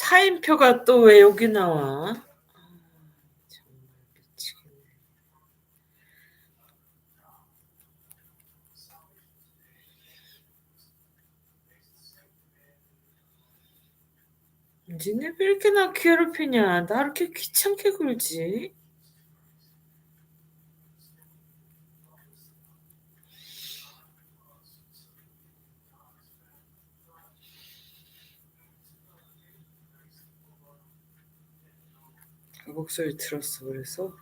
차인표가 또 왜 여기 나와? 정말 미치겠네. 니네 왜 이렇게 나 괴롭히냐? 나 이렇게 귀찮게 굴지? 그 목소리 들었어, 그래서?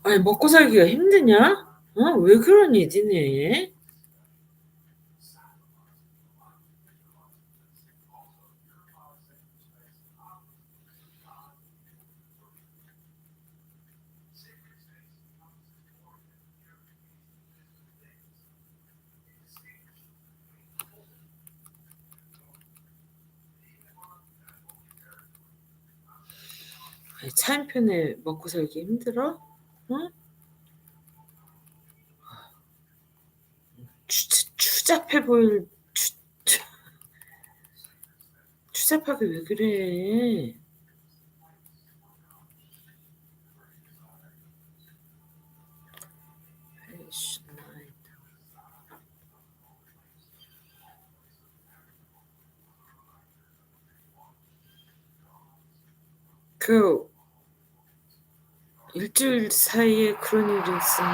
아니, 먹고 살기가 힘드냐? 어? 왜 그러니, 니네? 아니, 차인표네 먹고 살기 힘들어? 어? 추잡해 보일, 추잡하게 왜 그래? 그 일주일 사이에 그런 일이 있으면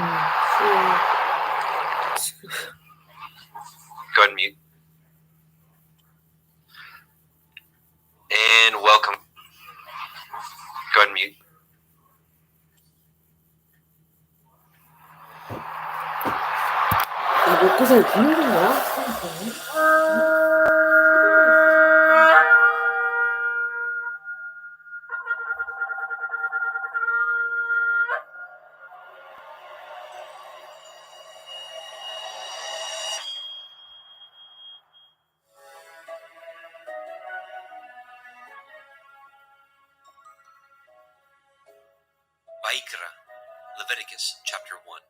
후회 지금 Go ahead and mute. And welcome. Go ahead and mute. 먹고 살기 힘든가? Vaikra, Leviticus chapter 1.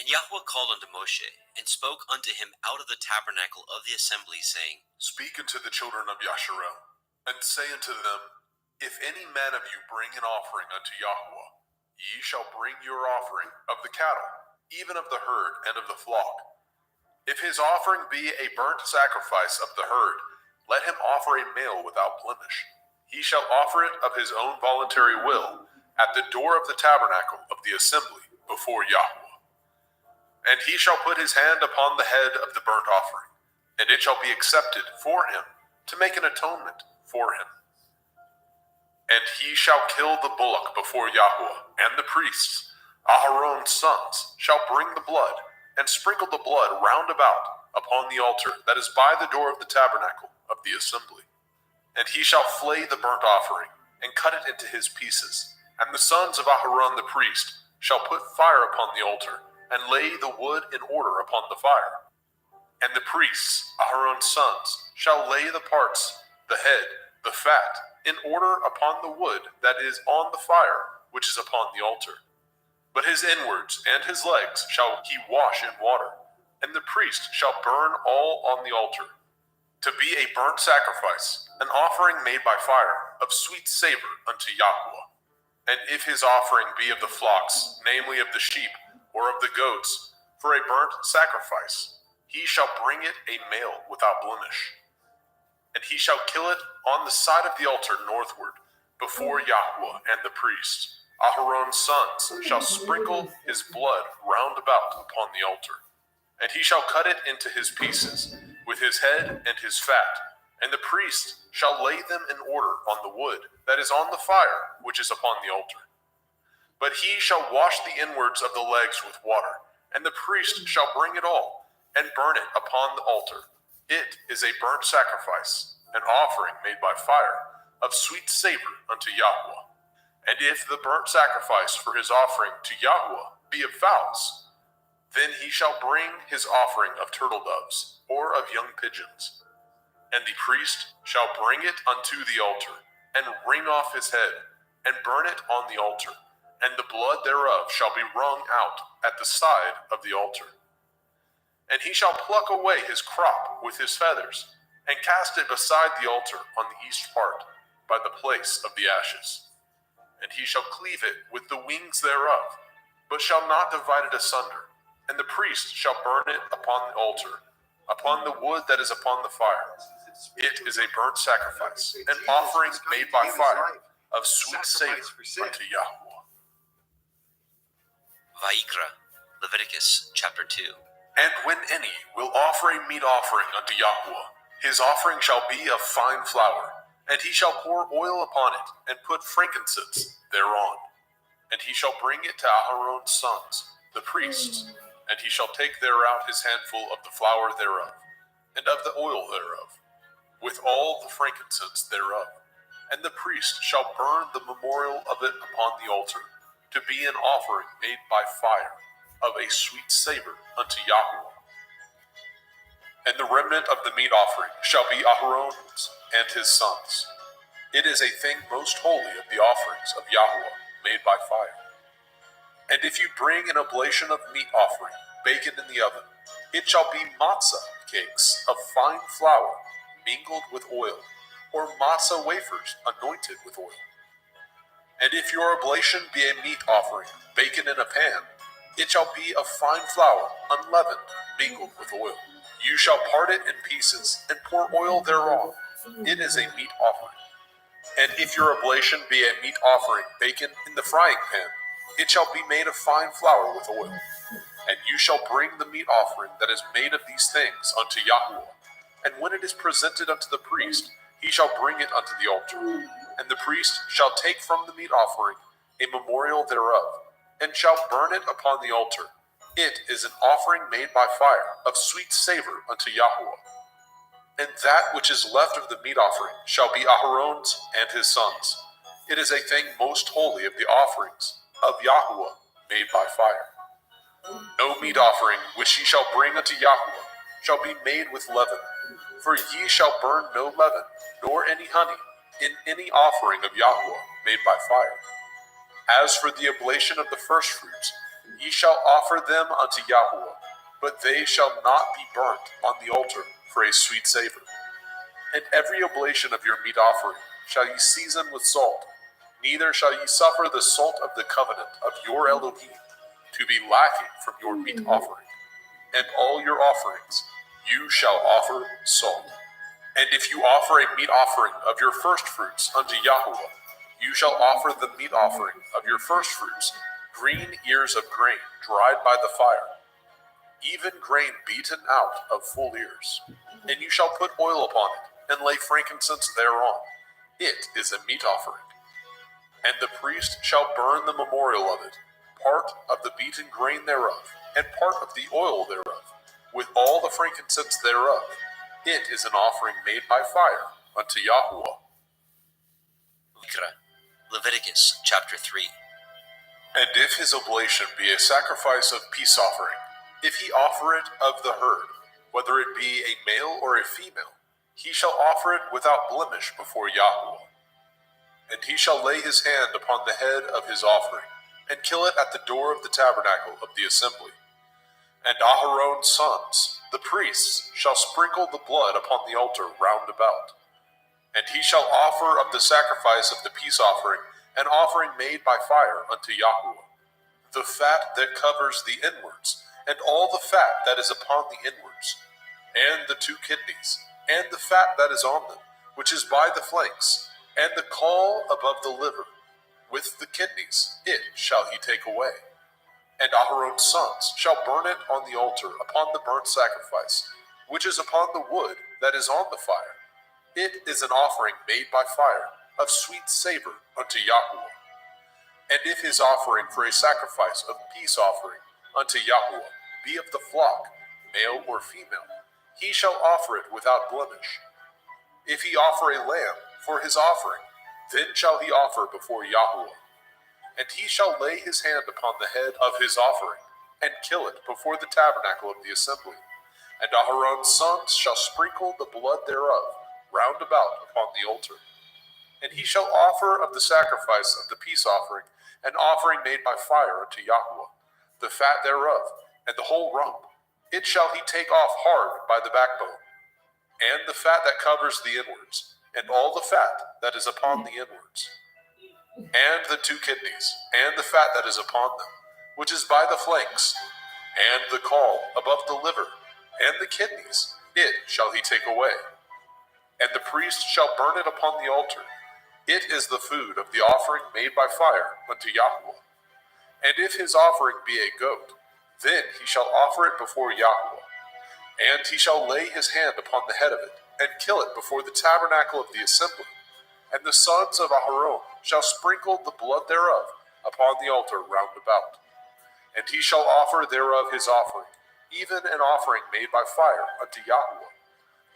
And Yahweh called unto Moshe, and spoke unto him out of the tabernacle of the assembly, saying, Speak unto the children of Yasharel, and say unto them, If any man of you bring an offering unto Yahweh, ye shall bring your offering of the cattle, even of the herd and of the flock. If his offering be a burnt sacrifice of the herd, let him offer a male without blemish. He shall offer it of his own voluntary will, at the door of the tabernacle of the assembly before Yahweh. And he shall put his hand upon the head of the burnt offering, and it shall be accepted for him to make an atonement for him. And he shall kill the bullock before Yahweh, and the priests, Aharon's sons, shall bring the blood, and sprinkle the blood round about upon the altar that is by the door of the tabernacle of the assembly. And he shall flay the burnt offering, and cut it into his pieces. And the sons of Aharon the priest shall put fire upon the altar, and lay the wood in order upon the fire. And the priests, Aharon's sons, shall lay the parts, the head, the fat, in order upon the wood that is on the fire, which is upon the altar. But his inwards and his legs shall he wash in water, and the priest shall burn all on the altar, to be a burnt sacrifice, an offering made by fire, of sweet savor unto Yahweh. And if his offering be of the flocks, namely of the sheep, or of the goats, for a burnt sacrifice, he shall bring it a male without blemish. And he shall kill it on the side of the altar northward, before Yahweh and the priest. Aharon's sons shall sprinkle his blood round about upon the altar. And he shall cut it into his pieces, with his head and his fat. And the priest shall lay them in order on the wood that is on the fire which is upon the altar. But he shall wash the inwards of the legs with water, and the priest shall bring it all, and burn it upon the altar. It is a burnt sacrifice, an offering made by fire, of sweet savor unto Yahweh. And if the burnt sacrifice for his offering to Yahweh be of fowls, then he shall bring his offering of turtle doves, or of young pigeons. And the priest shall bring it unto the altar, and wring off his head, and burn it on the altar, and the blood thereof shall be wrung out at the side of the altar. And he shall pluck away his crop with his feathers, and cast it beside the altar on the east part, by the place of the ashes. And he shall cleave it with the wings thereof, but shall not divide it asunder. And the priest shall burn it upon the altar, upon the wood that is upon the fire. It is a burnt sacrifice, an offering made by fire, of sweet savor unto Yahweh. Vayikra, Leviticus chapter 2. And when any will offer a meat offering unto Yahweh, his offering shall be of fine flour, and he shall pour oil upon it, and put frankincense thereon. And he shall bring it to Aharon's sons, the priests, and he shall take thereout his handful of the flour thereof, and of the oil thereof, with all the frankincense thereof. And the priest shall burn the memorial of it upon the altar, to be an offering made by fire, of a sweet savor unto Yahweh. And the remnant of the meat offering shall be Aharon's and his sons. It is a thing most holy of the offerings of Yahweh, made by fire. And if you bring an oblation of meat offering, baken in the oven, it shall be matzah cakes of fine flour, mingled with oil, or matzah wafers anointed with oil. And if your oblation be a meat offering, baken in a pan, it shall be of fine flour, unleavened, mingled with oil. You shall part it in pieces, and pour oil thereon. It is a meat offering. And if your oblation be a meat offering, baken in the frying pan, it shall be made of fine flour with oil. And you shall bring the meat offering that is made of these things unto Yahweh. And when it is presented unto the priest, he shall bring it unto the altar. And the priest shall take from the meat offering a memorial thereof, and shall burn it upon the altar. It is an offering made by fire, of sweet savor unto Yahweh. And that which is left of the meat offering shall be Aharon's and his sons. It is a thing most holy of the offerings of Yahweh made by fire. No meat offering which ye shall bring unto Yahweh shall be made with leaven, for ye shall burn no leaven, nor any honey, in any offering of Yahweh made by fire. As for the oblation of the firstfruits, ye shall offer them unto Yahweh, but they shall not be burnt on the altar for a sweet savor. And every oblation of your meat offering shall ye season with salt, neither shall ye suffer the salt of the covenant of your Elohim to be lacking from your meat offering. And all your offerings you shall offer salt. And if you offer a meat offering of your firstfruits unto Yahweh, you shall offer the meat offering of your firstfruits, green ears of grain dried by the fire, even grain beaten out of full ears. And you shall put oil upon it, and lay frankincense thereon. It is a meat offering. And the priest shall burn the memorial of it, part of the beaten grain thereof, and part of the oil thereof, with all the frankincense thereof. It is an offering made by fire unto Yahweh. Leviticus chapter 3. And if his oblation be a sacrifice of peace offering, if he offer it of the herd, whether it be a male or a female, he shall offer it without blemish before Yahweh. And he shall lay his hand upon the head of his offering, and kill it at the door of the tabernacle of the assembly. And Aharon's sons, the priests, shall sprinkle the blood upon the altar round about. And he shall offer of the sacrifice of the peace offering an offering made by fire unto Yahweh, the fat that covers the inwards, and all the fat that is upon the inwards, and the 2 kidneys, and the fat that is on them, which is by the flanks, And the caul above the liver, with the kidneys, it shall he take away. And Aharon's sons shall burn it on the altar upon the burnt sacrifice, which is upon the wood that is on the fire. It is an offering made by fire, of sweet savor unto Yahweh. And if his offering for a sacrifice of peace offering unto Yahweh be of the flock, male or female, he shall offer it without blemish. If he offer a lamb for his offering, then shall he offer before Yahweh. And he shall lay his hand upon the head of his offering, and kill it before the tabernacle of the assembly. And Aharon's sons shall sprinkle the blood thereof round about upon the altar. And he shall offer of the sacrifice of the peace offering an offering made by fire unto Yahweh, the fat thereof, and the whole rump. It shall he take off hard by the backbone, and the fat that covers the inwards, and all the fat that is upon the inwards, and the two kidneys, and the fat that is upon them, which is by the flanks, and the caul above the liver, and the kidneys, it shall he take away. And the priest shall burn it upon the altar. It is the food of the offering made by fire unto Yahweh. And if his offering be a goat, then he shall offer it before Yahweh. And he shall lay his hand upon the head of it, and kill it before the tabernacle of the assembly. And the sons of Aharon shall sprinkle the blood thereof upon the altar round about. And he shall offer thereof his offering, even an offering made by fire unto Yahweh,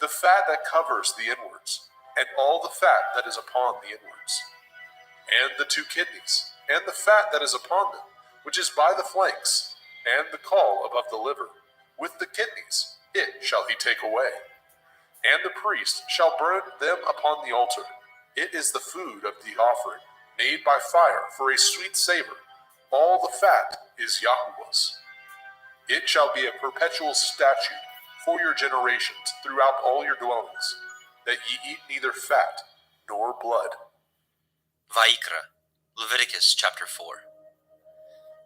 the fat that covers the inwards, and all the fat that is upon the inwards, and the two kidneys, and the fat that is upon them, which is by the flanks, and the caul above the liver, with the kidneys, it shall he take away. And the priest shall burn them upon the altar. It is the food of the offering, made by fire for a sweet savor. All the fat is Yahweh's. It shall be a perpetual statute for your generations throughout all your dwellings, that ye eat neither fat nor blood. Vayikra, Leviticus chapter 4.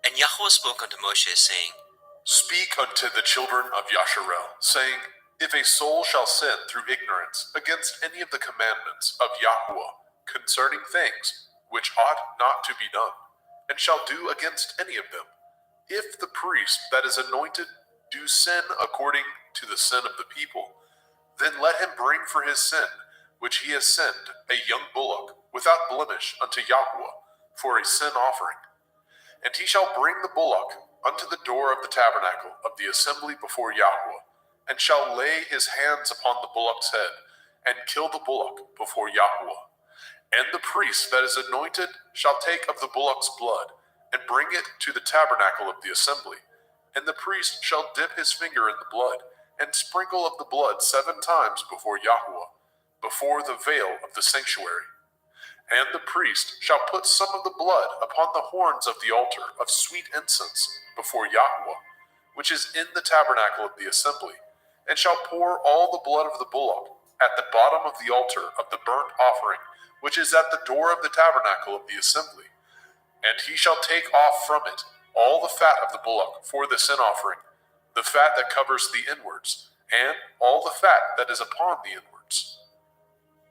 And Yahweh spoke unto Moshe, saying, Speak unto the children of Yasharel, saying, If a soul shall sin through ignorance against any of the commandments of Yahweh concerning things which ought not to be done, and shall do against any of them, if the priest that is anointed do sin according to the sin of the people, then let him bring for his sin, which he has sinned, a young bullock, without blemish unto Yahweh, for a sin offering. And he shall bring the bullock unto the door of the tabernacle of the assembly before Yahweh, and shall lay his hands upon the bullock's head, and kill the bullock before Yahweh. And the priest that is anointed shall take of the bullock's blood, and bring it to the tabernacle of the assembly. And the priest shall dip his finger in the blood, and sprinkle of the blood 7 times before Yahweh, before the veil of the sanctuary. And the priest shall put some of the blood upon the horns of the altar of sweet incense before Yahweh, which is in the tabernacle of the assembly, and shall pour all the blood of the bullock at the bottom of the altar of the burnt offering, which is at the door of the tabernacle of the assembly. And he shall take off from it all the fat of the bullock for the sin offering, the fat that covers the inwards, and all the fat that is upon the inwards,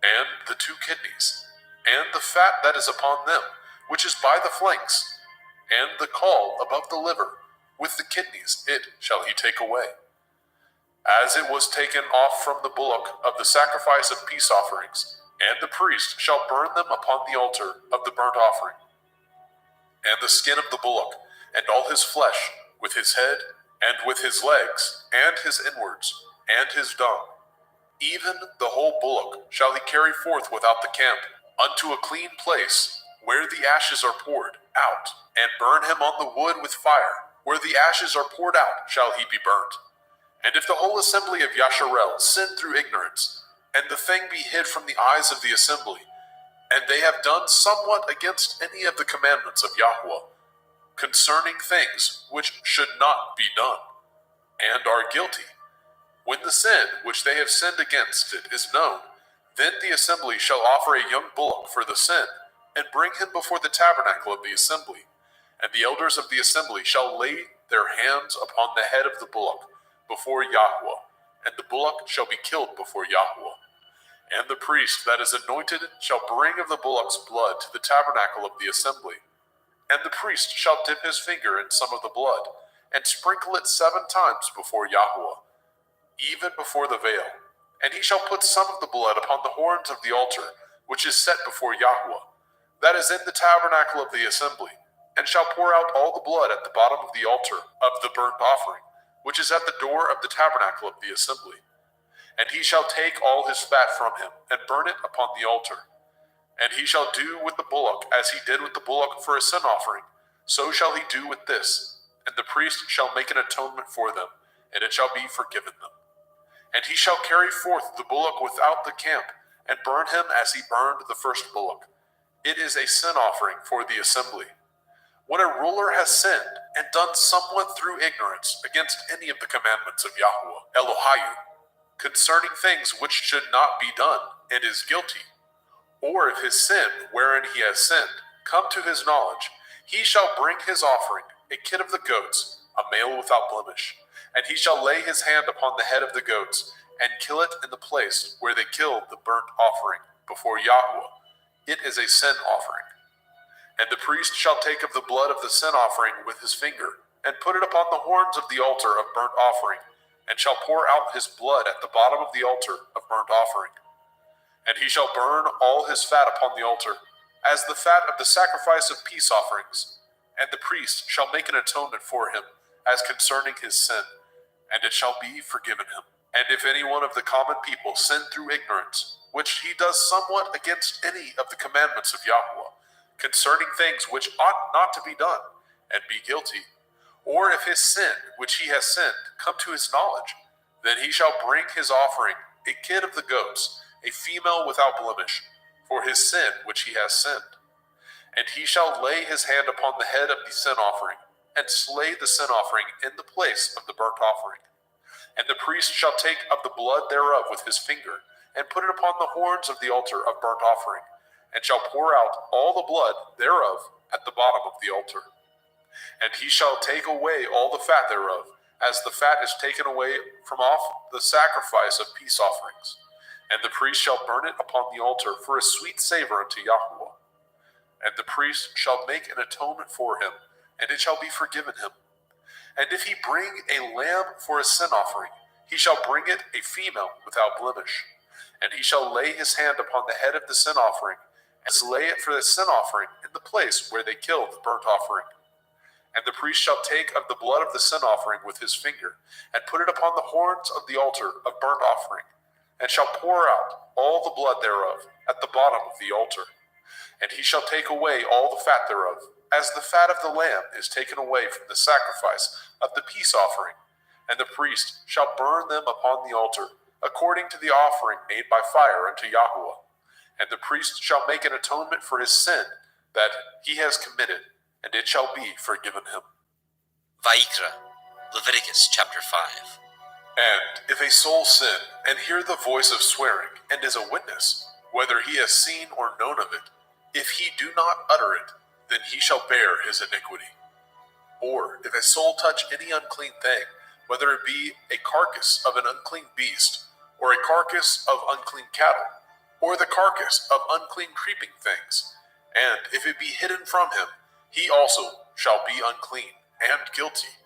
and the two kidneys, and the fat that is upon them, which is by the flanks, and the caul above the liver, with the kidneys, it shall he take away. As it was taken off from the bullock of the sacrifice of peace offerings, and the priest shall burn them upon the altar of the burnt offering. And the skin of the bullock, and all his flesh, with his head, and with his legs, and his inwards, and his dung, even the whole bullock shall he carry forth without the camp, unto a clean place, where the ashes are poured out, and burn him on the wood with fire. Where the ashes are poured out shall he be burnt. And if the whole assembly of Yasharel sin through ignorance, and the thing be hid from the eyes of the assembly, and they have done somewhat against any of the commandments of Yahweh, concerning things which should not be done, and are guilty, when the sin which they have sinned against it is known, then the assembly shall offer a young bullock for the sin, and bring him before the tabernacle of the assembly. And the elders of the assembly shall lay their hands upon the head of the bullock before Yahweh, and the bullock shall be killed before Yahweh. And the priest that is anointed shall bring of the bullock's blood to the tabernacle of the assembly. And the priest shall dip his finger in some of the blood, and sprinkle it 7 times before Yahweh, even before the veil. And he shall put some of the blood upon the horns of the altar, which is set before Yahweh, that is in the tabernacle of the assembly, and shall pour out all the blood at the bottom of the altar of the burnt offering, which is at the door of the tabernacle of the assembly. And he shall take all his fat from him, and burn it upon the altar. And he shall do with the bullock as he did with the bullock for a sin offering, so shall he do with this. And the priest shall make an atonement for them, and it shall be forgiven them. And he shall carry forth the bullock without the camp, and burn him as he burned the first bullock. It is a sin offering for the assembly. When a ruler has sinned, and done somewhat through ignorance against any of the commandments of Yahweh, Elohiah, concerning things which should not be done, and is guilty, or if his sin, wherein he has sinned, come to his knowledge, he shall bring his offering, a kid of the goats, a male without blemish, and he shall lay his hand upon the head of the goats, and kill it in the place where they killed the burnt offering before Yahweh. It is a sin offering. And the priest shall take of the blood of the sin offering with his finger, and put it upon the horns of the altar of burnt offering, and shall pour out his blood at the bottom of the altar of burnt offering. And he shall burn all his fat upon the altar, as the fat of the sacrifice of peace offerings. And the priest shall make an atonement for him, as concerning his sin, and it shall be forgiven him. And if any one of the common people sin through ignorance, which he does somewhat against any of the commandments of Yahweh, concerning things which ought not to be done, and be guilty, or if his sin, which he has sinned, come to his knowledge, then he shall bring his offering, a kid of the goats, a female without blemish, for his sin which he has sinned. And he shall lay his hand upon the head of the sin offering, and slay the sin offering in the place of the burnt offering. And the priest shall take of the blood thereof with his finger, and put it upon the horns of the altar of burnt offering, and shall pour out all the blood thereof at the bottom of the altar. And he shall take away all the fat thereof, as the fat is taken away from off the sacrifice of peace offerings. And the priest shall burn it upon the altar for a sweet savor unto Yahweh. And the priest shall make an atonement for him, and it shall be forgiven him. And if he bring a lamb for a sin offering, he shall bring it a female without blemish. And he shall lay his hand upon the head of the sin offering, and slay it for the sin offering in the place where they killed the burnt offering. And the priest shall take of the blood of the sin offering with his finger, and put it upon the horns of the altar of burnt offering, and shall pour out all the blood thereof at the bottom of the altar. And he shall take away all the fat thereof, as the fat of the lamb is taken away from the sacrifice of the peace offering. And the priest shall burn them upon the altar, according to the offering made by fire unto Yahweh. And the priest shall make an atonement for his sin that he has committed, and it shall be forgiven him. Vayikra, Leviticus chapter 5. And if a soul sin, and hear the voice of swearing, and is a witness, whether he has seen or known of it, if he do not utter it, then he shall bear his iniquity. Or if a soul touch any unclean thing, whether it be a carcass of an unclean beast, or a carcass of unclean cattle, or the carcass of unclean creeping things, and if it be hidden from him, he also shall be unclean and guilty.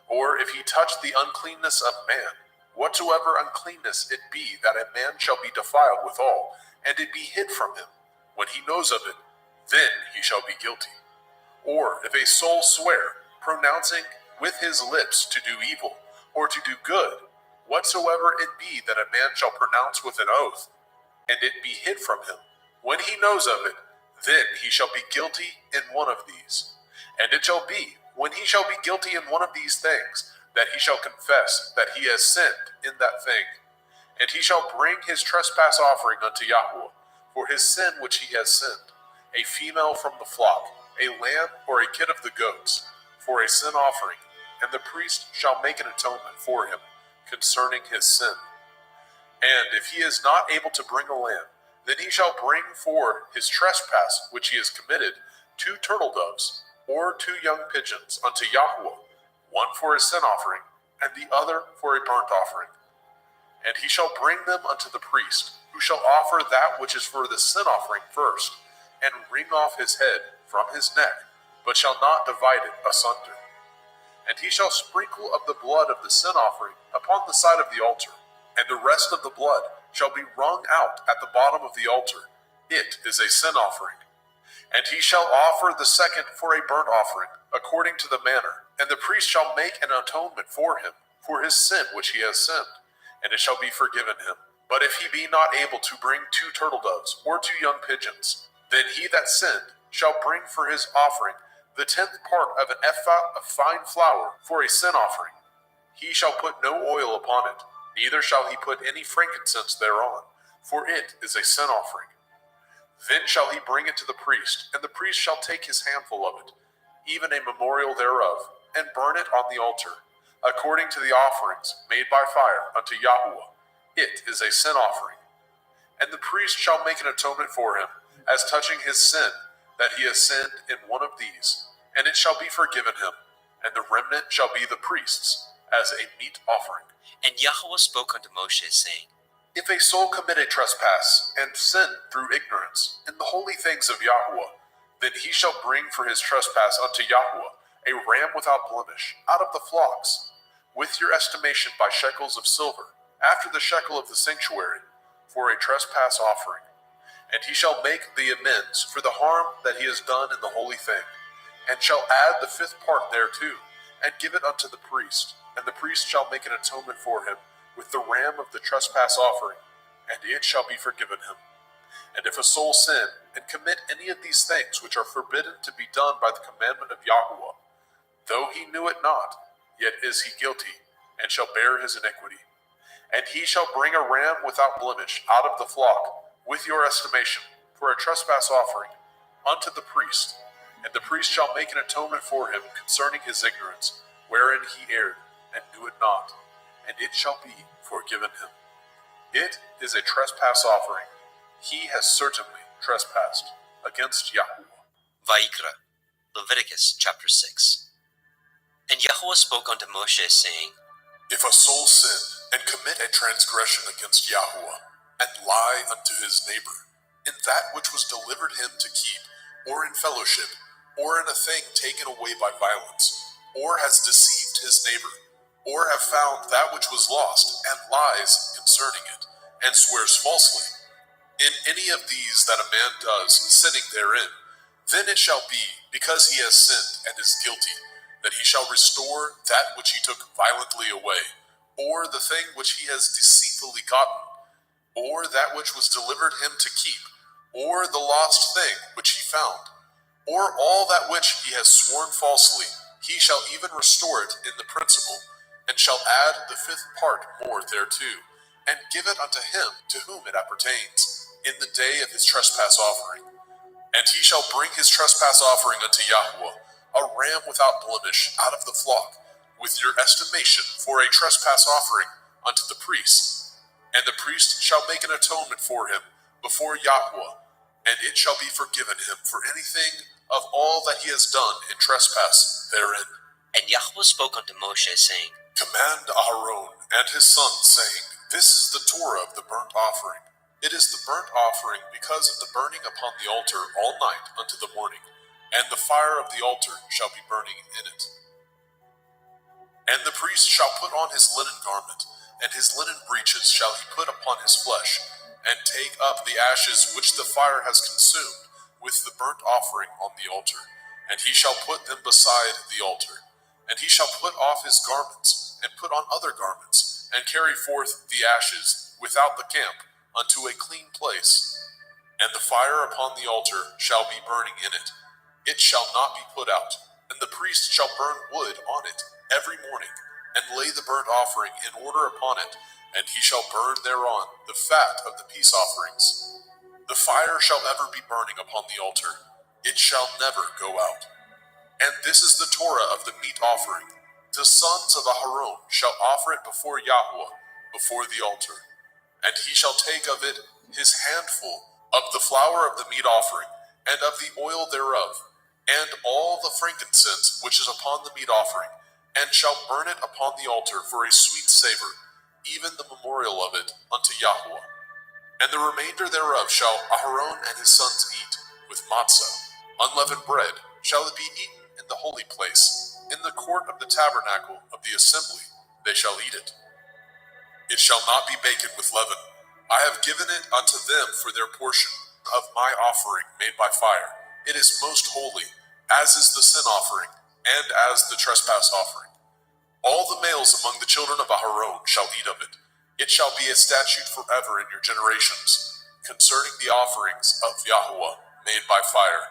Or if he touch the uncleanness of man, whatsoever uncleanness it be that a man shall be defiled withal, and it be hid from him, when he knows of it, then he shall be guilty. Or if a soul swear, pronouncing with his lips to do evil, or to do good, whatsoever it be that a man shall pronounce with an oath, and it be hid from him, when he knows of it, then he shall be guilty in one of these. And it shall be, when he shall be guilty in one of these things, that he shall confess that he has sinned in that thing. And he shall bring his trespass offering unto Yahweh, for his sin which he has sinned, a female from the flock, a lamb or a kid of the goats, for a sin offering, and the priest shall make an atonement for him concerning his sin. And if he is not able to bring a lamb, then he shall bring for his trespass which he has committed 2 turtle doves, or 2 young pigeons unto Yahweh, one for a sin offering, and the other for a burnt offering. And he shall bring them unto the priest, who shall offer that which is for the sin offering first, and wring off his head from his neck, but shall not divide it asunder. And he shall sprinkle of the blood of the sin offering upon the side of the altar, and the rest of the blood shall be wrung out at the bottom of the altar. It is a sin offering. And he shall offer the second for a burnt offering, according to the manner, and the priest shall make an atonement for him, for his sin which he has sinned, and it shall be forgiven him. But if he be not able to bring 2 turtle doves, or 2 young pigeons, then he that sinned shall bring for his offering the 10th part of an ephah of fine flour for a sin offering. He shall put no oil upon it, neither shall he put any frankincense thereon, for it is a sin offering. Then shall he bring it to the priest, and the priest shall take his handful of it, even a memorial thereof, and burn it on the altar, according to the offerings made by fire unto Yahuwah. It is a sin offering. And the priest shall make an atonement for him, as touching his sin, that he has sinned in one of these, and it shall be forgiven him, and the remnant shall be the priest's, as a meat offering. And Yahuwah spoke unto Moshe, saying, If a soul commit a trespass, and sin through ignorance, in the holy things of Yahuwah, then he shall bring for his trespass unto Yahuwah a ram without blemish, out of the flocks, with your estimation by shekels of silver, after the shekel of the sanctuary, for a trespass offering. And he shall make the amends for the harm that he has done in the holy thing, and shall add the 5th part thereto, and give it unto the priest. And the priest shall make an atonement for him with the ram of the trespass offering, and it shall be forgiven him. And if a soul sin, and commit any of these things which are forbidden to be done by the commandment of Yahuwah, though he knew it not, yet is he guilty, and shall bear his iniquity. And he shall bring a ram without blemish out of the flock, with your estimation, for a trespass offering, unto the priest. And the priest shall make an atonement for him concerning his ignorance, wherein he erred, and knew it not, and it shall be forgiven him. It is a trespass offering. He has certainly trespassed against Yahuwah. Vayikra, Leviticus chapter 6. And Yahuwah spoke unto Moshe, saying, If a soul sin, and commit a transgression against Yahuwah, and lie unto his neighbor, in that which was delivered him to keep, or in fellowship, or in a thing taken away by violence, or has deceived his neighbor, or have found that which was lost, and lies concerning it, and swears falsely, in any of these that a man does, sinning therein, then it shall be, because he has sinned and is guilty, that he shall restore that which he took violently away, or the thing which he has deceitfully gotten, or that which was delivered him to keep, or the lost thing which he found, or all that which he has sworn falsely, he shall even restore it in the principal, and shall add the 5th part more thereto, and give it unto him to whom it appertains, in the day of his trespass offering. And he shall bring his trespass offering unto Yahuwah, a ram without blemish out of the flock, with your estimation for a trespass offering unto the priest. And the priest shall make an atonement for him before Yahuwah, and it shall be forgiven him for anything of all that he has done in trespass therein. And Yahuwah spoke unto Moshe, saying, Command Aharon and his sons, saying, This is the Torah of the burnt offering. It is the burnt offering because of the burning upon the altar all night unto the morning, and the fire of the altar shall be burning in it. And the priest shall put on his linen garment, and his linen breeches shall he put upon his flesh, and take up the ashes which the fire has consumed with the burnt offering on the altar, and he shall put them beside the altar. And he shall put off his garments, and put on other garments, and carry forth the ashes without the camp unto a clean place. And the fire upon the altar shall be burning in it. It shall not be put out. And the priest shall burn wood on it every morning, and lay the burnt offering in order upon it, and he shall burn thereon the fat of the peace offerings. The fire shall ever be burning upon the altar. It shall never go out. And this is the Torah of the meat offering. The sons of Aharon shall offer it before Yahuwah, before the altar. And he shall take of it his handful of the flour of the meat offering, and of the oil thereof, and all the frankincense which is upon the meat offering, and shall burn it upon the altar for a sweet savor, even the memorial of it unto Yahuwah. And the remainder thereof shall Aharon and his sons eat, with matzah, unleavened bread, shall it be eaten in the holy place, in the court of the tabernacle of the assembly, they shall eat it. It shall not be baken with leaven. I have given it unto them for their portion of my offering made by fire. It is most holy, as is the sin offering, and as the trespass offering. All the males among the children of Aharon shall eat of it. It shall be a statute forever in your generations, concerning the offerings of Yahweh made by fire.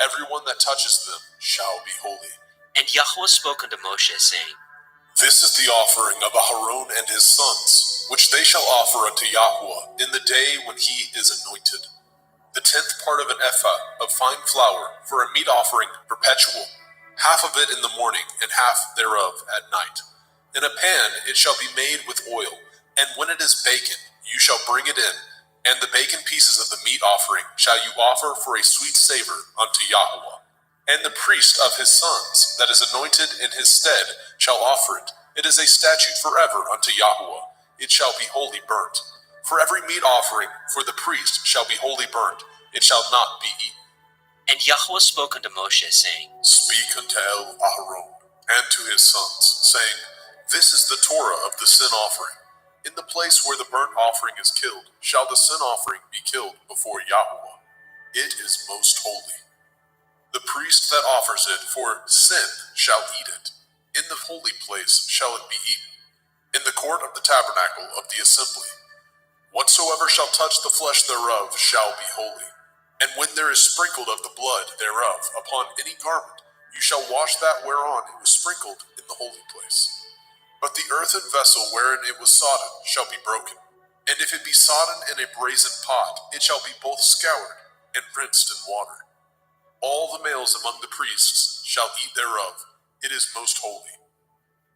Everyone that touches them shall be holy. And Yahweh spoke unto Moshe, saying, This is the offering of Aharon and his sons, which they shall offer unto Yahweh in the day when he is anointed. The 10th part of an ephah of fine flour for a meat offering perpetual, half of it in the morning and half thereof at night. In a pan it shall be made with oil, and when it is baken, you shall bring it in, and the baken pieces of the meat offering shall you offer for a sweet savor unto Yahweh. And the priest of his sons that is anointed in his stead shall offer it. It is a statute forever unto Yahweh. It shall be wholly burnt. For every meat offering for the priest shall be wholly burnt. It shall not be eaten. And Yahweh spoke unto Moshe, saying, Speak unto Aharon and to his sons, saying, This is the Torah of the sin offering. In the place where the burnt offering is killed, shall the sin offering be killed before Yahweh. It is most holy. The priest that offers it for sin shall eat it. In the holy place shall it be eaten, in the court of the tabernacle of the assembly. Whatsoever shall touch the flesh thereof shall be holy. And when there is sprinkled of the blood thereof upon any garment, you shall wash that whereon it was sprinkled in the holy place. But the earthen vessel wherein it was sodden shall be broken. And if it be sodden in a brazen pot, it shall be both scoured and rinsed in water. All the males among the priests shall eat thereof. It is most holy.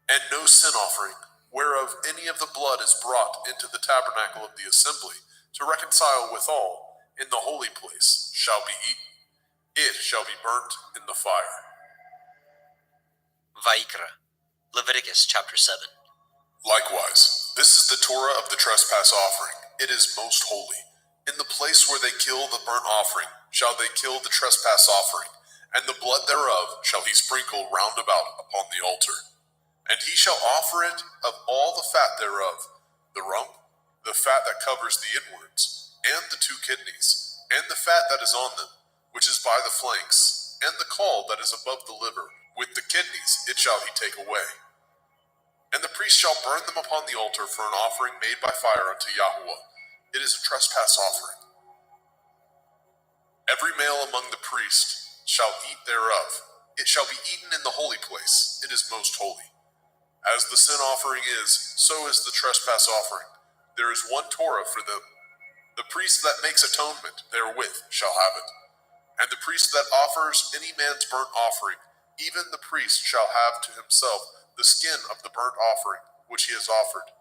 And no sin offering, whereof any of the blood is brought into the tabernacle of the assembly, to reconcile withal, in the holy place, shall be eaten. It shall be burnt in the fire. Vayikra, Leviticus chapter 7. Likewise, this is the Torah of the trespass offering. It is most holy. In the place where they kill the burnt offering, shall they kill the trespass offering, and the blood thereof shall he sprinkle round about upon the altar. And he shall offer it of all the fat thereof, the rump, the fat that covers the inwards, and the 2 kidneys, and the fat that is on them, which is by the flanks, and the caul that is above the liver. With the kidneys it shall he take away. And the priest shall burn them upon the altar for an offering made by fire unto Yahweh. It is a trespass offering. Every male among the priests shall eat thereof. It shall be eaten in the holy place. It is most holy. As the sin offering is, so is the trespass offering. There is one Torah for them. The priest that makes atonement therewith shall have it. And the priest that offers any man's burnt offering, even the priest shall have to himself the skin of the burnt offering which he has offered.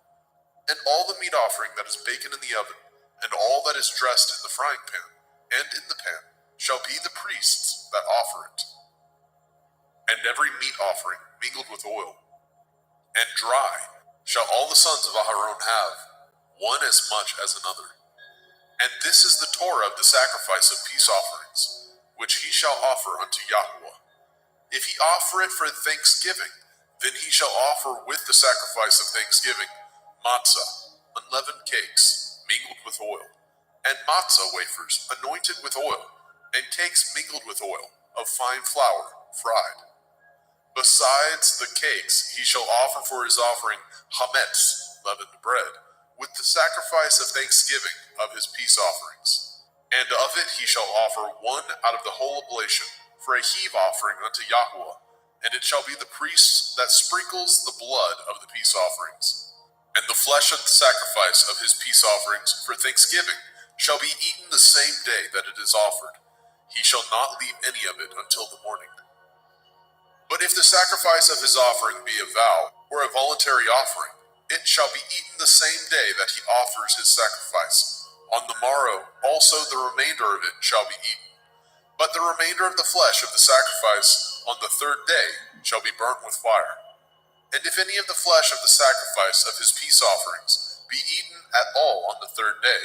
And all the meat offering that is baken in the oven, and all that is dressed in the frying pan, and in the pan, shall be the priest's that offer it. And every meat offering mingled with oil, and dry, shall all the sons of Aharon have, one as much as another. And this is the Torah of the sacrifice of peace offerings, which he shall offer unto Yahweh. If he offer it for thanksgiving, then he shall offer with the sacrifice of thanksgiving matzah, unleavened cakes, mingled with oil, and matzah wafers, anointed with oil, and cakes mingled with oil, of fine flour, fried. Besides the cakes, he shall offer for his offering hametz, leavened bread, with the sacrifice of thanksgiving of his peace offerings. And of it he shall offer one out of the whole oblation, for a heave offering unto Yahweh, and it shall be the priest that sprinkles the blood of the peace offerings. And the flesh of the sacrifice of his peace offerings for thanksgiving shall be eaten the same day that it is offered. He shall not leave any of it until the morning. But if the sacrifice of his offering be a vow, or a voluntary offering, it shall be eaten the same day that he offers his sacrifice. On the morrow also the remainder of it shall be eaten. But the remainder of the flesh of the sacrifice on the 3rd day shall be burnt with fire. And if any of the flesh of the sacrifice of his peace offerings be eaten at all on the 3rd day,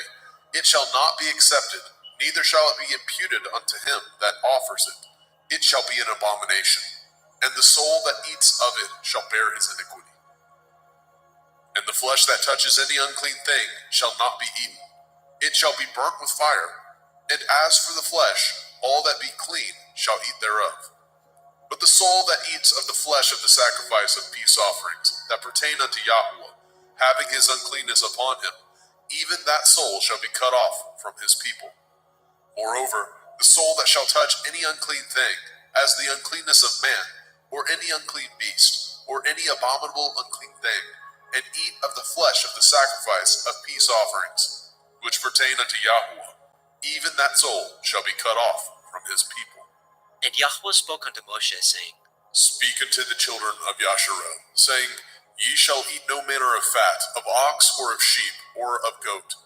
It shall not be accepted, neither shall it be imputed unto him that offers it. It shall be an abomination, and the soul that eats of it shall bear his iniquity. And the flesh that touches any unclean thing shall not be eaten. It shall be burnt with fire. And as for the flesh, all that be clean shall eat thereof. But the soul that eats of the flesh of the sacrifice of peace offerings that pertain unto Yahweh, having his uncleanness upon him, even that soul shall be cut off from his people. Moreover, the soul that shall touch any unclean thing, as the uncleanness of man, or any unclean beast, or any abominable unclean thing, and eat of the flesh of the sacrifice of peace offerings, which pertain unto Yahweh, even that soul shall be cut off from his people. And Yahweh spoke unto Moshe, saying, Speak unto the children of Yasharel, saying, Ye shall eat no manner of fat, of ox, or of sheep, or of goat,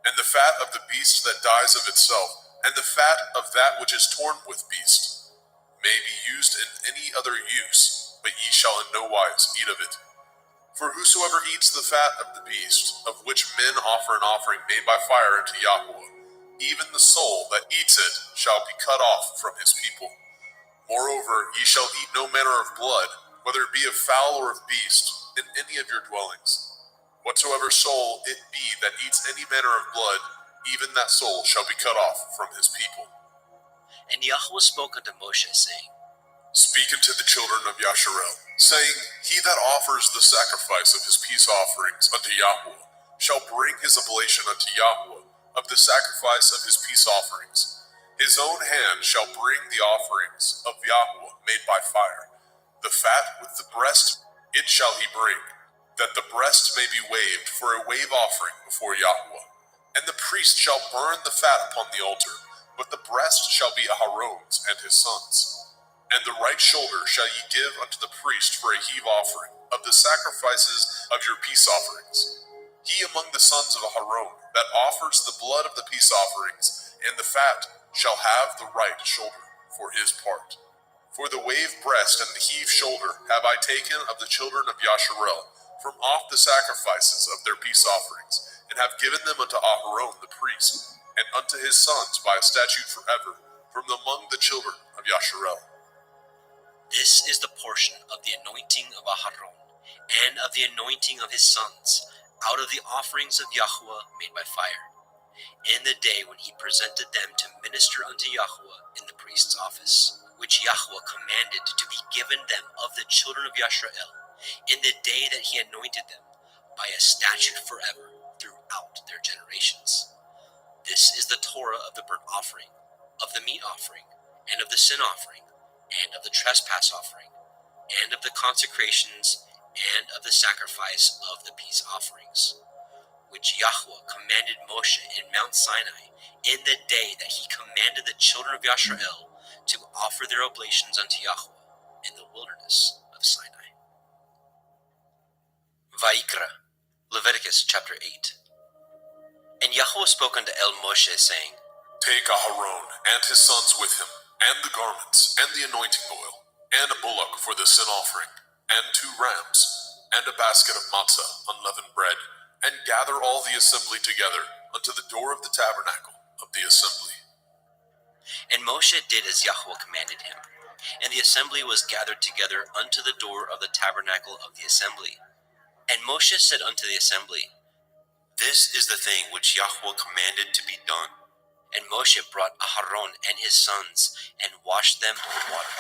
and the fat of the beast that dies of itself, and the fat of that which is torn with beast, may be used in any other use, but ye shall in no wise eat of it. For whosoever eats the fat of the beast, of which men offer an offering made by fire unto Yahweh, even the soul that eats it shall be cut off from his people. Moreover, ye shall eat no manner of blood, whether it be of fowl or of beast, in any of your dwellings. Whatsoever soul it be that eats any manner of blood, even that soul shall be cut off from his people. And Yahweh spoke unto Moshe, saying, Speak unto the children of Yasharel, saying, He that offers the sacrifice of his peace offerings unto Yahweh shall bring his oblation unto Yahweh of the sacrifice of his peace offerings. His own hand shall bring the offerings of Yahweh made by fire. The fat with the breast it shall he bring, that the breast may be waved for a wave offering before Yahweh. And the priest shall burn the fat upon the altar, but the breast shall be Aharon's and his sons'. And the right shoulder shall ye give unto the priest for a heave offering of the sacrifices of your peace offerings. He among the sons of Aharon that offers the blood of the peace offerings and the fat shall have the right shoulder for his part. For the wave breast and the heave shoulder have I taken of the children of Yasharel from off the sacrifices of their peace offerings, and have given them unto Aharon the priest, and unto his sons by a statute forever, from among the children of Yasharel. This is the portion of the anointing of Aharon, and of the anointing of his sons, out of the offerings of Yahweh made by fire, in the day when he presented them to minister unto Yahweh in the priest's office, which Yahweh commanded to be given them of the children of Yasharel, in the day that he anointed them, by a statute forever throughout their generations. This is the Torah of the burnt offering, of the meat offering, and of the sin offering, and of the trespass offering, and of the consecrations, and of the sacrifice of the peace offerings, which Yahweh commanded Moshe in Mount Sinai, in the day that he commanded the children of Yasharel to offer their oblations unto Yahweh in the wilderness of Sinai. Vayikra, Leviticus chapter 8. And Yahweh spoke unto Moshe, saying, Take Aharon and his sons with him, and the garments, and the anointing oil, and a bullock for the sin offering, and 2 rams, and a basket of matzah, unleavened bread, and gather all the assembly together unto the door of the tabernacle of the assembly. And Moshe did as Yahweh commanded him, and the assembly was gathered together unto the door of the tabernacle of the assembly. And Moshe said unto the assembly, This is the thing which Yahweh commanded to be done. And Moshe brought Aharon and his sons, and washed them with water.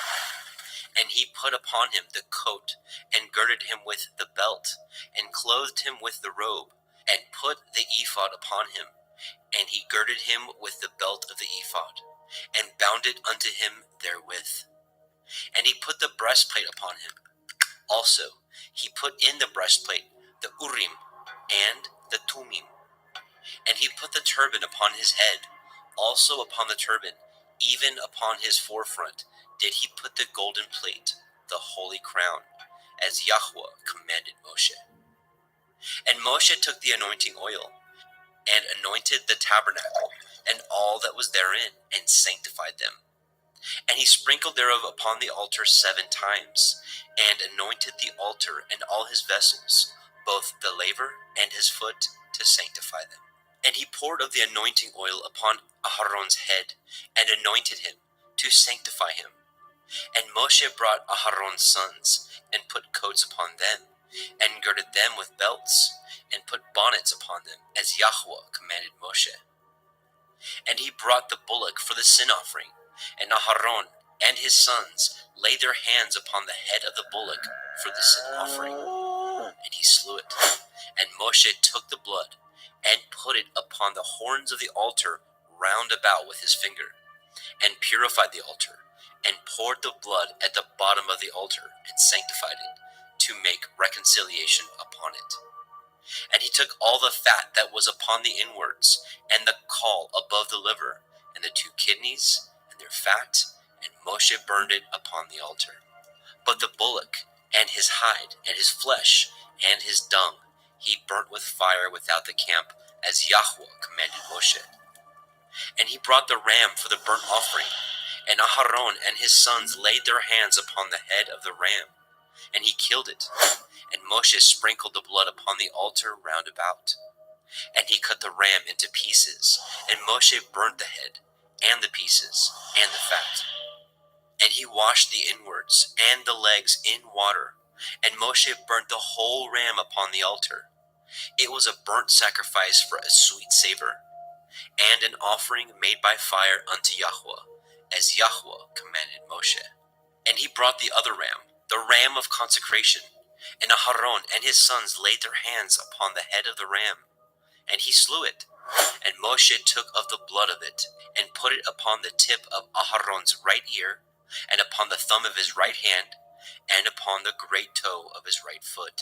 And he put upon him the coat, and girded him with the belt, and clothed him with the robe, and put the ephod upon him. And he girded him with the belt of the ephod, and bound it unto him therewith. And he put the breastplate upon him. Also he put in the breastplate the Urim and the Tumim. And he put the turban upon his head. Also upon the turban, even upon his forefront, did he put the golden plate, the holy crown, as Yahweh commanded Moshe. And Moshe took the anointing oil, and anointed the tabernacle, and all that was therein, and sanctified them. And he sprinkled thereof upon the altar 7 times, and anointed the altar and all his vessels, both the laver and his foot, to sanctify them. And he poured of the anointing oil upon Aharon's head, and anointed him, to sanctify him. And Moshe brought Aharon's sons, and put coats upon them, and girded them with belts, and put bonnets upon them, as Yahweh commanded Moshe. And he brought the bullock for the sin offering, and Aharon and his sons laid their hands upon the head of the bullock for the sin offering, and he slew it. And Moshe took the blood, and put it upon the horns of the altar round about with his finger, and purified the altar, and poured the blood at the bottom of the altar, and sanctified it, to make reconciliation upon it. And he took all the fat that was upon the inwards, and the caul above the liver, and the 2 kidneys, and their fat, and Moshe burned it upon the altar. But the bullock, and his hide, and his flesh, and his dung, he burnt with fire without the camp, as Yahweh commanded Moshe. And he brought the ram for the burnt offering, and Aharon and his sons laid their hands upon the head of the ram, and he killed it. And Moshe sprinkled the blood upon the altar round about. And he cut the ram into pieces, and Moshe burnt the head, and the pieces, and the fat. And he washed the inwards and the legs in water, and Moshe burnt the whole ram upon the altar. It was a burnt sacrifice for a sweet savor, and an offering made by fire unto Yahweh, as Yahweh commanded Moshe. And he brought the other ram, the ram of consecration, and Aharon and his sons laid their hands upon the head of the ram, and he slew it. And Moshe took of the blood of it, and put it upon the tip of Aharon's right ear, and upon the thumb of his right hand, and upon the great toe of his right foot.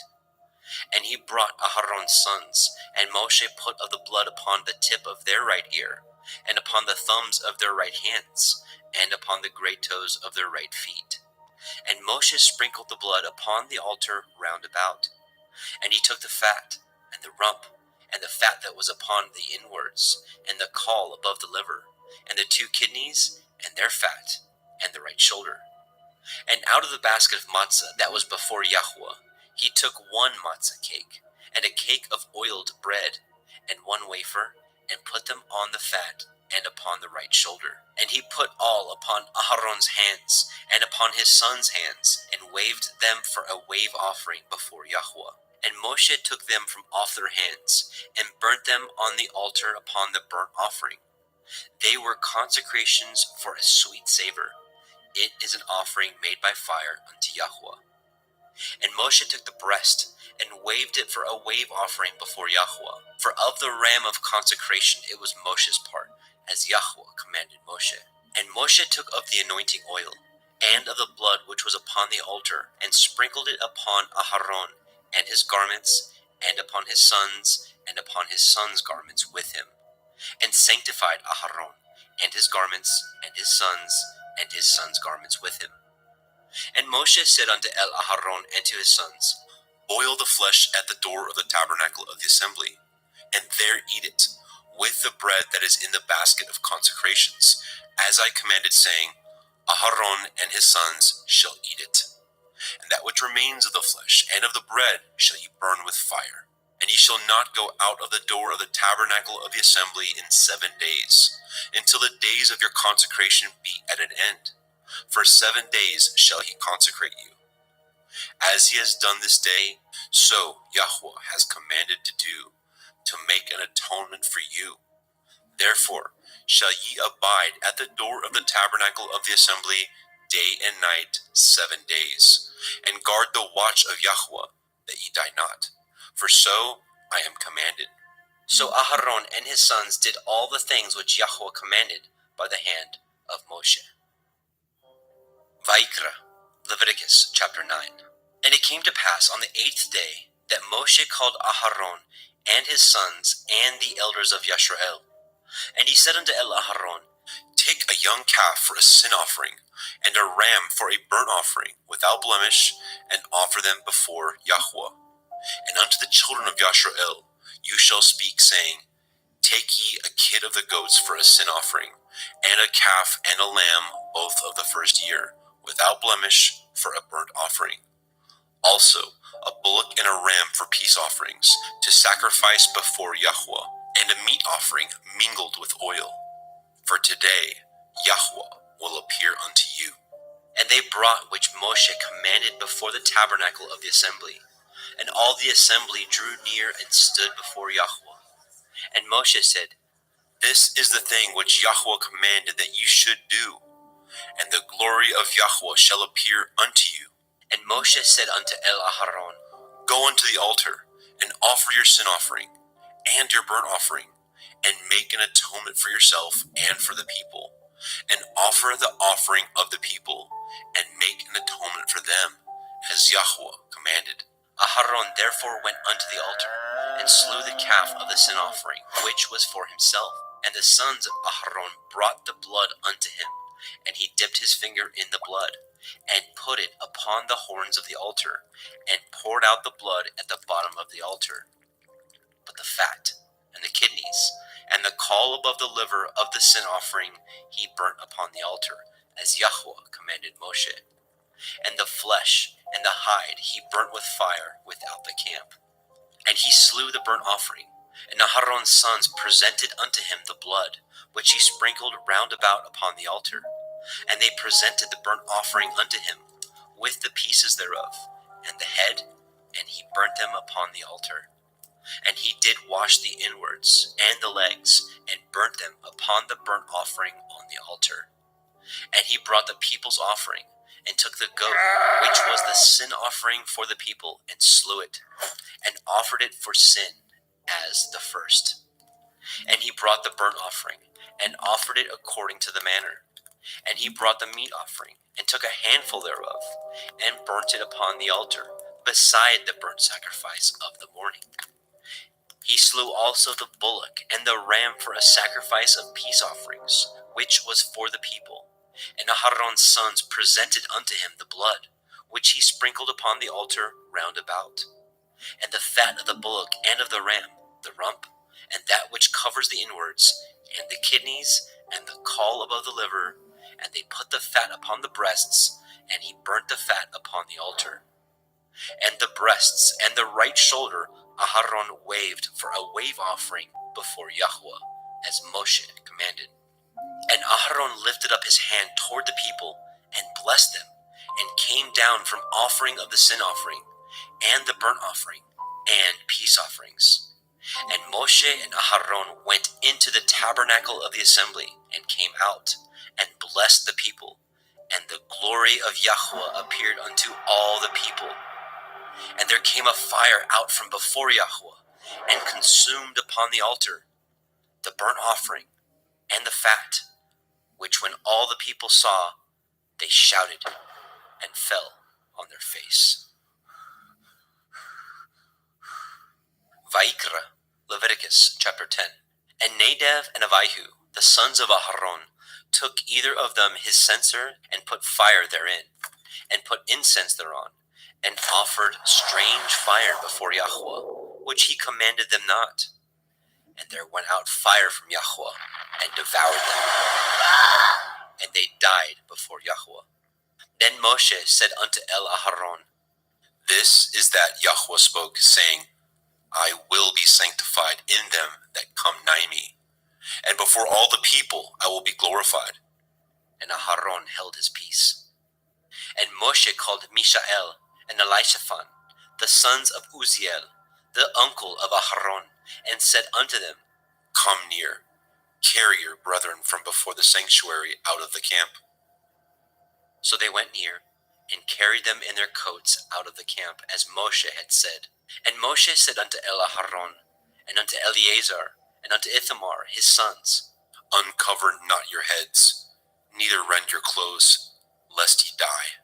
And he brought Aharon's sons, and Moshe put of the blood upon the tip of their right ear, and upon the thumbs of their right hands, and upon the great toes of their right feet. And Moshe sprinkled the blood upon the altar round about. And he took the fat, and the rump, and the fat that was upon the inwards, and the caul above the liver, and the 2 kidneys, and their fat, and the right shoulder. And out of the basket of matzah that was before Yahweh, he took 1 matzah cake, and a cake of oiled bread, and 1 wafer, and put them on the fat, and upon the right shoulder. And he put all upon Aharon's hands, and upon his sons' hands, and waved them for a wave offering before Yahweh. And Moshe took them from off their hands, and burnt them on the altar upon the burnt offering. They were consecrations for a sweet savor. It is an offering made by fire unto Yahweh. And Moshe took the breast, and waved it for a wave offering before Yahweh. For of the ram of consecration it was Moshe's part, as Yahweh commanded Moshe. And Moshe took of the anointing oil, and of the blood which was upon the altar, and sprinkled it upon Aharon and his garments, and upon his sons, and upon his sons' garments with him, and sanctified Aharon and his garments, and his sons' garments with him. And Moshe said unto Aharon and to his sons, Boil the flesh at the door of the tabernacle of the assembly, and there eat it, with the bread that is in the basket of consecrations, as I commanded, saying, Aharon and his sons shall eat it. And that which remains of the flesh and of the bread shall ye burn with fire. And ye shall not go out of the door of the tabernacle of the assembly in 7 days, until the days of your consecration be at an end. For 7 days shall he consecrate you. As he has done this day, so Yahweh has commanded to do, to make an atonement for you. Therefore shall ye abide at the door of the tabernacle of the assembly day and night 7 days, and guard the watch of Yahweh, that ye die not. For so I am commanded. So Aharon and his sons did all the things which Yahweh commanded by the hand of Moshe. Vayikra, Leviticus chapter 9. And it came to pass on the 8th day that Moshe called Aharon and his sons and the elders of Yisrael. And he said unto Aharon, Take a young calf for a sin offering, and a ram for a burnt offering, without blemish, and offer them before Yahweh. And unto the children of Yisrael you shall speak, saying, Take ye a kid of the goats for a sin offering, and a calf and a lamb, both of the first year, without blemish, for a burnt offering. Also a bullock and a ram for peace offerings, to sacrifice before Yahweh, and a meat offering mingled with oil. For today Yahweh will appear unto you. And they brought which Moshe commanded before the tabernacle of the assembly. And all the assembly drew near and stood before Yahweh. And Moshe said, This is the thing which Yahweh commanded that you should do, and the glory of Yahweh shall appear unto you. And Moshe said unto Aharon, Go unto the altar, and offer your sin offering, and your burnt offering, and make an atonement for yourself and for the people, and offer the offering of the people, and make an atonement for them, as Yahweh commanded. Aharon therefore went unto the altar, and slew the calf of the sin offering, which was for himself. And the sons of Aharon brought the blood unto him, and he dipped his finger in the blood, and put it upon the horns of the altar, and poured out the blood at the bottom of the altar. But the fat, and the kidneys, and the caul above the liver of the sin offering he burnt upon the altar, as Yahweh commanded Moshe. And the flesh and the hide he burnt with fire without the camp. And he slew the burnt offering, and Aharon's sons presented unto him the blood, which he sprinkled round about upon the altar. And they presented the burnt offering unto him, with the pieces thereof, and the head, and he burnt them upon the altar. And he did wash the inwards and the legs, and burnt them upon the burnt offering on the altar. And he brought the people's offering, and took the goat, which was the sin offering for the people, and slew it, and offered it for sin as the first. And he brought the burnt offering, and offered it according to the manner. And he brought the meat offering, and took a handful thereof, and burnt it upon the altar, beside the burnt sacrifice of the morning. He slew also the bullock and the ram for a sacrifice of peace offerings, which was for the people. And Aharon's sons presented unto him the blood, which he sprinkled upon the altar round about. And the fat of the bullock and of the ram, the rump, and that which covers the inwards, and the kidneys, and the caul above the liver, and they put the fat upon the breasts, and he burnt the fat upon the altar. And the breasts and the right shoulder Aharon waved for a wave offering before Yahweh, as Moshe commanded. And Aharon lifted up his hand toward the people, and blessed them, and came down from offering of the sin offering, and the burnt offering, and peace offerings. And Moshe and Aharon went into the tabernacle of the assembly, and came out, and blessed the people. And the glory of Yahweh appeared unto all the people. And there came a fire out from before Yahweh, and consumed upon the altar the burnt offering and the fat, which when all the people saw, they shouted and fell on their face. Vayikra, Leviticus chapter 10. And Nadab and Abihu, the sons of Aharon, took either of them his censer, and put fire therein, and put incense thereon, and offered strange fire before Yahweh, which he commanded them not. And there went out fire from Yahweh, and devoured them, and they died before Yahweh. Then Moshe said unto Aharon, This is that Yahweh spoke, saying, I will be sanctified in them that come nigh me, and before all the people I will be glorified. And Aharon held his peace. And Moshe called Mishael and Elishaphan, the sons of Uzziel, the uncle of Aharon, and said unto them, Come near, carry your brethren from before the sanctuary out of the camp. So they went near, and carried them in their coats out of the camp, as Moshe had said. And Moshe said unto Aharon, and unto Eleazar, and unto Ithamar his sons, Uncover not your heads, neither rend your clothes, lest ye die,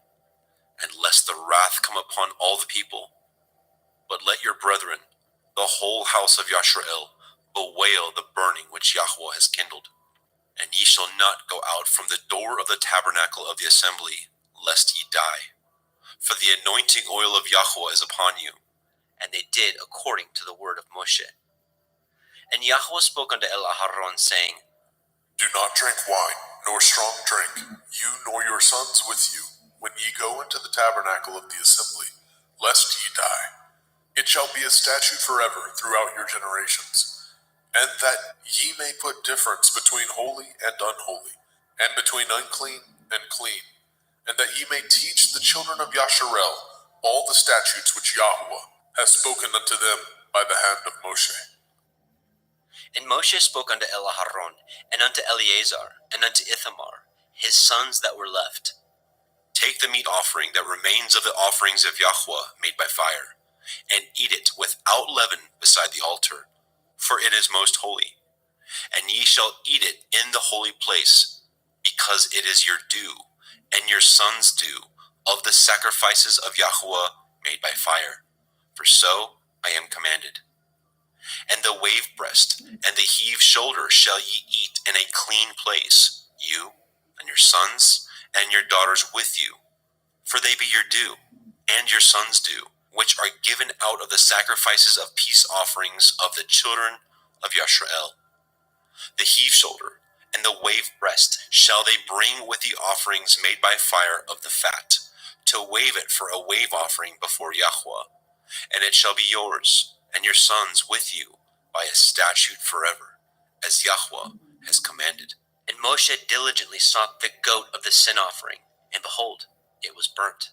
and lest the wrath come upon all the people. But let your brethren, the whole house of Yashrael, bewail the burning which Yahweh has kindled. And ye shall not go out from the door of the tabernacle of the assembly, lest ye die. For the anointing oil of Yahweh is upon you. And they did according to the word of Moshe. And Yahweh spoke unto Aharon, saying, Do not drink wine, nor strong drink, you nor your sons with you, when ye go into the tabernacle of the assembly, lest ye die. It shall be a statute forever throughout your generations. and that ye may put difference between holy and unholy, and between unclean and clean, and that ye may teach the children of Yasharel all the statutes which Yahuwah has spoken unto them by the hand of Moshe. And Moshe spoke unto Elaharon, and unto Eleazar, and unto Ithamar, his sons that were left. Take the meat offering that remains of the offerings of Yahuwah made by fire, and eat it without leaven beside the altar, for it is most holy. And ye shall eat it in the holy place, because it is your due, and your sons' due, of the sacrifices of Yahuwah made by fire. For so I am commanded. And the wave breast and the heave shoulder shall ye eat in a clean place, you and your sons and your daughters with you, for they be your due, and your sons' due, which are given out of the sacrifices of peace offerings of the children of Yasharel. The heave shoulder and the wave breast shall they bring with the offerings made by fire of the fat, to wave it for a wave offering before Yahuwah, and it shall be yours and your sons with you by a statute forever, as Yahuwah has commanded. And Moshe diligently sought the goat of the sin offering, and behold, it was burnt.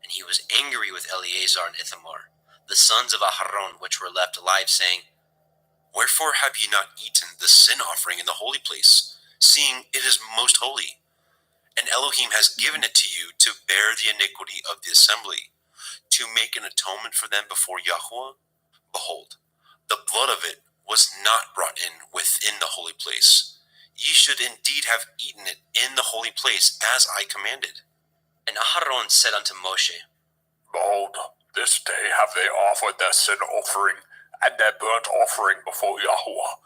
And he was angry with Eleazar and Ithamar, the sons of Aharon, which were left alive, saying, Wherefore have ye not eaten the sin offering in the holy place, seeing it is most holy? And Elohim has given it to you to bear the iniquity of the assembly, to make an atonement for them before Yahuwah? Behold, the blood of it was not brought in within the holy place. Ye should indeed have eaten it in the holy place, as I commanded. And Aharon said unto Moshe, Behold, this day have they offered their sin offering and their burnt offering before Yahuwah,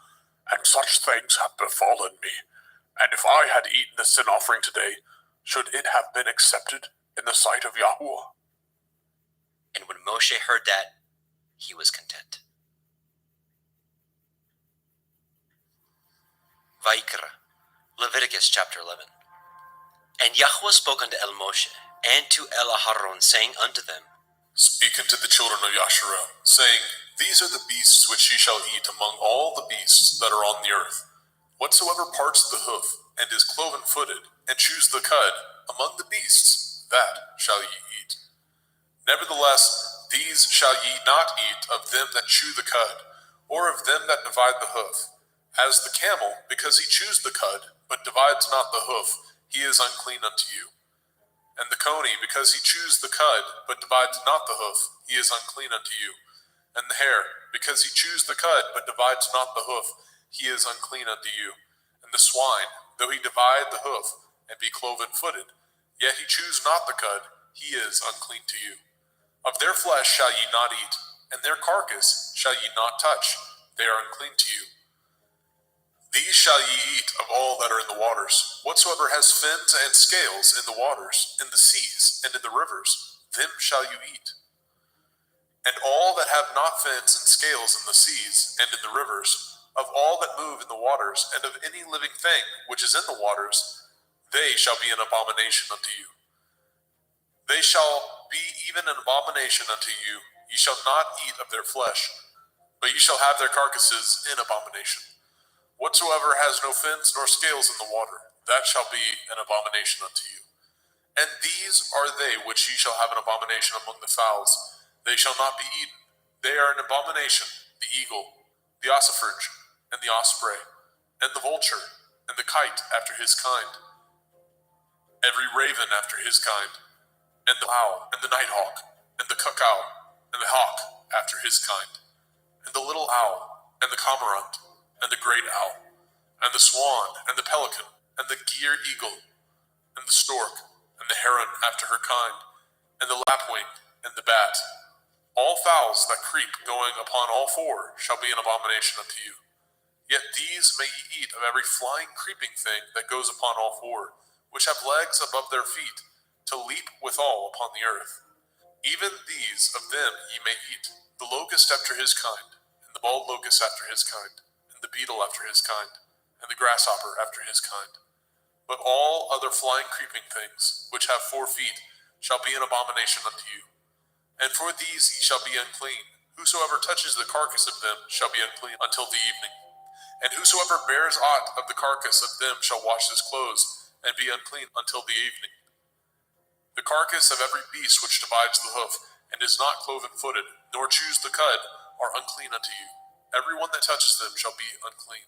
and such things have befallen me. And if I had eaten the sin offering today, should it have been accepted in the sight of Yahuwah? And when Moshe heard that, he was content. Vaikra, Leviticus chapter 11. And Yahuwah spoke unto El Moshe, and to El Aharon, saying unto them, Speak unto the children of Yasharel, saying, These are the beasts which ye shall eat among all the beasts that are on the earth. Whatsoever parts the hoof, and is cloven-footed, and chews the cud, among the beasts, that shall ye eat. Nevertheless, these shall ye not eat of them that chew the cud, or of them that divide the hoof. As the camel, because he chews the cud, but divides not the hoof, he is unclean unto you. And the coney, because he chews the cud, but divides not the hoof, he is unclean unto you. And the hare, because he chews the cud, but divides not the hoof, he is unclean unto you. And the swine, though he divide the hoof, and be cloven-footed, yet he chews not the cud, he is unclean to you. Of their flesh shall ye not eat, and their carcass shall ye not touch, they are unclean to you. These shall ye eat of all that are in the waters. Whatsoever has fins and scales in the waters, in the seas, and in the rivers, them shall you eat. And all that have not fins and scales in the seas, and in the rivers, of all that move in the waters, and of any living thing which is in the waters, they shall be an abomination unto you. They shall be even an abomination unto you. Ye shall not eat of their flesh, but ye shall have their carcasses in abomination. Whatsoever has no fins nor scales in the water, that shall be an abomination unto you. And these are they which ye shall have an abomination among the fowls. They shall not be eaten. They are an abomination, the eagle, the ossifrage, and the osprey, and the vulture, and the kite after his kind, every raven after his kind, and the owl, and the nighthawk, and the cuckow, and the hawk after his kind, and the little owl, and the cormorant, and the great owl, and the swan, and the pelican, and the gier eagle, and the stork, and the heron after her kind, and the lapwing, and the bat. All fowls that creep going upon all four shall be an abomination unto you. Yet these may ye eat of every flying creeping thing that goes upon all four, which have legs above their feet, to leap withal upon the earth. Even these of them ye may eat, the locust after his kind, and the bald locust after his kind, and the beetle after his kind, and the grasshopper after his kind. But all other flying creeping things, which have 4 feet, shall be an abomination unto you. And for these ye shall be unclean. Whosoever touches the carcass of them shall be unclean until the evening. And whosoever bears aught of the carcass of them shall wash his clothes, and be unclean until the evening. The carcass of every beast which divides the hoof, and is not cloven-footed, nor chews the cud, are unclean unto you. Every one that touches them shall be unclean.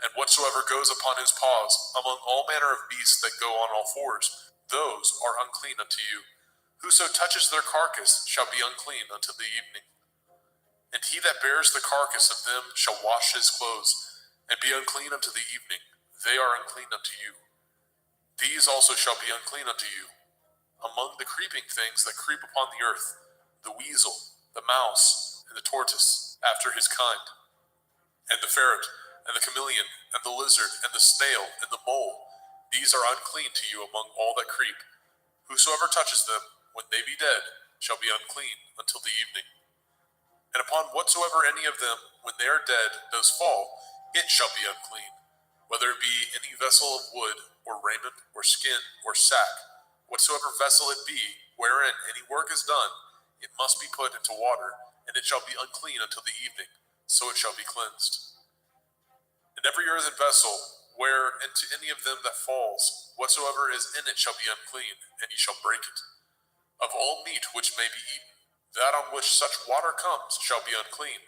And whatsoever goes upon his paws, among all manner of beasts that go on all fours, those are unclean unto you. Whoso touches their carcass shall be unclean until the evening. And he that bears the carcass of them shall wash his clothes, and be unclean unto the evening. They are unclean unto you. These also shall be unclean unto you. Among the creeping things that creep upon the earth, the weasel, the mouse, and the tortoise, after his kind, and the ferret, and the chameleon, and the lizard, and the snail, and the mole, these are unclean to you among all that creep. Whosoever touches them, when they be dead, shall be unclean until the evening. And upon whatsoever any of them, when they are dead, does fall, it shall be unclean, whether it be any vessel of wood, or raiment, or skin, or sack. Whatsoever vessel it be, wherein any work is done, it must be put into water, and it shall be unclean until the evening, so it shall be cleansed. And every earthen vessel, where into any of them that falls, whatsoever is in it shall be unclean, and ye shall break it. Of all meat which may be eaten, that on which such water comes shall be unclean,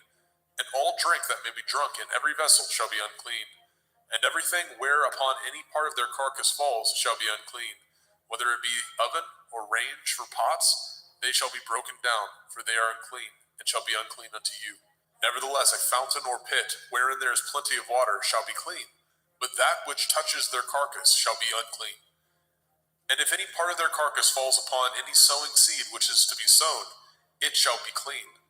and all drink that may be drunk in every vessel shall be unclean. And everything whereupon any part of their carcass falls shall be unclean, whether it be oven or range for pots, they shall be broken down, for they are unclean, and shall be unclean unto you. Nevertheless, a fountain or pit, wherein there is plenty of water, shall be clean, but that which touches their carcass shall be unclean. And if any part of their carcass falls upon any sowing seed which is to be sown, it shall be clean.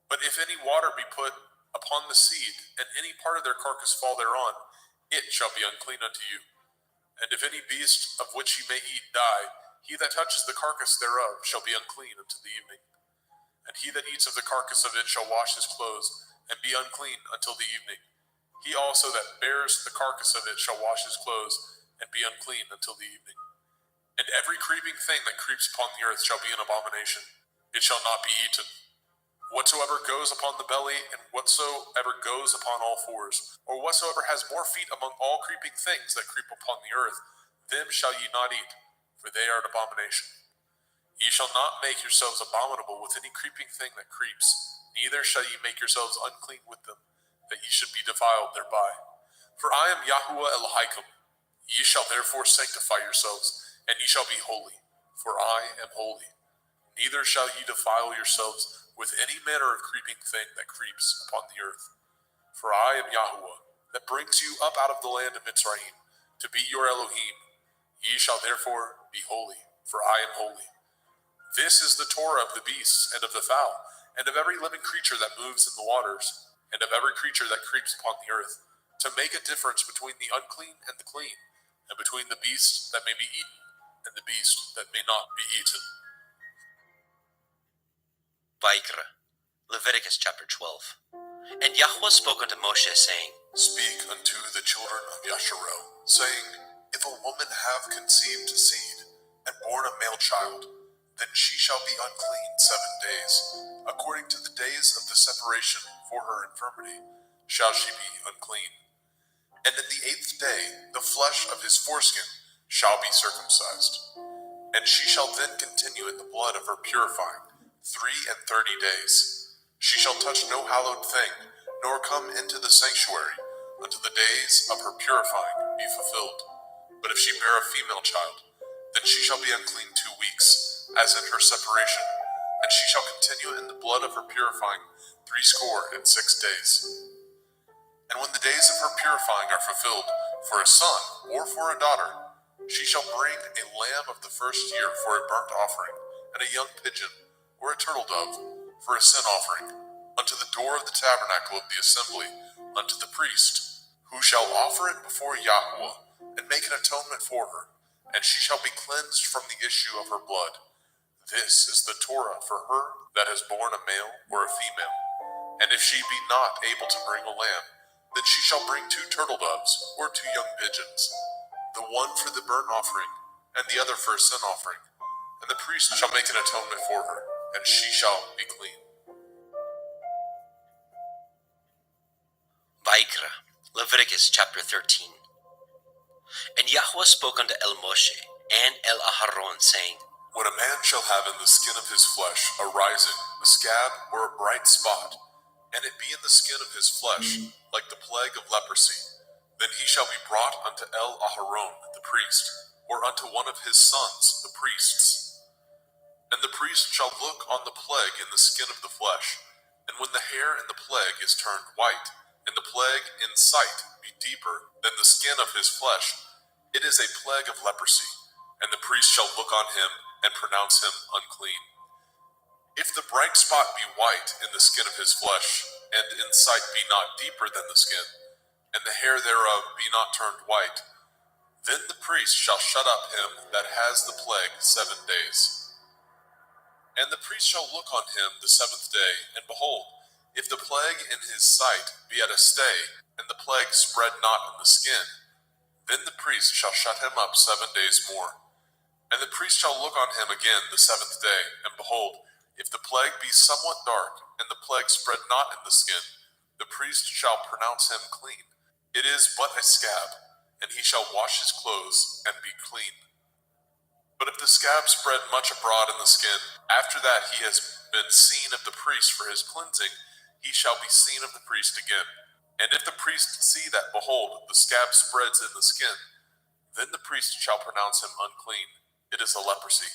But if any water be put upon the seed, and any part of their carcass fall thereon, it shall be unclean unto you. And if any beast of which ye may eat die, he that touches the carcass thereof shall be unclean until the evening. And he that eats of the carcass of it shall wash his clothes, and be unclean until the evening. He also that bears the carcass of it shall wash his clothes, and be unclean until the evening. And every creeping thing that creeps upon the earth shall be an abomination. It shall not be eaten. Whatsoever goes upon the belly, and whatsoever goes upon all fours, or whatsoever has more feet among all creeping things that creep upon the earth, them shall ye not eat, for they are an abomination. Ye shall not make yourselves abominable with any creeping thing that creeps, neither shall ye make yourselves unclean with them, that ye should be defiled thereby. For I am Yahuwah Elohim. Ye shall therefore sanctify yourselves, and ye shall be holy, for I am holy. Neither shall ye defile yourselves with any manner of creeping thing that creeps upon the earth. For I am Yahuwah, that brings you up out of the land of Mitzrayim, to be your Elohim. Ye shall therefore be holy, for I am holy. This is the Torah of the beasts, and of the fowl, and of every living creature that moves in the waters, and of every creature that creeps upon the earth, to make a difference between the unclean and the clean, and between the beast that may be eaten, and the beast that may not be eaten. Vaikra, Leviticus chapter 12. And Yahweh spoke unto Moshe, saying, Speak unto the children of Yasharel, saying, If a woman have conceived seed, and born a male child, then she shall be unclean 7 days. According to the days of the separation for her infirmity, shall she be unclean. And in the 8th day, the flesh of his foreskin shall be circumcised. And she shall then continue in the blood of her purifying 33 days. She shall touch no hallowed thing, nor come into the sanctuary, until the days of her purifying be fulfilled. But if she bear a female child, then she shall be unclean 2 weeks, as in her separation, and she shall continue in the blood of her purifying 66 days. And when the days of her purifying are fulfilled, for a son or for a daughter, she shall bring a lamb of the first year for a burnt offering, and a young pigeon, or a turtle dove, for a sin offering, unto the door of the tabernacle of the assembly, unto the priest, who shall offer it before Yahuwah, and make an atonement for her, and she shall be cleansed from the issue of her blood. This is the Torah for her that has borne a male or a female. And if she be not able to bring a lamb, then she shall bring 2 turtle doves, or 2 young pigeons, the one for the burnt offering, and the other for a sin offering. And the priest shall make an atonement for her, and she shall be clean. Vaikra, Leviticus chapter 13. And Yahweh spoke unto El Moshe and El Aharon, saying, When a man shall have in the skin of his flesh a rising, a scab, or a bright spot, and it be in the skin of his flesh, like the plague of leprosy, then he shall be brought unto El Aharon the priest, or unto one of his sons the priests. And the priest shall look on the plague in the skin of the flesh, and when the hair in the plague is turned white, and the plague in sight be deeper than the skin of his flesh, it is a plague of leprosy, and the priest shall look on him and pronounce him unclean. If the bright spot be white in the skin of his flesh, and in sight be not deeper than the skin, and the hair thereof be not turned white, then the priest shall shut up him that has the plague 7 days. And the priest shall look on him the 7th day, and behold, if the plague in his sight be at a stay, and the plague spread not in the skin, then the priest shall shut him up 7 days more. And the priest shall look on him again the 7th day, and behold, if the plague be somewhat dark, and the plague spread not in the skin, the priest shall pronounce him clean. It is but a scab, and he shall wash his clothes and be clean. But if the scab spread much abroad in the skin, after that he has been seen of the priest for his cleansing, he shall be seen of the priest again. And if the priest see that, behold, the scab spreads in the skin, then the priest shall pronounce him unclean. It is a leprosy.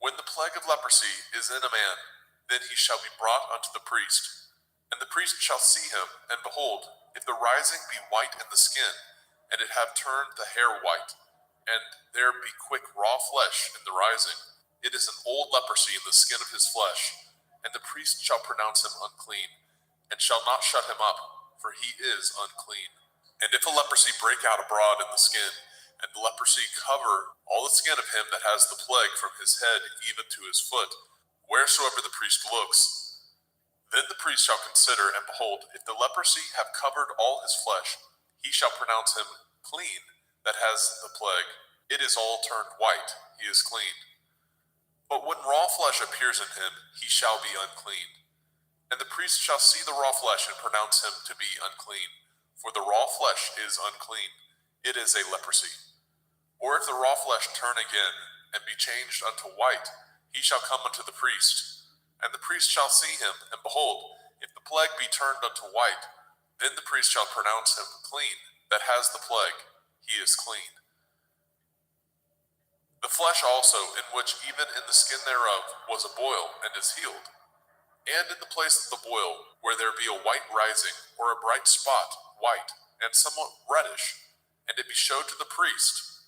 When the plague of leprosy is in a man, then he shall be brought unto the priest. And the priest shall see him, and behold, if the rising be white in the skin, and it have turned the hair white, and there be quick raw flesh in the rising, it is an old leprosy in the skin of his flesh, and the priest shall pronounce him unclean, and shall not shut him up, for he is unclean. And if a leprosy break out abroad in the skin, and the leprosy cover all the skin of him that has the plague from his head even to his foot, wheresoever the priest looks, then the priest shall consider, and behold, if the leprosy have covered all his flesh, he shall pronounce him clean that has the plague. It is all turned white, he is clean. But when raw flesh appears in him, he shall be unclean. And the priest shall see the raw flesh and pronounce him to be unclean. For the raw flesh is unclean, it is a leprosy. Or if the raw flesh turn again, and be changed unto white, he shall come unto the priest. And the priest shall see him, and behold, if the plague be turned unto white, then the priest shall pronounce him clean that has the plague. He is clean. The flesh also, in which even in the skin thereof was a boil, and is healed. And in the place of the boil, where there be a white rising, or a bright spot, white, and somewhat reddish, and it be showed to the priest.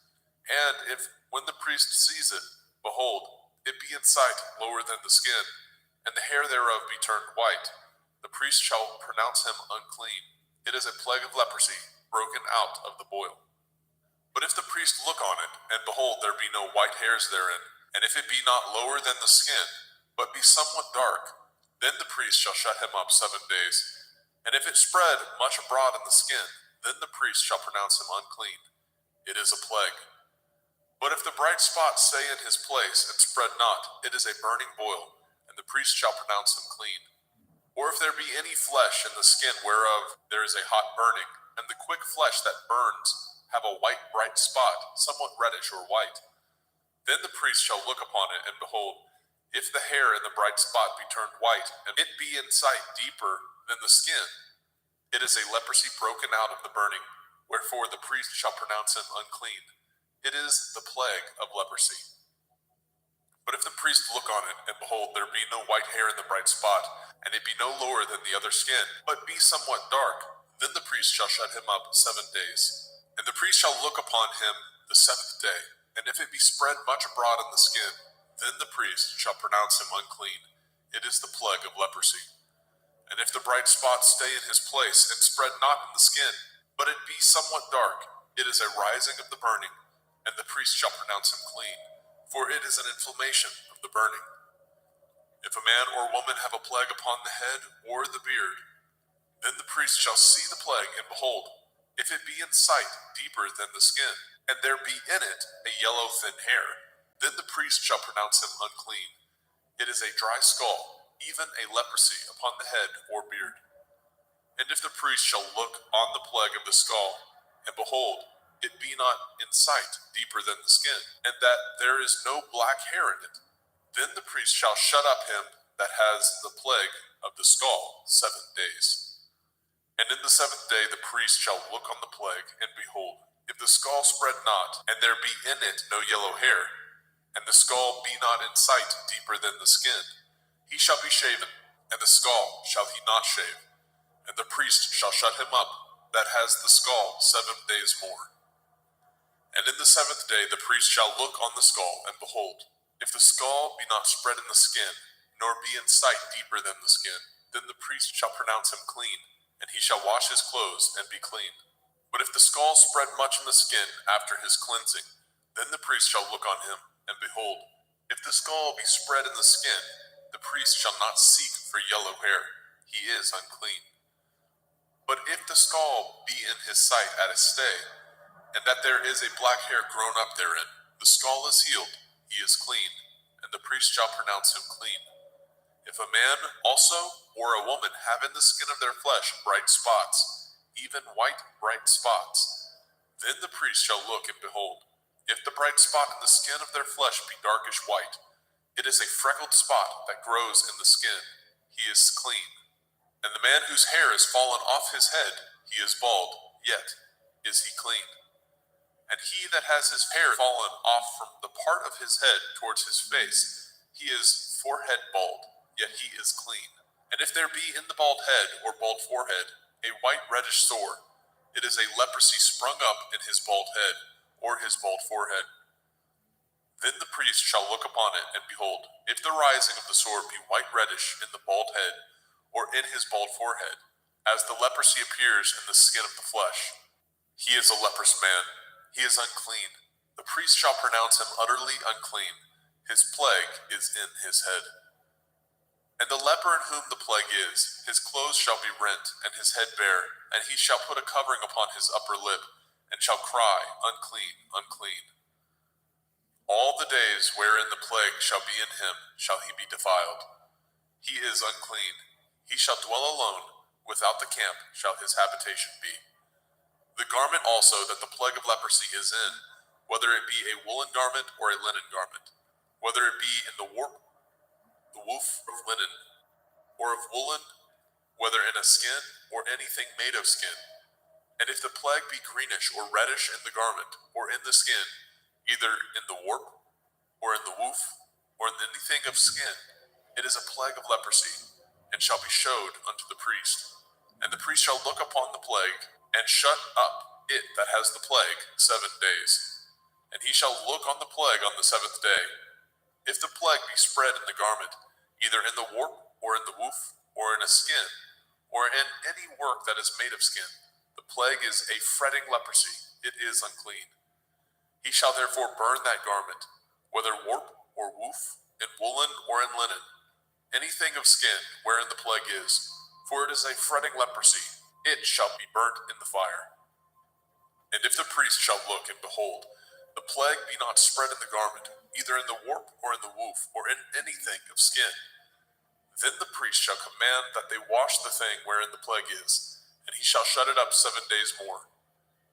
And if, when the priest sees it, behold, it be in sight lower than the skin, and the hair thereof be turned white, the priest shall pronounce him unclean. It is a plague of leprosy, broken out of the boil. But if the priest look on it, and behold, there be no white hairs therein, and if it be not lower than the skin, but be somewhat dark, then the priest shall shut him up 7 days. And if it spread much abroad in the skin, then the priest shall pronounce him unclean. It is a plague. But if the bright spot stay in his place, and spread not, it is a burning boil, and the priest shall pronounce him clean. Or if there be any flesh in the skin whereof there is a hot burning, and the quick flesh that burns have a white bright spot, somewhat reddish or white, then the priest shall look upon it, and behold, if the hair in the bright spot be turned white, and it be in sight deeper than the skin, it is a leprosy broken out of the burning, wherefore the priest shall pronounce him unclean. It is the plague of leprosy. But if the priest look on it, and behold, there be no white hair in the bright spot, and it be no lower than the other skin, but be somewhat dark, then the priest shall shut him up 7 days. And the priest shall look upon him the 7th day, and if it be spread much abroad in the skin, then the priest shall pronounce him unclean. It is the plague of leprosy. And if the bright spot stay in his place, and spread not in the skin, but it be somewhat dark, it is a rising of the burning, and the priest shall pronounce him clean, for it is an inflammation of the burning. If a man or woman have a plague upon the head or the beard, then the priest shall see the plague, and behold, if it be in sight deeper than the skin, and there be in it a yellow thin hair, then the priest shall pronounce him unclean. It is a dry skull, even a leprosy upon the head or beard. And if the priest shall look on the plague of the skull, and behold, it be not in sight deeper than the skin, and that there is no black hair in it, then the priest shall shut up him that has the plague of the skull 7 days. And in the 7th day the priest shall look on the plague, and behold, if the skull spread not, and there be in it no yellow hair, and the skull be not in sight deeper than the skin, he shall be shaven, and the skull shall he not shave, and the priest shall shut him up that has the skull 7 days more. And in the 7th day the priest shall look on the skull, and behold, if the skull be not spread in the skin, nor be in sight deeper than the skin, then the priest shall pronounce him clean, and he shall wash his clothes and be clean. But if the skull spread much in the skin after his cleansing, then the priest shall look on him, and behold, if the skull be spread in the skin, the priest shall not seek for yellow hair, he is unclean. But if the skull be in his sight at his stay, and that there is a black hair grown up therein, the skull is healed, he is clean, and the priest shall pronounce him clean. If a man also or a woman have in the skin of their flesh bright spots, even white bright spots, then the priest shall look, and behold, if the bright spot in the skin of their flesh be darkish white, it is a freckled spot that grows in the skin, he is clean. And the man whose hair is fallen off his head, he is bald, yet is he clean. And he that has his hair fallen off from the part of his head towards his face, he is forehead bald, yet he is clean. And if there be in the bald head or bald forehead a white reddish sore, it is a leprosy sprung up in his bald head or his bald forehead. Then the priest shall look upon it, and behold, if the rising of the sore be white reddish in the bald head or in his bald forehead, as the leprosy appears in the skin of the flesh, he is a leprous man, he is unclean. The priest shall pronounce him utterly unclean, his plague is in his head. And the leper in whom the plague is, his clothes shall be rent, and his head bare, and he shall put a covering upon his upper lip, and shall cry, unclean, unclean. All the days wherein the plague shall be in him shall he be defiled. He is unclean. He shall dwell alone, without the camp shall his habitation be. The garment also that the plague of leprosy is in, whether it be a woolen garment or a linen garment, whether it be in the warp, the woof of linen, or of woolen, whether in a skin or anything made of skin. And if the plague be greenish or reddish in the garment or in the skin, either in the warp or in the woof or in anything of skin, it is a plague of leprosy, and shall be showed unto the priest. And the priest shall look upon the plague, and shut up it that has the plague 7 days. And he shall look on the plague on the 7th day. If the plague be spread in the garment, either in the warp or in the woof or in a skin, or in any work that is made of skin, the plague is a fretting leprosy, it is unclean. He shall therefore burn that garment, whether warp or woof, in woolen or in linen, anything of skin wherein the plague is, for it is a fretting leprosy, it shall be burnt in the fire. And if the priest shall look, and behold, the plague be not spread in the garment, either in the warp or in the woof, or in anything of skin, then the priest shall command that they wash the thing wherein the plague is, and he shall shut it up 7 days more.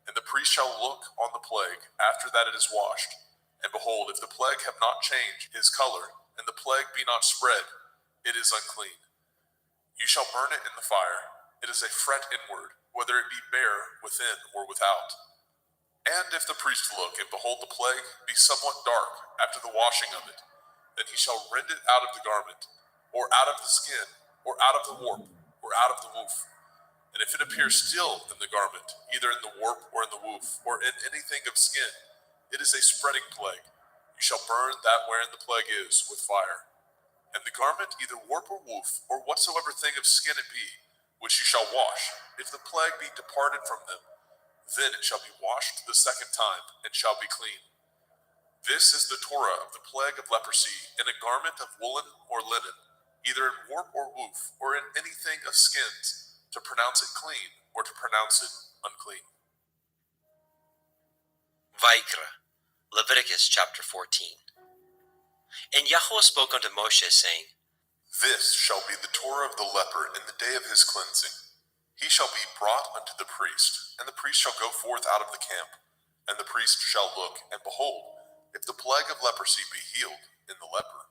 And the priest shall look on the plague after that it is washed, and behold, if the plague have not changed his color, and the plague be not spread, it is unclean. You shall burn it in the fire. It is a fret inward, whether it be bare within or without. And if the priest look, and behold the plague be somewhat dark after the washing of it, then he shall rend it out of the garment, or out of the skin, or out of the warp, or out of the woof. And if it appear still in the garment, either in the warp or in the woof, or in anything of skin, it is a spreading plague. You shall burn that wherein the plague is with fire. And the garment, either warp or woof, or whatsoever thing of skin it be, which you shall wash, if the plague be departed from them, then it shall be washed the 2nd time, and shall be clean. This is the Torah of the plague of leprosy, in a garment of woolen or linen, either in warp or woof, or in anything of skins, to pronounce it clean, or to pronounce it unclean. Vaikra, Leviticus chapter 14. And Yahweh spoke unto Moshe, saying, This shall be the Torah of the leper in the day of his cleansing. He shall be brought unto the priest, and the priest shall go forth out of the camp. And the priest shall look, and behold, if the plague of leprosy be healed in the leper,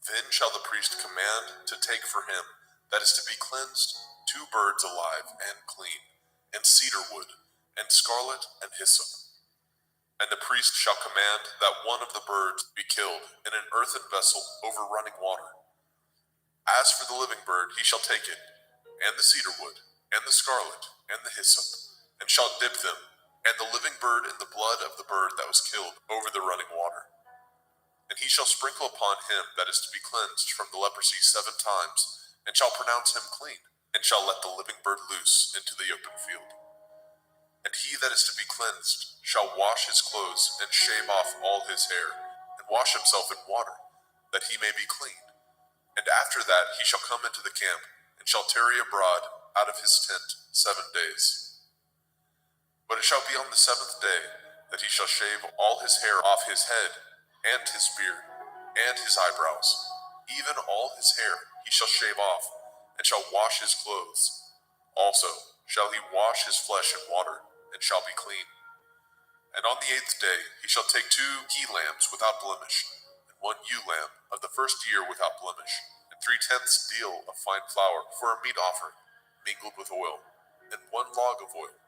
then shall the priest command to take for him that is to be cleansed 2 birds alive and clean, and cedar wood, and scarlet, and hyssop. And the priest shall command that one of the birds be killed in an earthen vessel over running water. As for the living bird, he shall take it, and the cedar wood, and the scarlet, and the hyssop, and shall dip them, and the living bird in the blood of the bird that was killed over the running water. And he shall sprinkle upon him that is to be cleansed from the leprosy 7 times, and shall pronounce him clean, and shall let the living bird loose into the open field. And he that is to be cleansed shall wash his clothes, and shave off all his hair, and wash himself in water, that he may be clean. And after that he shall come into the camp, and shall tarry abroad out of his tent 7 days. But it shall be on the 7th day that he shall shave all his hair off his head, and his beard, and his eyebrows, even all his hair he shall shave off, and shall wash his clothes. Also shall he wash his flesh in water, and shall be clean. And on the 8th day he shall take 2 he-lambs without blemish, and 1 ewe-lamb of the first year without blemish, and 3/10 deal of fine flour for a meat offering, mingled with oil, and 1 log of oil.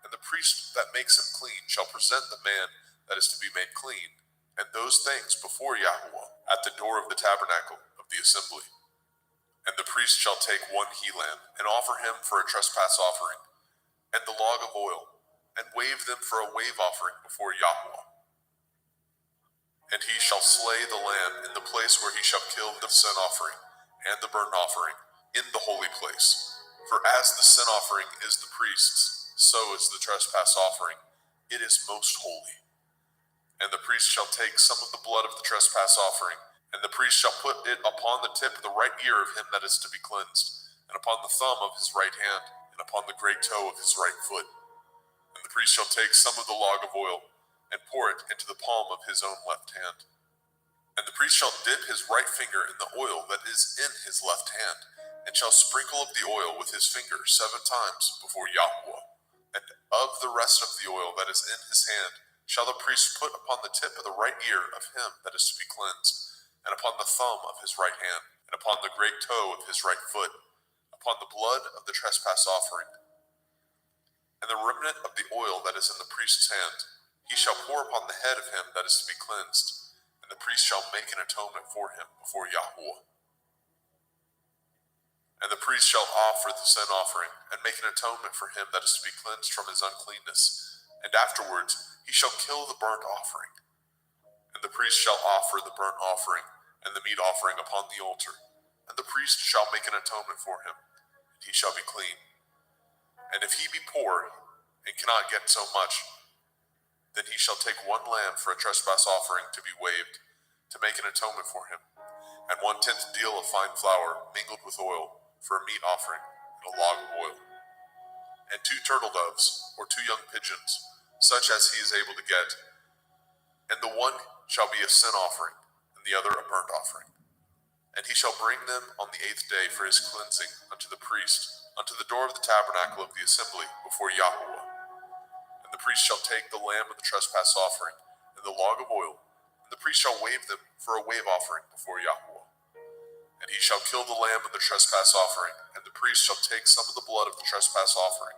And the priest that makes him clean shall present the man that is to be made clean, and those things before Yahweh at the door of the tabernacle of the assembly. And the priest shall take 1 he-lamb, and offer him for a trespass offering, and the log of oil, and wave them for a wave offering before Yahweh. And he shall slay the lamb in the place where he shall kill the sin offering and the burnt offering in the holy place. For as the sin offering is the priest's, so is the trespass offering. It is most holy. And the priest shall take some of the blood of the trespass offering, and the priest shall put it upon the tip of the right ear of him that is to be cleansed, and upon the thumb of his right hand, and upon the great toe of his right foot. And the priest shall take some of the log of oil, and pour it into the palm of his own left hand. And the priest shall dip his right finger in the oil that is in his left hand, and shall sprinkle of the oil with his finger 7 times before Yahweh. And of the rest of the oil that is in his hand shall the priest put upon the tip of the right ear of him that is to be cleansed, and upon the thumb of his right hand, and upon the great toe of his right foot, upon the blood of the trespass offering. And the remnant of the oil that is in the priest's hand he shall pour upon the head of him that is to be cleansed, and the priest shall make an atonement for him before Yahweh. And the priest shall offer the sin offering, and make an atonement for him that is to be cleansed from his uncleanness, and afterwards he shall kill the burnt offering. And the priest shall offer the burnt offering and the meat offering upon the altar, and the priest shall make an atonement for him, and he shall be clean. And if he be poor, and cannot get so much, then he shall take 1 lamb for a trespass offering to be waved, to make an atonement for him, and 1/10 deal of fine flour mingled with oil for a meat offering, and a log of oil, and 2 turtle doves, or 2 young pigeons, such as he is able to get, and the one shall be a sin offering, and the other a burnt offering. And he shall bring them on the 8th day for his cleansing unto the priest, unto the door of the tabernacle of the assembly before Yahweh. And the priest shall take the lamb of the trespass offering, and the log of oil, and the priest shall wave them for a wave offering before Yahweh. And he shall kill the lamb of the trespass offering, and the priest shall take some of the blood of the trespass offering,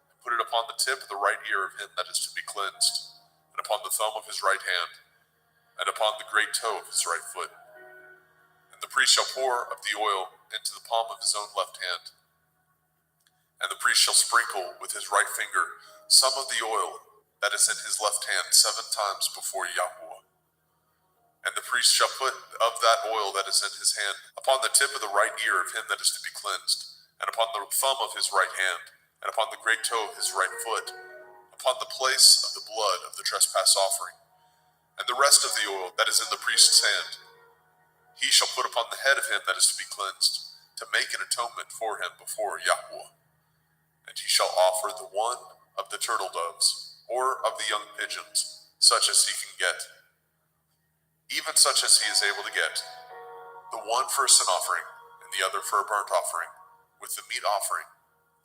and put it upon the tip of the right ear of him that is to be cleansed, and upon the thumb of his right hand, and upon the great toe of his right foot. And the priest shall pour of the oil into the palm of his own left hand. And the priest shall sprinkle with his right finger some of the oil that is in his left hand 7 times before Yahweh. And the priest shall put of that oil that is in his hand upon the tip of the right ear of him that is to be cleansed, and upon the thumb of his right hand, and upon the great toe of his right foot, upon the place of the blood of the trespass offering. And the rest of the oil that is in the priest's hand he shall put upon the head of him that is to be cleansed, to make an atonement for him before Yahweh. And he shall offer the 1 of the turtle doves, or of the young pigeons, such as he can get, even such as he is able to get, the one for a sin offering, and the other for a burnt offering, with the meat offering,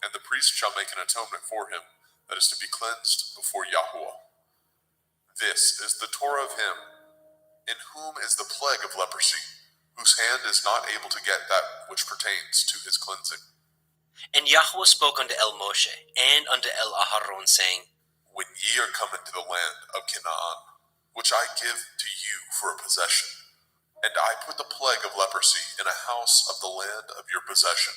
And the priest shall make an atonement for him that is to be cleansed before Yahuwah. This is the Torah of him in whom is the plague of leprosy, whose hand is not able to get that which pertains to his cleansing. And Yahuwah spoke unto El Moshe and unto El Aharon, saying, When ye are come into the land of Canaan, which I give to you for a possession, and I put the plague of leprosy in a house of the land of your possession,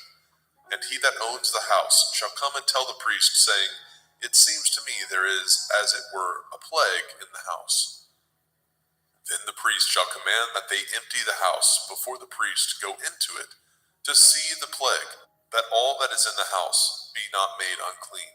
and he that owns the house shall come and tell the priest, saying, It seems to me there is, as it were, a plague in the house. Then the priest shall command that they empty the house before the priest go into it to see the plague, that all that is in the house be not made unclean.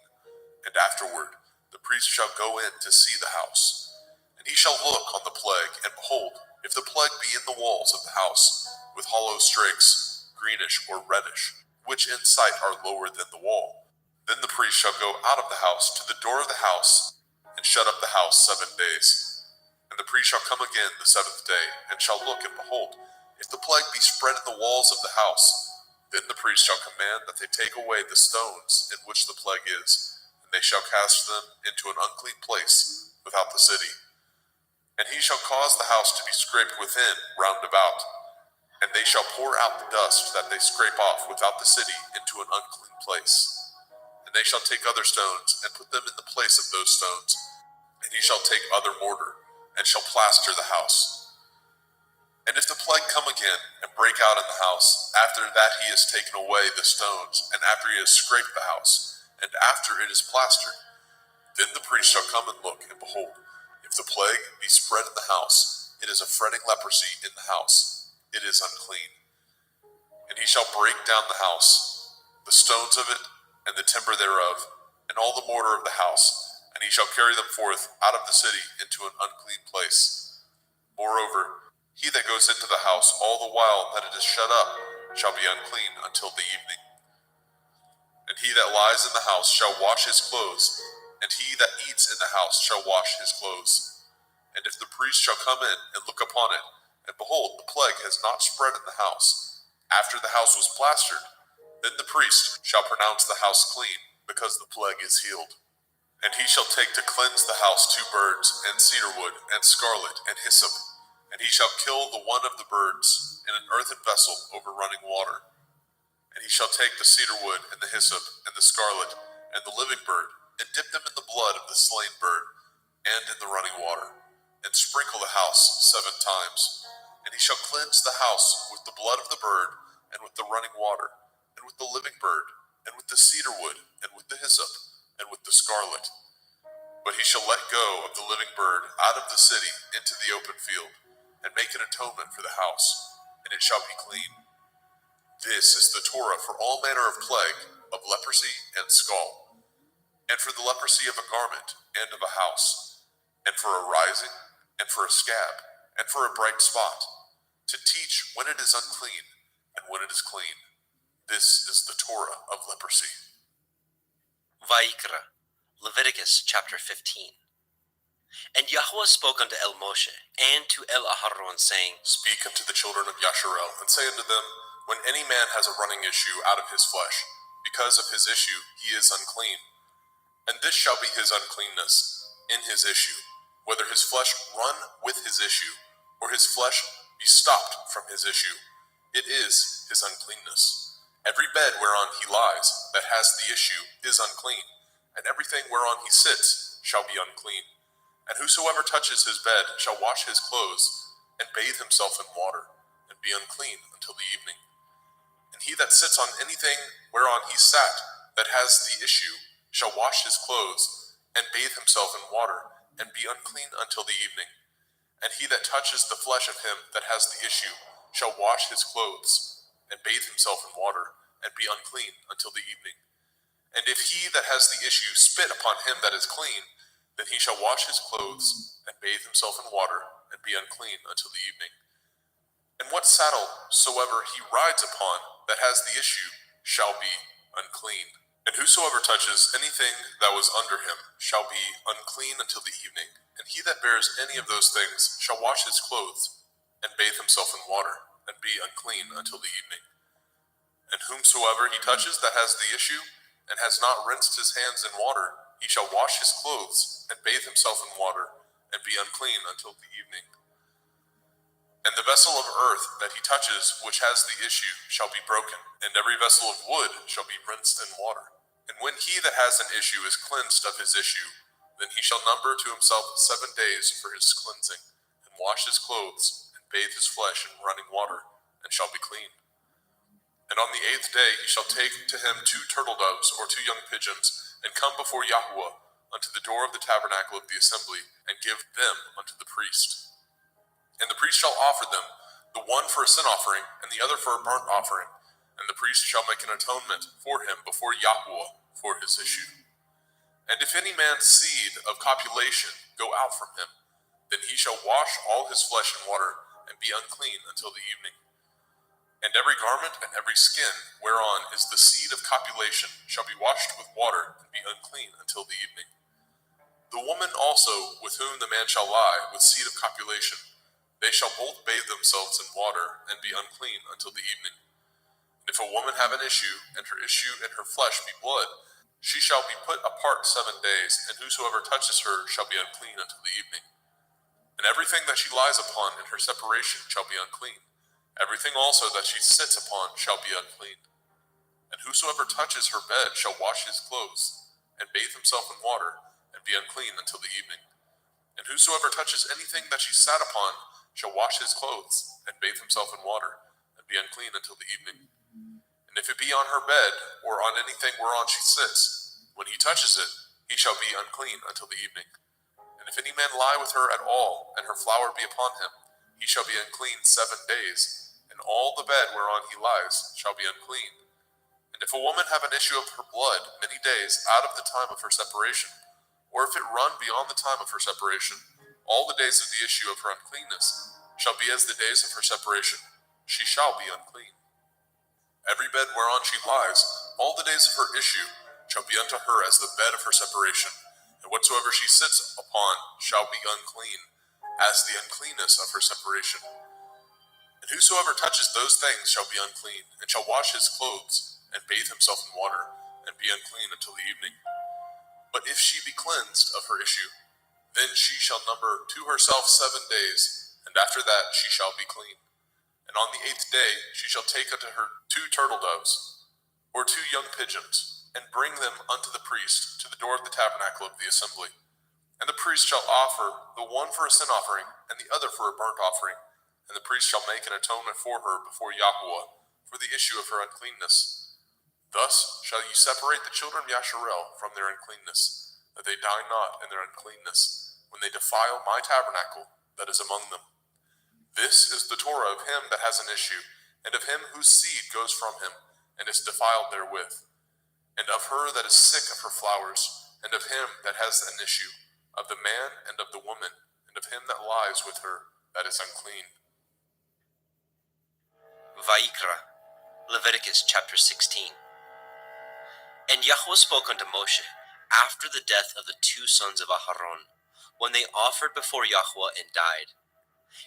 And afterward the priest shall go in to see the house. And he shall look on the plague, and behold, if the plague be in the walls of the house, with hollow strakes, greenish or reddish, which in sight are lower than the wall, then the priest shall go out of the house to the door of the house, and shut up the house 7 days. And the priest shall come again the 7th day, and shall look, and behold, if the plague be spread in the walls of the house, then the priest shall command that they take away the stones in which the plague is, and they shall cast them into an unclean place without the city. And he shall cause the house to be scraped within round about, and they shall pour out the dust that they scrape off without the city into an unclean place. And they shall take other stones, and put them in the place of those stones, and he shall take other mortar, and shall plaster the house. And if the plague come again, and break out in the house, after that he has taken away the stones, and after he has scraped the house, and after it is plastered, then the priest shall come and look, and behold, if the plague be spread in the house, it is a fretting leprosy in the house, it is unclean. And he shall break down the house, the stones of it, and the timber thereof, and all the mortar of the house, and he shall carry them forth out of the city into an unclean place. Moreover, he that goes into the house all the while that it is shut up shall be unclean until the evening. And he that lies in the house shall wash his clothes, and he that eats in the house shall wash his clothes. And if the priest shall come in and look upon it, and behold, the plague has not spread in the house, after the house was plastered, then the priest shall pronounce the house clean, because the plague is healed. And he shall take to cleanse the house 2 birds, and cedar wood, and scarlet, and hyssop. And he shall kill the one of the birds in an earthen vessel over running water. And he shall take the cedar wood, and the hyssop, and the scarlet, and the living bird, and dip them in the blood of the slain bird, and in the running water, and sprinkle the house 7 times. And he shall cleanse the house with the blood of the bird, and with the running water, and with the living bird, and with the cedar wood, and with the hyssop, and with the scarlet. But he shall let go of the living bird out of the city into the open field, and make an atonement for the house, and it shall be clean. This is the Torah for all manner of plague, of leprosy and scald, and for the leprosy of a garment and of a house, and for a rising, and for a scab, and for a bright spot, to teach when it is unclean, and when it is clean. This is the Torah of leprosy. Vayikra, Leviticus chapter 15. And Yahuwah spoke unto El Moshe and to El Aharon, saying, Speak unto the children of Yasharel, and say unto them, When any man has a running issue out of his flesh, because of his issue he is unclean. And this shall be his uncleanness in his issue, whether his flesh run with his issue, or his flesh be stopped from his issue. It is his uncleanness. Every bed whereon he lies that has the issue is unclean, and everything whereon he sits shall be unclean. And whosoever touches his bed shall wash his clothes, and bathe himself in water, and be unclean until the evening. And he that sits on anything whereon he sat that has the issue shall wash his clothes, and bathe himself in water, and be unclean until the evening. And he that touches the flesh of him that has the issue shall wash his clothes, and bathe himself in water, and be unclean until the evening. And if he that has the issue spit upon him that is clean, then he shall wash his clothes, and bathe himself in water, and be unclean until the evening. And what saddle soever he rides upon that has the issue shall be unclean. And whosoever touches anything that was under him shall be unclean until the evening. And he that bears any of those things shall wash his clothes, and bathe himself in water, and be unclean until the evening. And whomsoever he touches that has the issue, and has not rinsed his hands in water, he shall wash his clothes and bathe himself in water, and be unclean until the evening. And the vessel of earth that he touches, which has the issue, shall be broken, and every vessel of wood shall be rinsed in water. And when he that has an issue is cleansed of his issue, then he shall number to himself 7 days for his cleansing, and wash his clothes, and bathe his flesh in running water, and shall be clean. And on the 8th day he shall take to him 2 turtle doves, or 2 young pigeons, and come before Yahuwah unto the door of the tabernacle of the assembly, and give them unto the priest. And the priest shall offer them, the one for a sin offering, and the other for a burnt offering. And the priest shall make an atonement for him before Yahuwah for his issue. And if any man's seed of copulation go out from him, then he shall wash all his flesh in water, and be unclean until the evening. And every garment and every skin whereon is the seed of copulation shall be washed with water, and be unclean until the evening. The woman also with whom the man shall lie with seed of copulation, they shall both bathe themselves in water, and be unclean until the evening. And if a woman have an issue, and her issue in her flesh be blood, she shall be put apart 7 days, and whosoever touches her shall be unclean until the evening. And everything that she lies upon in her separation shall be unclean. Everything also that she sits upon shall be unclean. And whosoever touches her bed shall wash his clothes, and bathe himself in water, and be unclean until the evening. And whosoever touches anything that she sat upon shall wash his clothes, and bathe himself in water, and be unclean until the evening. And if it be on her bed, or on anything whereon she sits, when he touches it, he shall be unclean until the evening. And if any man lie with her at all, and her flower be upon him, he shall be unclean 7 days, and all the bed whereon he lies shall be unclean. And if a woman have an issue of her blood many days out of the time of her separation, or if it run beyond the time of her separation, all the days of the issue of her uncleanness shall be as the days of her separation. She shall be unclean. Every bed whereon she lies, all the days of her issue, shall be unto her as the bed of her separation, and whatsoever she sits upon shall be unclean, as the uncleanness of her separation. And whosoever touches those things shall be unclean, and shall wash his clothes, and bathe himself in water, and be unclean until the evening. But if she be cleansed of her issue, then she shall number to herself 7 days, and after that she shall be clean. And on the 8th day she shall take unto her 2 turtle doves, or 2 young pigeons, and bring them unto the priest to the door of the tabernacle of the assembly. And the priest shall offer the one for a sin offering, and the other for a burnt offering. And the priest shall make an atonement for her before Yahuwah for the issue of her uncleanness. Thus shall ye separate the children of Yasharel from their uncleanness, that they die not in their uncleanness, when they defile my tabernacle that is among them. This is the Torah of him that has an issue, and of him whose seed goes from him, and is defiled therewith, and of her that is sick of her flowers, and of him that has an issue, of the man and of the woman, and of him that lies with her that is unclean. Vayikra, Leviticus chapter 16. And Yahweh spoke unto Moshe after the death of the 2 sons of Aharon, when they offered before Yahweh and died.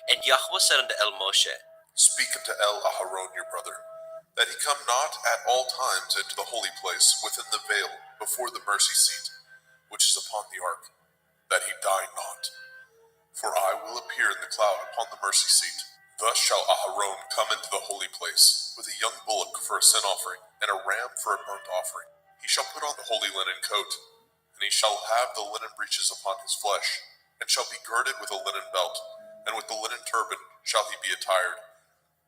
And Yahweh said unto El Moshe, Speak unto El Aharon your brother, that he come not at all times into the holy place within the veil before the mercy seat, which is upon the ark, that he die not. For I will appear in the cloud upon the mercy seat. Thus shall Aharon come into the holy place, with a young bullock for a sin offering, and a ram for a burnt offering. He shall put on the holy linen coat, and he shall have the linen breeches upon his flesh, and shall be girded with a linen belt, and with the linen turban shall he be attired.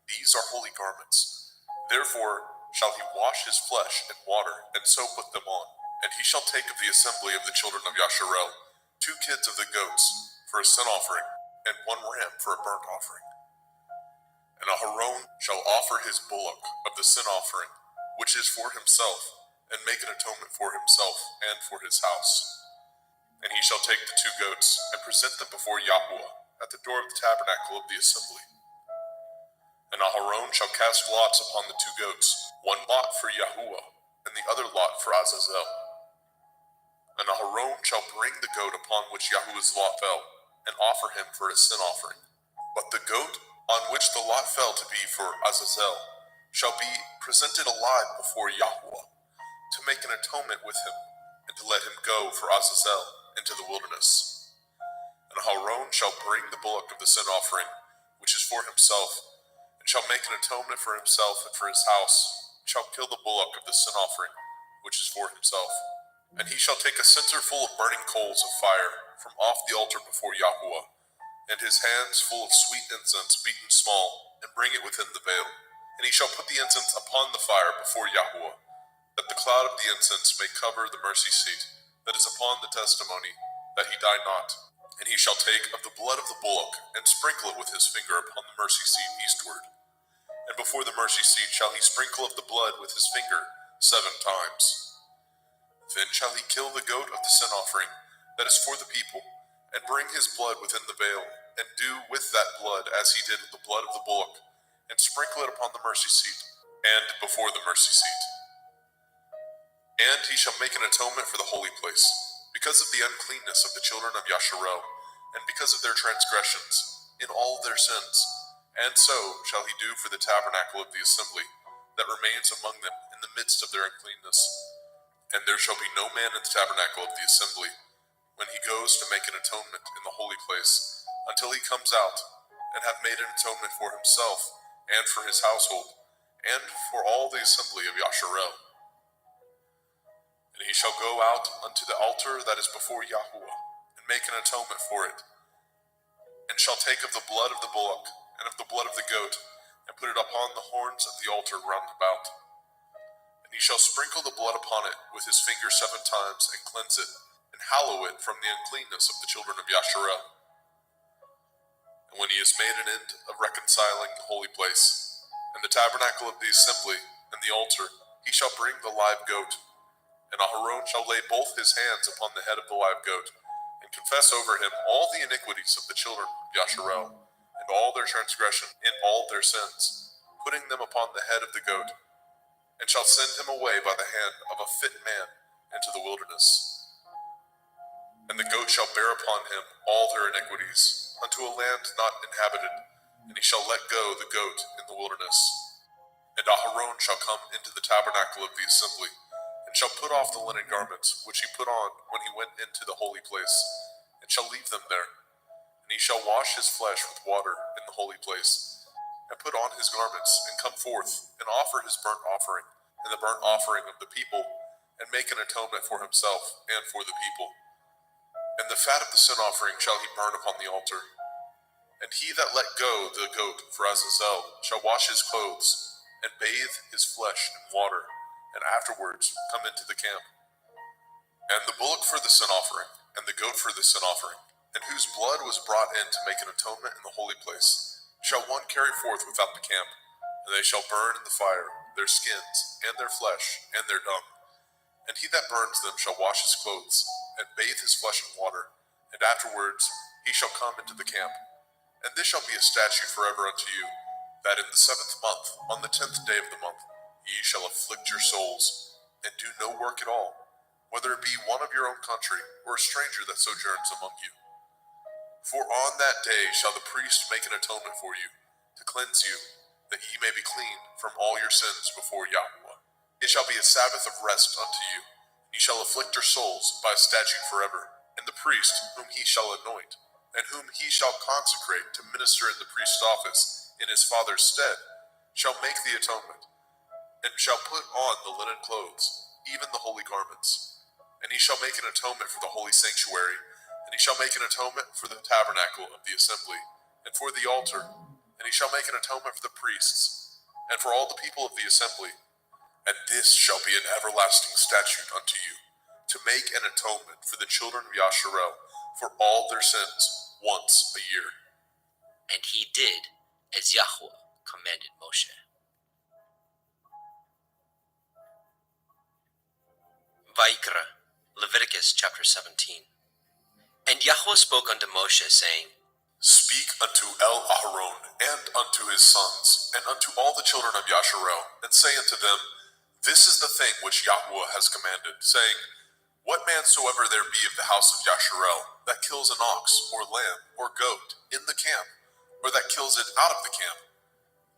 These are holy garments. Therefore shall he wash his flesh in water, and so put them on. And he shall take of the assembly of the children of Yasharel 2 kids of the goats for a sin offering, and 1 ram for a burnt offering. And Aharon shall offer his bullock of the sin offering, which is for himself, and make an atonement for himself and for his house. And he shall take the 2 goats, and present them before Yahuwah at the door of the tabernacle of the assembly. And Aharon shall cast lots upon the 2 goats, 1 lot for Yahuwah, and the other lot for Azazel. And Aharon shall bring the goat upon which Yahuwah's lot fell, and offer him for a sin offering. But the goat on which the lot fell to be for Azazel shall be presented alive before Yahuwah, to to make an atonement with him, and to let him go for Azazel into the wilderness. And Aaron shall bring the bullock of the sin offering, which is for himself, and shall make an atonement for himself and for his house, and shall kill the bullock of the sin offering, which is for himself. And he shall take a censer full of burning coals of fire from off the altar before Yahuwah, and his hands full of sweet incense beaten small, and bring it within the veil. And he shall put the incense upon the fire before Yahuwah, that the cloud of the incense may cover the mercy seat that is upon the testimony, that he die not. And he shall take of the blood of the bullock, and sprinkle it with his finger upon the mercy seat eastward. And before the mercy seat shall he sprinkle of the blood with his finger 7 times. Then shall he kill the goat of the sin offering that is for the people, and bring his blood within the veil, and do with that blood as he did with the blood of the bullock, and sprinkle it upon the mercy seat, and before the mercy seat. And he shall make an atonement for the holy place, because of the uncleanness of the children of Yasharel, and because of their transgressions, in all their sins. And so shall he do for the tabernacle of the assembly, that remains among them in the midst of their uncleanness. And there shall be no man in the tabernacle of the assembly, when he goes to make an atonement in the holy place, until he comes out, and have made an atonement for himself, and for his household, and for all the assembly of Yasharel. And he shall go out unto the altar that is before Yahuwah, and make an atonement for it, and shall take of the blood of the bullock, and of the blood of the goat, and put it upon the horns of the altar round about. And he shall sprinkle the blood upon it with his finger 7 times, and cleanse it, and hallow it from the uncleanness of the children of Yasharel. And when he has made an end of reconciling the holy place, and the tabernacle of the assembly, and the altar, he shall bring the live goat. And Aharon shall lay both his hands upon the head of the live goat, and confess over him all the iniquities of the children of Yasharel, and all their transgression in all their sins, putting them upon the head of the goat, and shall send him away by the hand of a fit man into the wilderness. And the goat shall bear upon him all their iniquities, unto a land not inhabited, and he shall let go the goat in the wilderness. And Aharon shall come into the tabernacle of the assembly, and shall put off the linen garments which he put on when he went into the holy place, and shall leave them there. And he shall wash his flesh with water in the holy place, and put on his garments, and come forth, and offer his burnt offering, and the burnt offering of the people, and make an atonement for himself and for the people. And the fat of the sin offering shall he burn upon the altar. And he that let go the goat for Azazel shall wash his clothes, and bathe his flesh in water, and afterwards come into the camp. And the bullock for the sin offering, and the goat for the sin offering, and whose blood was brought in to make an atonement in the holy place, shall one carry forth without the camp, and they shall burn in the fire their skins, and their flesh, and their dung. And he that burns them shall wash his clothes, and bathe his flesh in water, and afterwards he shall come into the camp. And this shall be a statute forever unto you, that in the 7th month, on the 10th day of the month, ye shall afflict your souls, and do no work at all, whether it be one of your own country, or a stranger that sojourns among you. For on that day shall the priest make an atonement for you, to cleanse you, that ye may be clean from all your sins before Yahuwah. It shall be a Sabbath of rest unto you, and ye shall afflict your souls by a statute forever. And the priest, whom he shall anoint, and whom he shall consecrate to minister in the priest's office in his father's stead, shall make the atonement, and shall put on the linen clothes, even the holy garments. And he shall make an atonement for the holy sanctuary, and he shall make an atonement for the tabernacle of the assembly, and for the altar, and he shall make an atonement for the priests, and for all the people of the assembly. And this shall be an everlasting statute unto you, to make an atonement for the children of Yasharel for all their sins once a year. And he did as Yahweh commanded Moshe. Vayikra, Leviticus chapter 17. And Yahweh spoke unto Moshe, saying, Speak unto Aharon, and unto his sons, and unto all the children of Yasharel, and say unto them, This is the thing which Yahuwah has commanded, saying, What man soever there be of the house of Yasharel, that kills an ox, or lamb, or goat, in the camp, or that kills it out of the camp,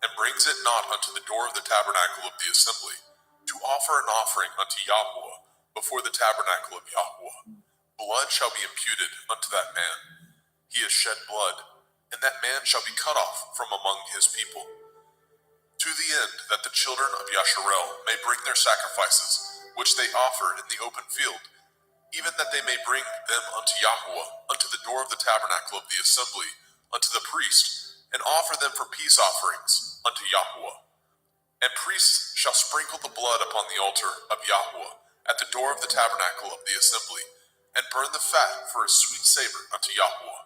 and brings it not unto the door of the tabernacle of the assembly, to offer offer an offering unto Yahweh before the tabernacle of Yahweh, blood shall be imputed unto that man. He has shed blood, and that man shall be cut off from among his people. To the end that the children of Yasharel may bring their sacrifices, which they offer in the open field, even that they may bring them unto Yahweh, unto the door of the tabernacle of the assembly, unto the priest, and offer them for peace offerings unto Yahweh. And priests shall sprinkle the blood upon the altar of Yahweh at the door of the tabernacle of the assembly, and burn the fat for a sweet savor unto Yahweh.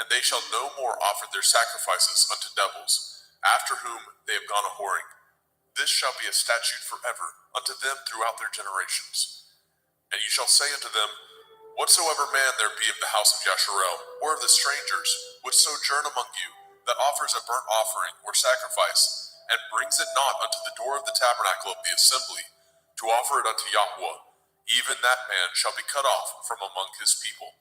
And they shall no more offer their sacrifices unto devils, after whom they have gone a whoring. This shall be a statute forever unto them throughout their generations. And you shall say unto them, Whatsoever man there be of the house of Yasharel, or of the strangers which sojourn among you, that offers a burnt offering or sacrifice, and brings it not unto the door of the tabernacle of the assembly, to offer it unto Yahweh, even that man shall be cut off from among his people.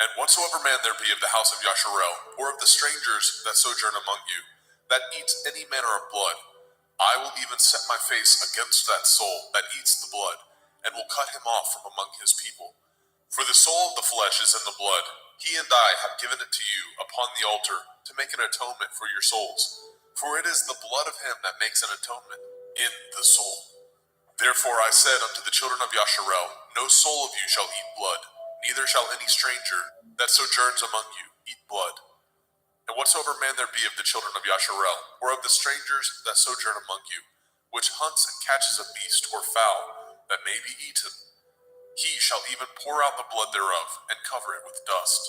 And whatsoever man there be of the house of Yasharel, or of the strangers that sojourn among you, that eats any manner of blood, I will even set my face against that soul that eats the blood, and will cut him off from among his people. For the soul of the flesh is in the blood. He and I have given it to you upon the altar to make an atonement for your souls. For it is the blood of him that makes an atonement in the soul. Therefore I said unto the children of Yasharel, No soul of you shall eat blood, neither shall any stranger that sojourns among you eat blood. And whatsoever man there be of the children of Yasharel, or of the strangers that sojourn among you, which hunts and catches a beast or fowl that may be eaten, he shall even pour out the blood thereof, and cover it with dust.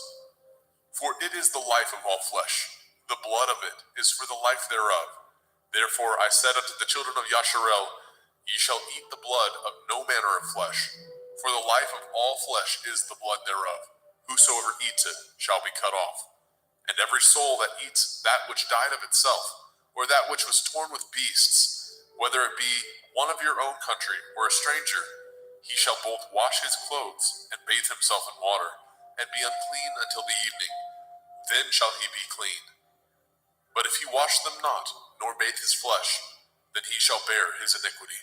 For it is the life of all flesh, the blood of it is for the life thereof. Therefore I said unto the children of Yasharel, Ye shall eat the blood of no manner of flesh, for the life of all flesh is the blood thereof. Whosoever eats it shall be cut off. And every soul that eats that which died of itself, or that which was torn with beasts, whether it be one of your own country or a stranger, he shall both wash his clothes and bathe himself in water, and be unclean until the evening. Then shall he be clean. But if he wash them not, nor bathe his flesh, then he shall bear his iniquity.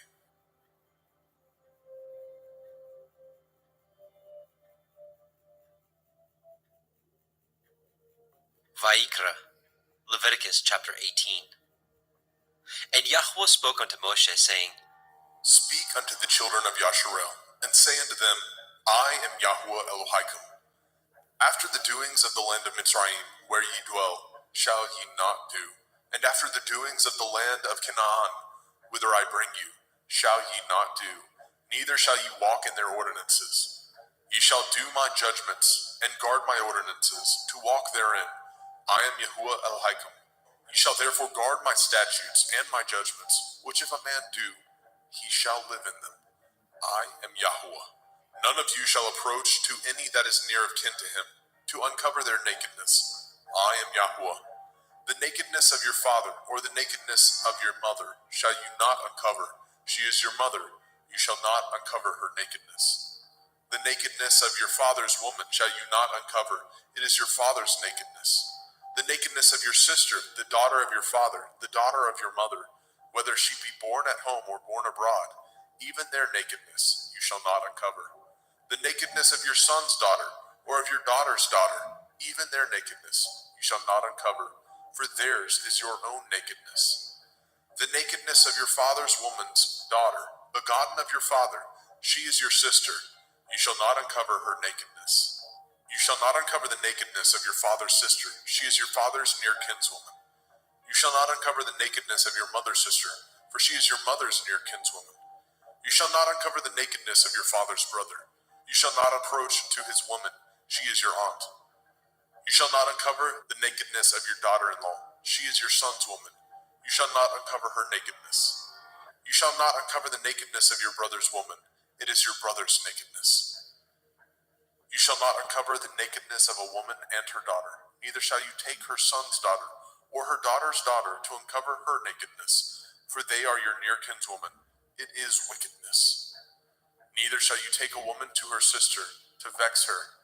Vayikra, Leviticus chapter 18. And Yahweh spoke unto Moshe, saying, Speak unto the children of Yasharel, and say unto them, I am Yahweh Elohim. After the doings of the land of Mitzrayim, where ye dwell, shall ye not do. And after the doings of the land of Canaan, whither I bring you, shall ye not do. Neither shall ye walk in their ordinances. Ye shall do my judgments, and guard my ordinances, to walk therein. I am Yahuwah Elohim. Ye shall therefore guard my statutes and my judgments, which if a man do, he shall live in them. I am Yahuwah. None of you shall approach to any that is near of kin to him, to uncover their nakedness. I am Yahuwah. The nakedness of your father, or the nakedness of your mother, shall you not uncover. She is your mother. You shall not uncover her nakedness. The nakedness of your father's woman shall you not uncover. It is your father's nakedness. The nakedness of your sister, the daughter of your father, the daughter of your mother, whether she be born at home or born abroad, even their nakedness you shall not uncover. The nakedness of your son's daughter, or of your daughter's daughter, even their nakedness you shall not uncover, for theirs is your own nakedness. The nakedness of your father's woman's daughter, begotten of your father, she is your sister, you shall not uncover her nakedness. You shall not uncover the nakedness of your father's sister, she is your father's near kinswoman. You shall not uncover the nakedness of your mother's sister, for she is your mother's near kinswoman. You shall not uncover the nakedness of your father's brother. You shall not approach to his woman, she is your aunt. You shall not uncover the nakedness of your daughter-in-law, she is your son's woman. You shall not uncover her nakedness. You shall not uncover the nakedness of your brother's woman, it is your brother's nakedness. You shall not uncover the nakedness of a woman and her daughter, neither shall you take her son's daughter, or her daughter's daughter, to uncover her nakedness, for they are your near kinswoman. It is wickedness. Neither shall you take a woman to her sister, to vex her,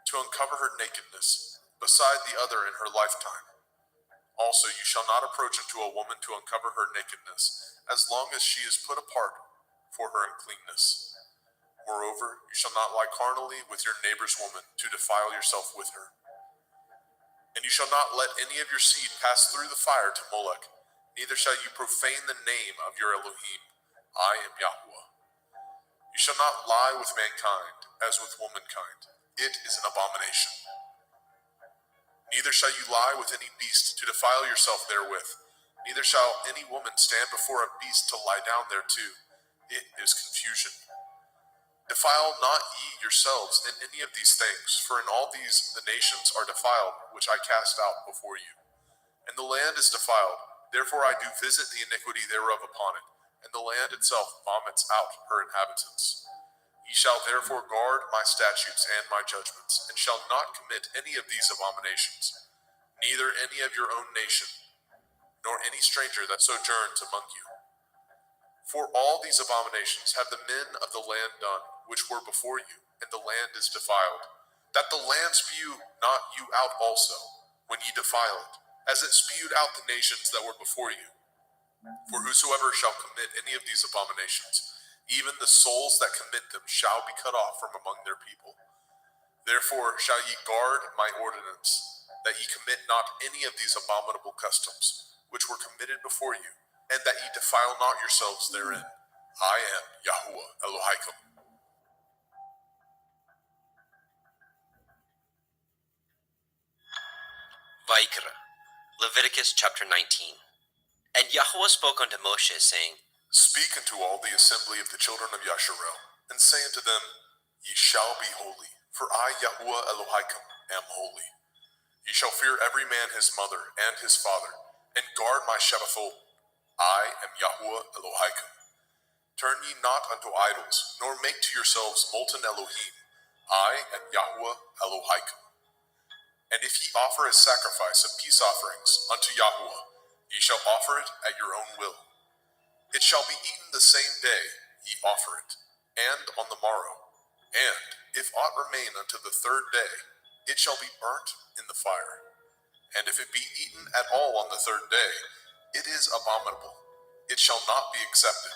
to uncover her nakedness, beside the other in her lifetime. Also you shall not approach unto a woman to uncover her nakedness, as long as she is put apart for her uncleanness. Moreover, you shall not lie carnally with your neighbor's woman to defile yourself with her. And you shall not let any of your seed pass through the fire to Molech, neither shall you profane the name of your Elohim. I am Yahuwah. You shall not lie with mankind as with womankind. It is an abomination. Neither shall you lie with any beast to defile yourself therewith. Neither shall any woman stand before a beast to lie down thereto. It is confusion. Defile not ye yourselves in any of these things, for in all these the nations are defiled, which I cast out before you. And the land is defiled, therefore I do visit the iniquity thereof upon it, and the land itself vomits out her inhabitants. Ye shall therefore guard my statutes and my judgments, and shall not commit any of these abominations, neither any of your own nation, nor any stranger that sojourns among you. For all these abominations have the men of the land done, which were before you, and the land is defiled, that the land spew not you out also, when ye defile it, as it spewed out the nations that were before you. For whosoever shall commit any of these abominations, even the souls that commit them shall be cut off from among their people. Therefore shall ye guard my ordinance, that ye commit not any of these abominable customs, which were committed before you, and that ye defile not yourselves therein. I am Yahuwah Elohim. Vaikra, Leviticus chapter 19. And Yahuwah spoke unto Moshe, saying, Speak unto all the assembly of the children of Yasharel, and say unto them, Ye shall be holy, for I, Yahuwah Elohim, am holy. Ye shall fear every man his mother and his father, and guard my Shabbathot. I am Yahuwah Elohim. Turn ye not unto idols, nor make to yourselves molten Elohim. I am Yahuwah Elohim. And if ye offer a sacrifice of peace offerings unto Yahuwah, ye shall offer it at your own will. It shall be eaten the same day ye offer it, and on the morrow. And if aught remain unto the third day, it shall be burnt in the fire. And if it be eaten at all on the third day, it is abominable. It shall not be accepted.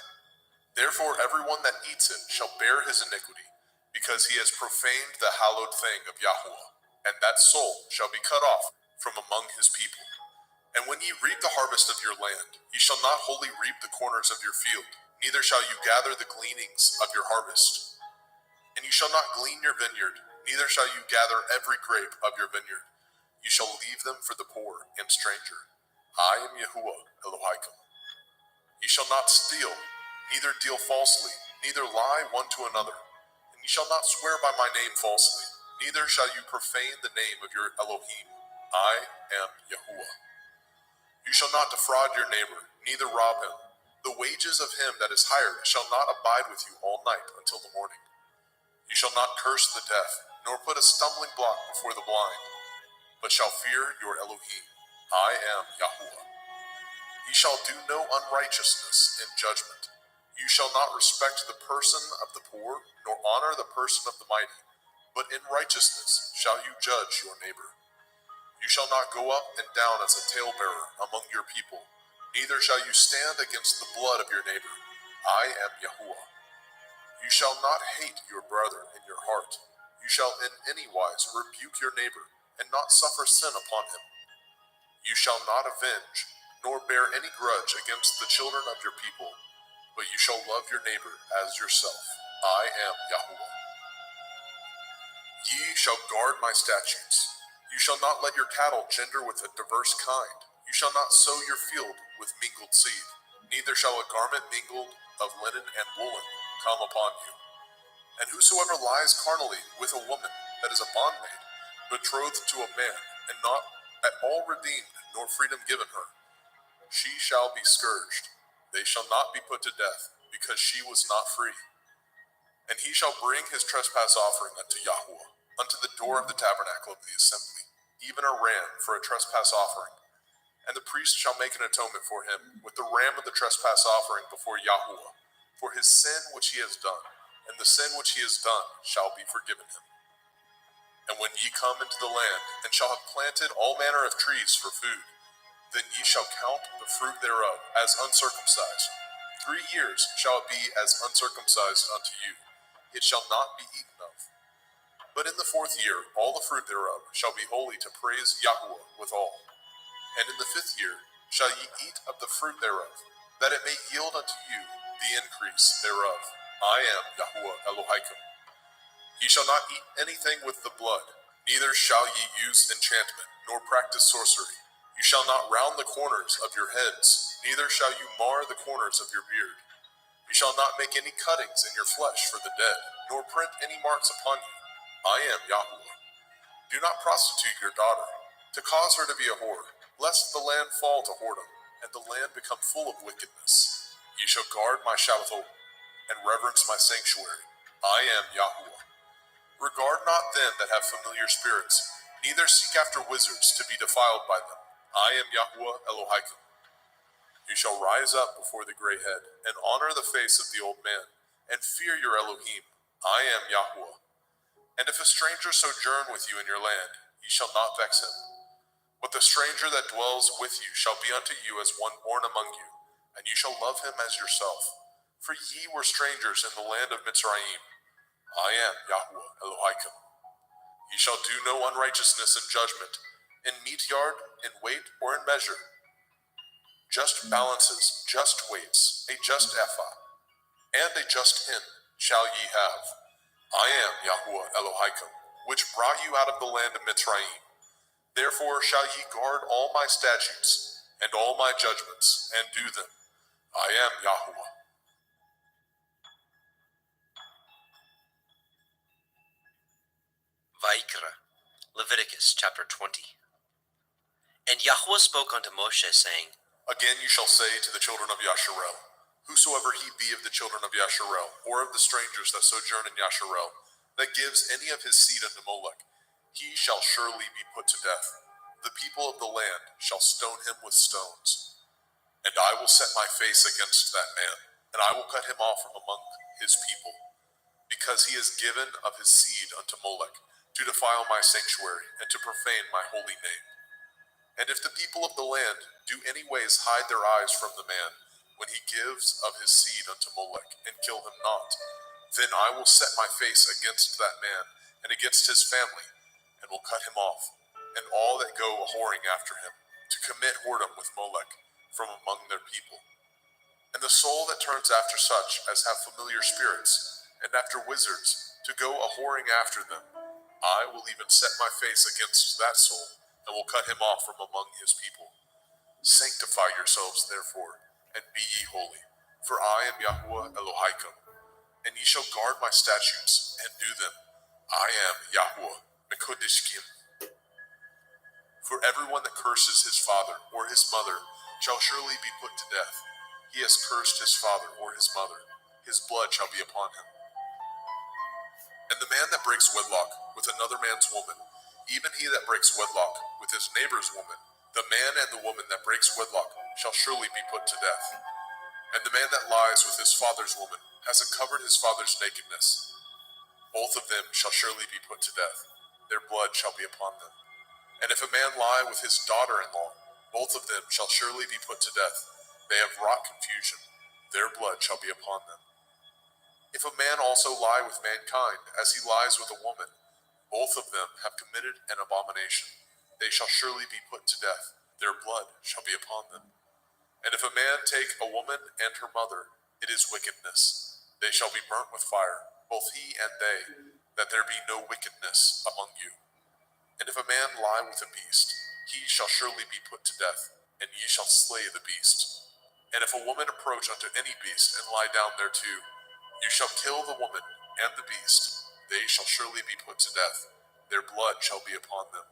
Therefore everyone that eats it shall bear his iniquity, because he has profaned the hallowed thing of Yahuwah, and that soul shall be cut off from among his people. And when ye reap the harvest of your land, ye shall not wholly reap the corners of your field, neither shall you gather the gleanings of your harvest. And you shall not glean your vineyard, neither shall you gather every grape of your vineyard. You shall leave them for the poor and stranger. I am Yahuwah Elohim. Ye shall not steal, neither deal falsely, neither lie one to another. And ye shall not swear by my name falsely, neither shall you profane the name of your Elohim. I am Yahuwah. You shall not defraud your neighbor, neither rob him. The wages of him that is hired shall not abide with you all night until the morning. You shall not curse the deaf, nor put a stumbling block before the blind, but shall fear your Elohim. I am Yahuwah. Ye shall do no unrighteousness in judgment. You shall not respect the person of the poor, nor honor the person of the mighty, but in righteousness shall you judge your neighbor. You shall not go up and down as a talebearer among your people, neither shall you stand against the blood of your neighbor. I am Yahuwah. You shall not hate your brother in your heart. You shall in any wise rebuke your neighbor, and not suffer sin upon him. You shall not avenge, nor bear any grudge against the children of your people, but you shall love your neighbor as yourself. I am Yahuwah. Ye shall guard my statutes. You shall not let your cattle gender with a diverse kind. You shall not sow your field with mingled seed, neither shall a garment mingled of linen and woolen come upon you. And whosoever lies carnally with a woman that is a bondmaid, betrothed to a man, and not at all redeemed, nor freedom given her, she shall be scourged. They shall not be put to death, because she was not free. And he shall bring his trespass offering unto Yahuwah, unto the door of the tabernacle of the assembly, even a ram for a trespass offering. And the priest shall make an atonement for him with the ram of the trespass offering before Yahuwah, for his sin which he has done, and the sin which he has done shall be forgiven him. And when ye come into the land, and shall have planted all manner of trees for food, then ye shall count the fruit thereof as uncircumcised, 3 years shall it be as uncircumcised unto you, it shall not be eaten of. But in the 4th year all the fruit thereof shall be holy to praise Yahweh withal. And in the 5th year shall ye eat of the fruit thereof, that it may yield unto you the increase thereof. I am Yahweh Elohim. Ye shall not eat anything with the blood, neither shall ye use enchantment, nor practice sorcery. You shall not round the corners of your heads, neither shall you mar the corners of your beard. You shall not make any cuttings in your flesh for the dead, nor print any marks upon you. I am Yahweh. Do not prostitute your daughter, to cause her to be a whore, lest the land fall to whoredom, and the land become full of wickedness. Ye shall guard my Shabbathot, and reverence my sanctuary. I am Yahweh. Regard not them that have familiar spirits, neither seek after wizards to be defiled by them. I am Yahweh Elohim. You shall rise up before the gray head, and honor the face of the old man, and fear your Elohim. I am Yahweh. And if a stranger sojourn with you in your land, ye shall not vex him. But the stranger that dwells with you shall be unto you as one born among you, and you shall love him as yourself. For ye were strangers in the land of Mitzrayim. I am Yahweh Elohim. Ye shall do no unrighteousness in judgment, in meat yard, in weight, or in measure. Just balances, just weights, a just ephah, and a just hin shall ye have. I am Yahweh Elohim, which brought you out of the land of Mitzrayim. Therefore shall ye guard all my statutes, and all my judgments, and do them. I am Yahweh. Vayikra, Leviticus chapter 20. And Yahweh spoke unto Moshe, saying, Again you shall say to the children of Yasharel, Whosoever he be of the children of Yasharel, or of the strangers that sojourn in Yasharel, that gives any of his seed unto Molech, he shall surely be put to death. The people of the land shall stone him with stones. And I will set my face against that man, and I will cut him off from among his people, because he has given of his seed unto Molech, to defile my sanctuary, and to profane my holy name. And if the people of the land do any ways hide their eyes from the man, when he gives of his seed unto Molech, and kill him not, then I will set my face against that man, and against his family, and will cut him off, and all that go a-whoring after him, to commit whoredom with Molech, from among their people. And the soul that turns after such as have familiar spirits, and after wizards, to go a-whoring after them, I will even set my face against that soul, and will cut him off from among his people. Sanctify yourselves, therefore, and be ye holy, for I am Yahweh Elohim, and ye shall guard my statutes, and do them. I am Yahweh Mekodishkim. For everyone that curses his father or his mother shall surely be put to death. He has cursed his father or his mother, his blood shall be upon him. And the man that breaks wedlock with another man's woman, even he that breaks wedlock with his neighbor's woman, the man and the woman that breaks wedlock shall surely be put to death. And the man that lies with his father's woman has uncovered his father's nakedness. Both of them shall surely be put to death. Their blood shall be upon them. And if a man lie with his daughter-in-law, both of them shall surely be put to death. They have wrought confusion. Their blood shall be upon them. If a man also lie with mankind, as he lies with a woman, both of them have committed an abomination. They shall surely be put to death. Their blood shall be upon them. And if a man take a woman and her mother, it is wickedness. They shall be burnt with fire, both he and they, that there be no wickedness among you. And if a man lie with a beast, he shall surely be put to death, and ye shall slay the beast. And if a woman approach unto any beast, and lie down thereto, you shall kill the woman and the beast. They shall surely be put to death. Their blood shall be upon them.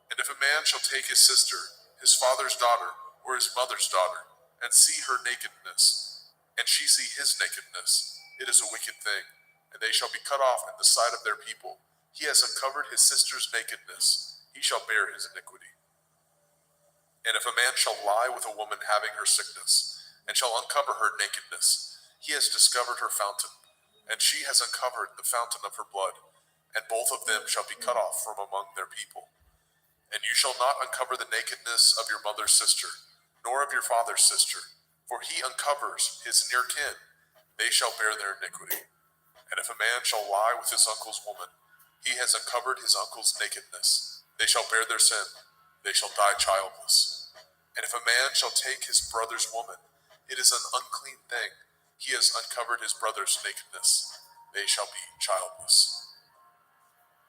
And if a man shall take his sister, his father's daughter, or his mother's daughter, and see her nakedness, and she see his nakedness, it is a wicked thing, and they shall be cut off in the sight of their people. He has uncovered his sister's nakedness, he shall bear his iniquity. And if a man shall lie with a woman having her sickness, and shall uncover her nakedness, he has discovered her fountain, and she has uncovered the fountain of her blood, and both of them shall be cut off from among their people. And you shall not uncover the nakedness of your mother's sister, nor of your father's sister, For he uncovers his near kin, they shall bear their iniquity. And if a man shall lie with his uncle's woman, he has uncovered his uncle's nakedness. They shall bear their sin, they shall die childless. And if a man shall take his brother's woman, it is an unclean thing. He has uncovered his brother's nakedness. They shall be childless.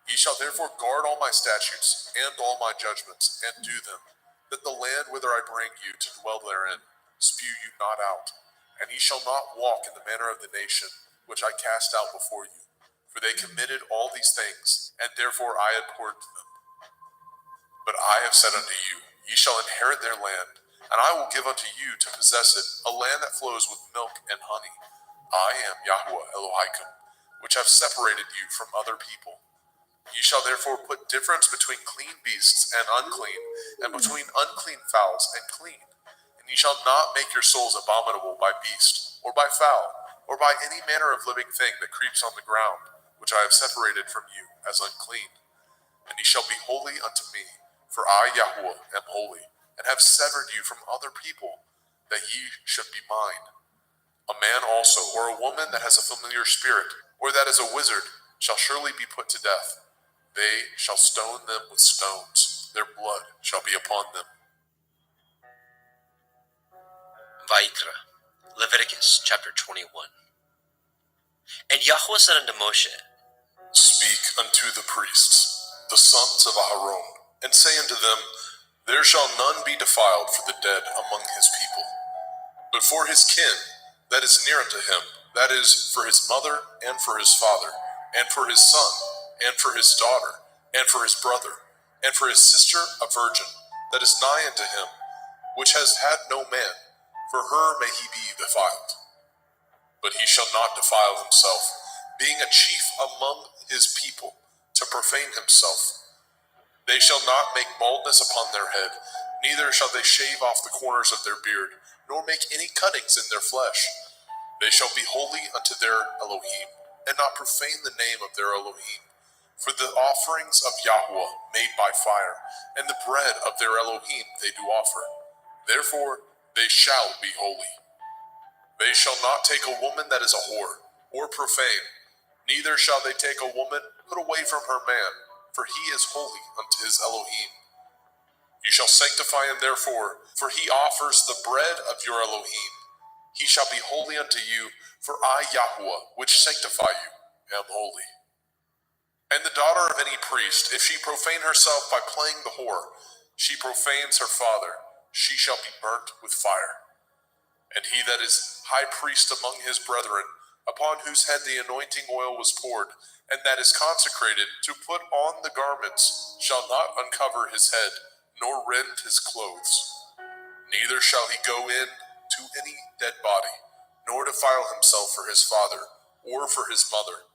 Ye shall therefore guard all my statutes and all my judgments, and do them, that the land whither I bring you to dwell therein spew you not out. And ye shall not walk in the manner of the nation which I cast out before you. For they committed all these things, and therefore I abhorred them. But I have said unto you, ye shall inherit their land, and I will give unto you to possess it, a land that flows with milk and honey. I am Yahweh Elohim, which have separated you from other people. Ye shall therefore put difference between clean beasts and unclean, and between unclean fowls and clean. And ye shall not make your souls abominable by beast, or by fowl, or by any manner of living thing that creeps on the ground, which I have separated from you as unclean. And ye shall be holy unto me, for I, Yahweh, am holy, and have severed you from other people, that ye should be mine. A man also, or a woman that has a familiar spirit, or that is a wizard, shall surely be put to death. They shall stone them with stones. Their blood shall be upon them. Vayikra, Leviticus chapter 21. And Yahweh said unto Moshe, Speak unto the priests, the sons of Aharon, and say unto them, There shall none be defiled for the dead among his people, but for his kin that is near unto him, that is, for his mother, and for his father, and for his son, and for his daughter, and for his brother, and for his sister a virgin, that is nigh unto him, which has had no man, for her may he be defiled. But he shall not defile himself, being a chief among his people, to profane himself. They shall not make baldness upon their head, neither shall they shave off the corners of their beard, nor make any cuttings in their flesh. They shall be holy unto their Elohim, and not profane the name of their Elohim. For the offerings of Yahweh made by fire, and the bread of their Elohim they do offer. Therefore they shall be holy. They shall not take a woman that is a whore, or profane, neither shall they take a woman put away from her man, for he is holy unto his Elohim. You shall sanctify him therefore, for he offers the bread of your Elohim. He shall be holy unto you, for I, Yahweh, which sanctify you, am holy. And the daughter of any priest, if she profane herself by playing the whore, she profanes her father, she shall be burnt with fire. And he that is high priest among his brethren, upon whose head the anointing oil was poured, and that is consecrated to put on the garments, shall not uncover his head, nor rend his clothes. Neither shall he go in to any dead body, nor defile himself for his father, or for his mother.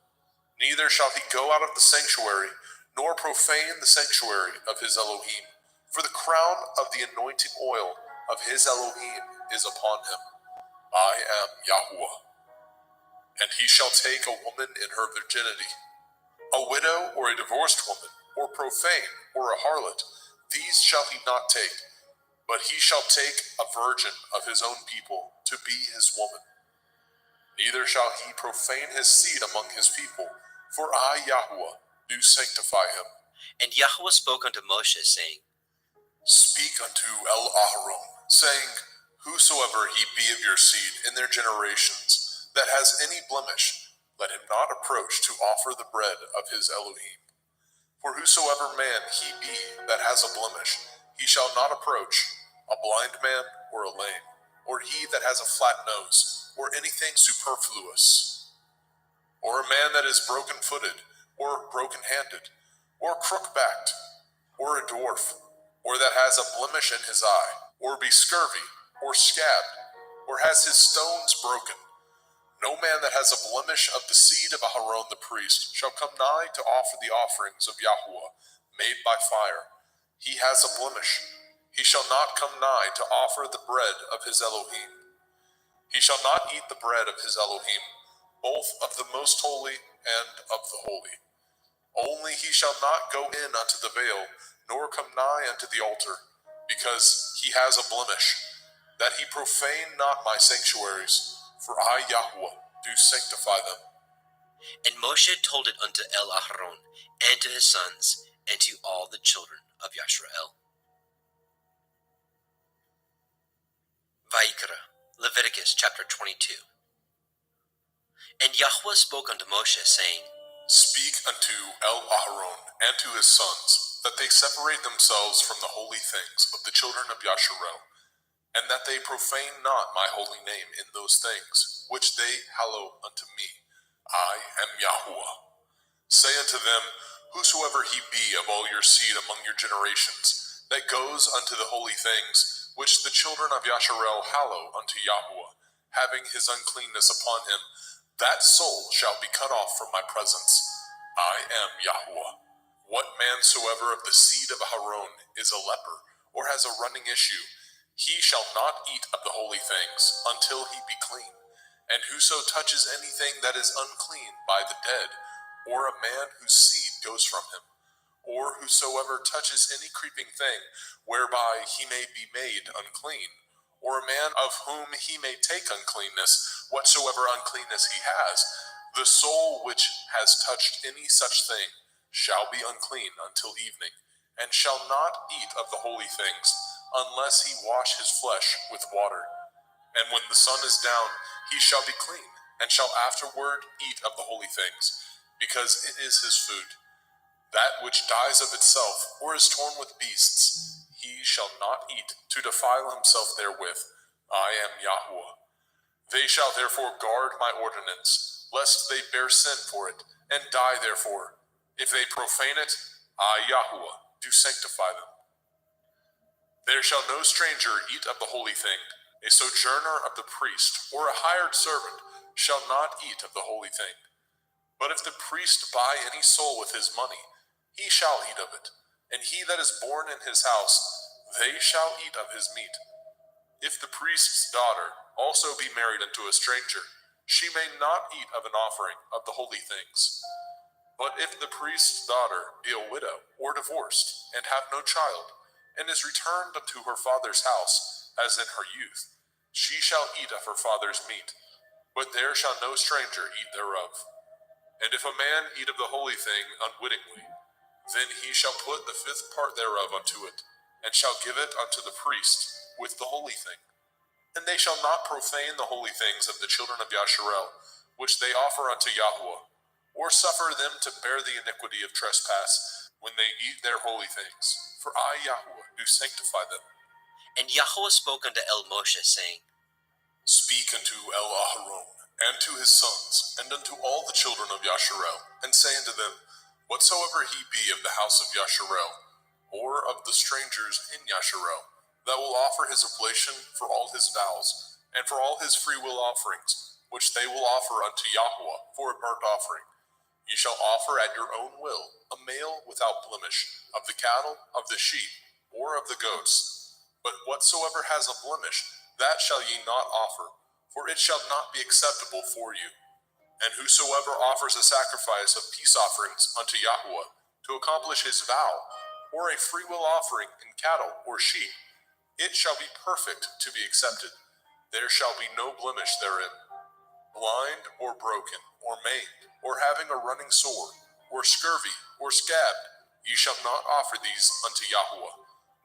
Neither shall he go out of the sanctuary, nor profane the sanctuary of his Elohim, for the crown of the anointing oil of his Elohim is upon him. I am Yahweh. And he shall take a woman in her virginity, a widow or a divorced woman, or profane, or a harlot, these shall he not take, but he shall take a virgin of his own people to be his woman. Neither shall he profane his seed among his people, for I, Yahweh, do sanctify him. And Yahweh spoke unto Moshe, saying, Speak unto El-Aharon, saying, Whosoever he be of your seed in their generations, that has any blemish, let him not approach to offer the bread of his Elohim. For whosoever man he be that has a blemish, he shall not approach, a blind man or a lame, or he that has a flat nose, or anything superfluous, or a man that is broken-footed, or broken-handed, or crook-backed, or a dwarf, or that has a blemish in his eye, or be scurvy, or scabbed, or has his stones broken. No man that has a blemish of the seed of Aharon the priest shall come nigh to offer the offerings of Yahweh, made by fire. He has a blemish. He shall not come nigh to offer the bread of his Elohim. He shall not eat the bread of his Elohim, both of the most holy and of the holy. Only he shall not go in unto the veil, nor come nigh unto the altar, because he has a blemish. that he profane not my sanctuaries, for I, Yahweh, do sanctify them. And Moshe told it unto Aharon, and to his sons, and to all the children of Yashrael. Vayikra, Leviticus chapter 22. And Yahweh spoke unto Moshe, saying, Speak unto Aharon and to his sons, that they separate themselves from the holy things of the children of Yasharel, and that they profane not my holy name in those things, which they hallow unto me. I am Yahweh. Say unto them, whosoever he be of all your seed among your generations, that goes unto the holy things, which the children of Yasharel hallow unto Yahweh, having his uncleanness upon him, that soul shall be cut off from my presence. I am Yahweh. What man soever of the seed of Aharon is a leper, or has a running issue, he shall not eat of the holy things until he be clean. And whoso touches anything that is unclean by the dead, or a man whose seed goes from him, or whosoever touches any creeping thing whereby he may be made unclean, or a man of whom he may take uncleanness, whatsoever uncleanness he has, the soul which has touched any such thing shall be unclean until evening, and shall not eat of the holy things, unless he wash his flesh with water. And when the sun is down, he shall be clean, and shall afterward eat of the holy things, because it is his food. That which dies of itself, or is torn with beasts, he shall not eat, to defile himself therewith. I am Yahweh. They shall therefore guard my ordinance, lest they bear sin for it, and die therefore. If they profane it, I, Yahweh, do sanctify them. There shall no stranger eat of the holy thing. A sojourner of the priest, or a hired servant, shall not eat of the holy thing. But if the priest buy any soul with his money, he shall eat of it, and he that is born in his house, they shall eat of his meat. If the priest's daughter also be married unto a stranger, she may not eat of an offering of the holy things. But if the priest's daughter be a widow or divorced, and have no child, and is returned unto her father's house, as in her youth, she shall eat of her father's meat, but there shall no stranger eat thereof. And if a man eat of the holy thing unwittingly, then he shall put the fifth part thereof unto it, and shall give it unto the priest with the holy thing. And they shall not profane the holy things of the children of Yasharel, which they offer unto Yahweh, or suffer them to bear the iniquity of trespass when they eat their holy things. For I, Yahweh, do sanctify them. And Yahweh spoke unto Moshe, saying, Speak unto Aharon, and to his sons, and unto all the children of Yasharel, and say unto them, whatsoever he be of the house of Yasharel, or of the strangers in Yasharel, that will offer his oblation for all his vows, and for all his freewill offerings, which they will offer unto Yahweh for a burnt offering. Ye shall offer at your own will a male without blemish, of the cattle, of the sheep, or of the goats. But whatsoever has a blemish, that shall ye not offer, for it shall not be acceptable for you. And whosoever offers a sacrifice of peace offerings unto Yahweh, to accomplish his vow, or a freewill offering in cattle or sheep, it shall be perfect to be accepted. There shall be no blemish therein. Blind, or broken, or maimed, or having a running sore, or scurvy, or scabbed, ye shall not offer these unto Yahweh,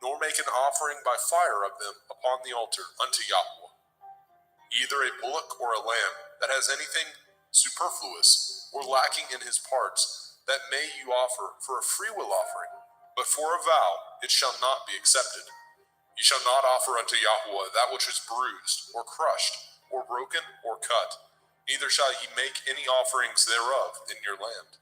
nor make an offering by fire of them upon the altar unto Yahweh. Either a bullock or a lamb that has anything superfluous or lacking in his parts, that may you offer for a freewill offering, but for a vow it shall not be accepted. Ye shall not offer unto Yahweh that which is bruised, or crushed, or broken, or cut, neither shall ye make any offerings thereof in your land.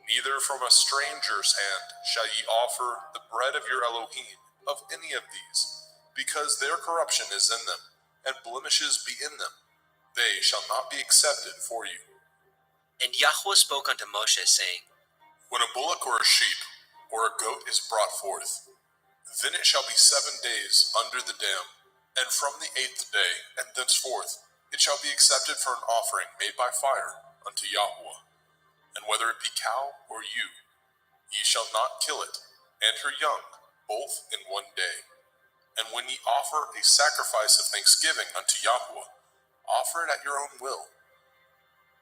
Neither from a stranger's hand shall ye offer the bread of your Elohim of any of these, because their corruption is in them, and blemishes be in them. They shall not be accepted for you. And Yahweh spoke unto Moshe, saying, When a bullock or a sheep or a goat is brought forth, then it shall be 7 days under the dam, and from the 8th day and thenceforth it shall be accepted for an offering made by fire unto Yahweh. And whether it be cow or ewe, ye shall not kill it, and her young, both in 1 day. And when ye offer a sacrifice of thanksgiving unto Yahweh, offer it at your own will.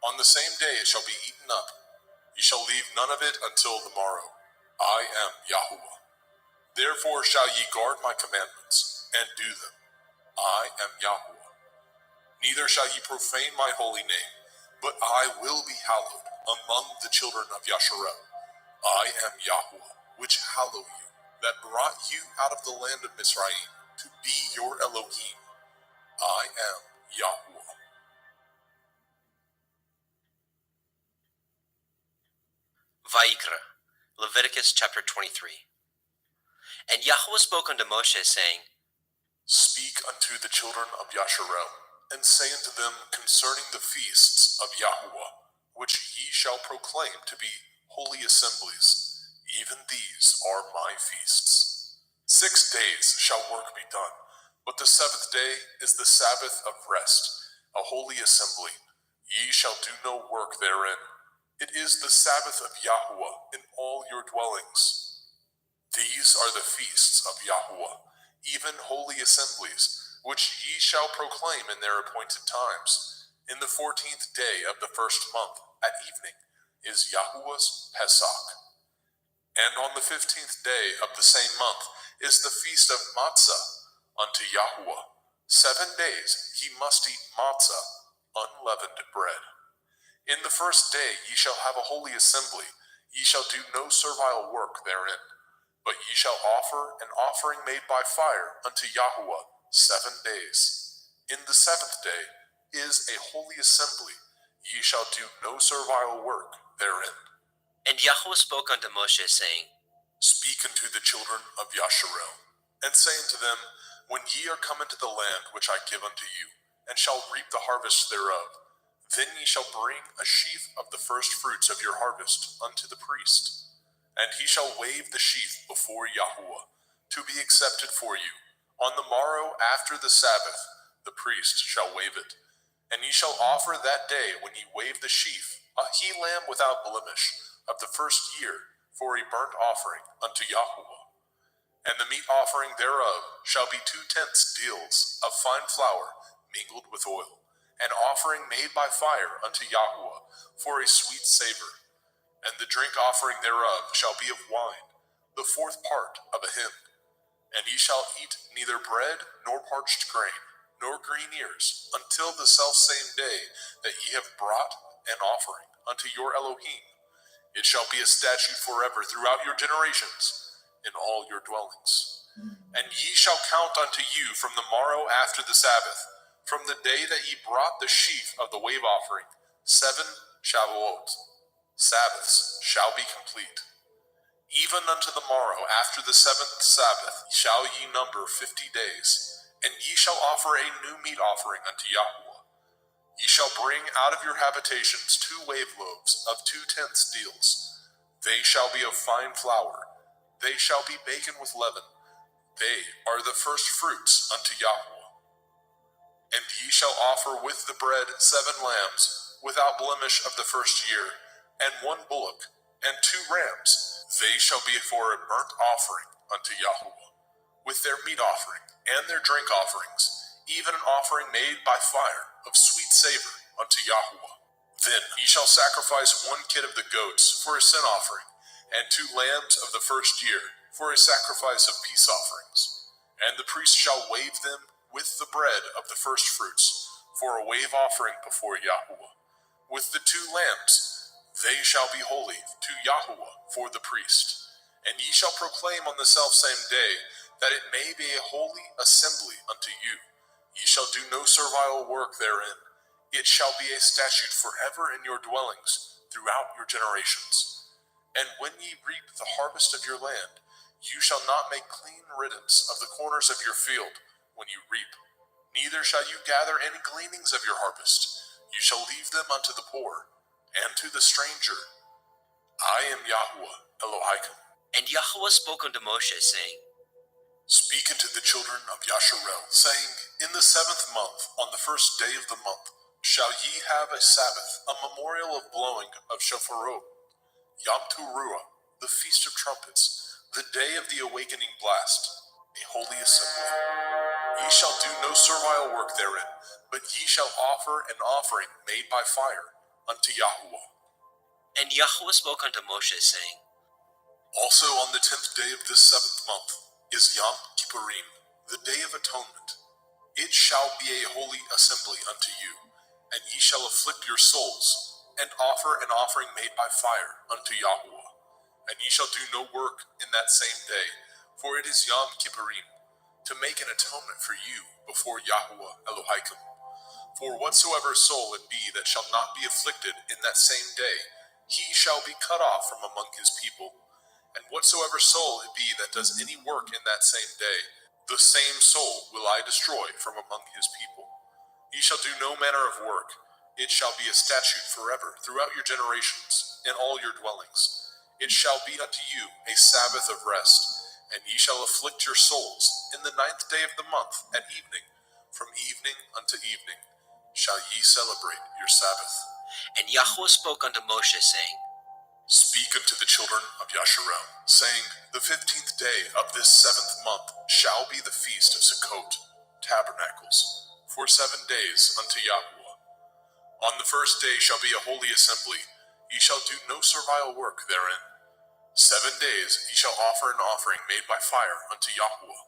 On the same day it shall be eaten up. Ye shall leave none of it until the morrow. I am Yahweh. Therefore shall ye guard my commandments, and do them. I am Yahweh. Neither shall ye profane my holy name, but I will be hallowed among the children of Yasharel. I am Yahweh, which hallow you, that brought you out of the land of Mizraim, to be your Elohim. I am Yahweh. Vayikra, Leviticus chapter 23. And Yahweh spoke unto Moshe, saying, Speak unto the children of Yasharel, and say unto them concerning the feasts of Yahweh, which ye shall proclaim to be holy assemblies. Even these are my feasts. 6 days shall work be done, but the 7th day is the Sabbath of rest, a holy assembly. Ye shall do no work therein. It is the Sabbath of Yahweh in all your dwellings. These are the feasts of Yahweh, even holy assemblies, which ye shall proclaim in their appointed times. In the 14th day of the 1st month, at evening, is Yahweh's Pesach. And on the 15th day of the same month is the feast of Matzah unto Yahweh. 7 days ye must eat matzah, unleavened bread. In the 1st day ye shall have a holy assembly. Ye shall do no servile work therein. But ye shall offer an offering made by fire unto Yahweh 7 days. In the 7th day is a holy assembly. Ye shall do no servile work therein. And Yahweh spoke unto Moshe, saying, Speak unto the children of Yasharel, and say unto them, When ye are come into the land which I give unto you, and shall reap the harvest thereof, then ye shall bring a sheaf of the first fruits of your harvest unto the priest. And he shall wave the sheaf before Yahweh, to be accepted for you. On the morrow after the Sabbath, the priest shall wave it. And ye shall offer that day, when ye wave the sheaf, a he-lamb without blemish, of the 1st year, for a burnt offering unto Yahweh. And the meat offering thereof shall be 2/10 deals of fine flour mingled with oil, an offering made by fire unto Yahweh, for a sweet savor. And the drink offering thereof shall be of wine, the 4th part of a hin. And ye shall eat neither bread, nor parched grain, nor green ears, until the selfsame day that ye have brought an offering unto your Elohim. It shall be a statute forever throughout your generations, in all your dwellings. And ye shall count unto you from the morrow after the Sabbath, from the day that ye brought the sheaf of the wave offering, 7 Shavuot. Sabbaths shall be complete. Even unto the morrow after the 7th Sabbath shall ye number 50 days, and ye shall offer a new meat offering unto Yahweh. Ye shall bring out of your habitations 2 wave loaves of 2/10 deals. They shall be of fine flour. They shall be baken with leaven. They are the first fruits unto Yahweh. And ye shall offer with the bread 7 lambs, without blemish of the 1st year, and 1 bullock, and 2 rams. They shall be for a burnt offering unto Yahweh, with their meat offering, and their drink offerings, even an offering made by fire of sweet savor unto Yahweh. Then ye shall sacrifice 1 kid of the goats for a sin offering, and 2 lambs of the 1st year for a sacrifice of peace offerings. And the priest shall wave them with the bread of the first fruits for a wave offering before Yahweh. With the 2 lambs, they shall be holy to Yahweh for the priest. And ye shall proclaim on the selfsame day that it may be a holy assembly unto you. Ye shall do no servile work therein. It shall be a statute forever in your dwellings throughout your generations. And when ye reap the harvest of your land, you shall not make clean riddance of the corners of your field when you reap. Neither shall you gather any gleanings of your harvest. You shall leave them unto the poor and to the stranger. I am Yahweh Elohim. And Yahweh spoke unto Moshe, saying, Speak unto the children of Yasharel, saying, In the 7th month, on the 1st day of the month, shall ye have a Sabbath, a memorial of blowing of shofarot, Yom Teruah, the feast of trumpets, the day of the awakening blast. a holy assembly. Ye shall do no servile work therein, but ye shall offer an offering made by fire unto Yahuwah. And Yahweh spoke unto Moshe, saying, Also on the 10th day of this 7th month is Yom Kippurim, the day of atonement. It shall be a holy assembly unto you, and ye shall afflict your souls, and offer an offering made by fire unto Yahuwah. And ye shall do no work in that same day, for it is Yom Kippurim, to make an atonement for you before Yahuwah Elohaikum. For whatsoever soul it be that shall not be afflicted in that same day, he shall be cut off from among his people. And whatsoever soul it be that does any work in that same day, the same soul will I destroy from among his people. Ye shall do no manner of work. It shall be a statute forever throughout your generations, in all your dwellings. It shall be unto you a Sabbath of rest, and ye shall afflict your souls in the 9th day of the month at evening. From evening unto evening shall ye celebrate your Sabbath. And Yahweh spoke unto Moshe, saying, Speak unto the children of Yasharel, saying, The 15th day of this 7th month shall be the feast of Sukkot, tabernacles, for 7 days unto Yahuwah. On the first day shall be a holy assembly. Ye shall do no servile work therein. 7 days ye shall offer an offering made by fire unto Yahuwah.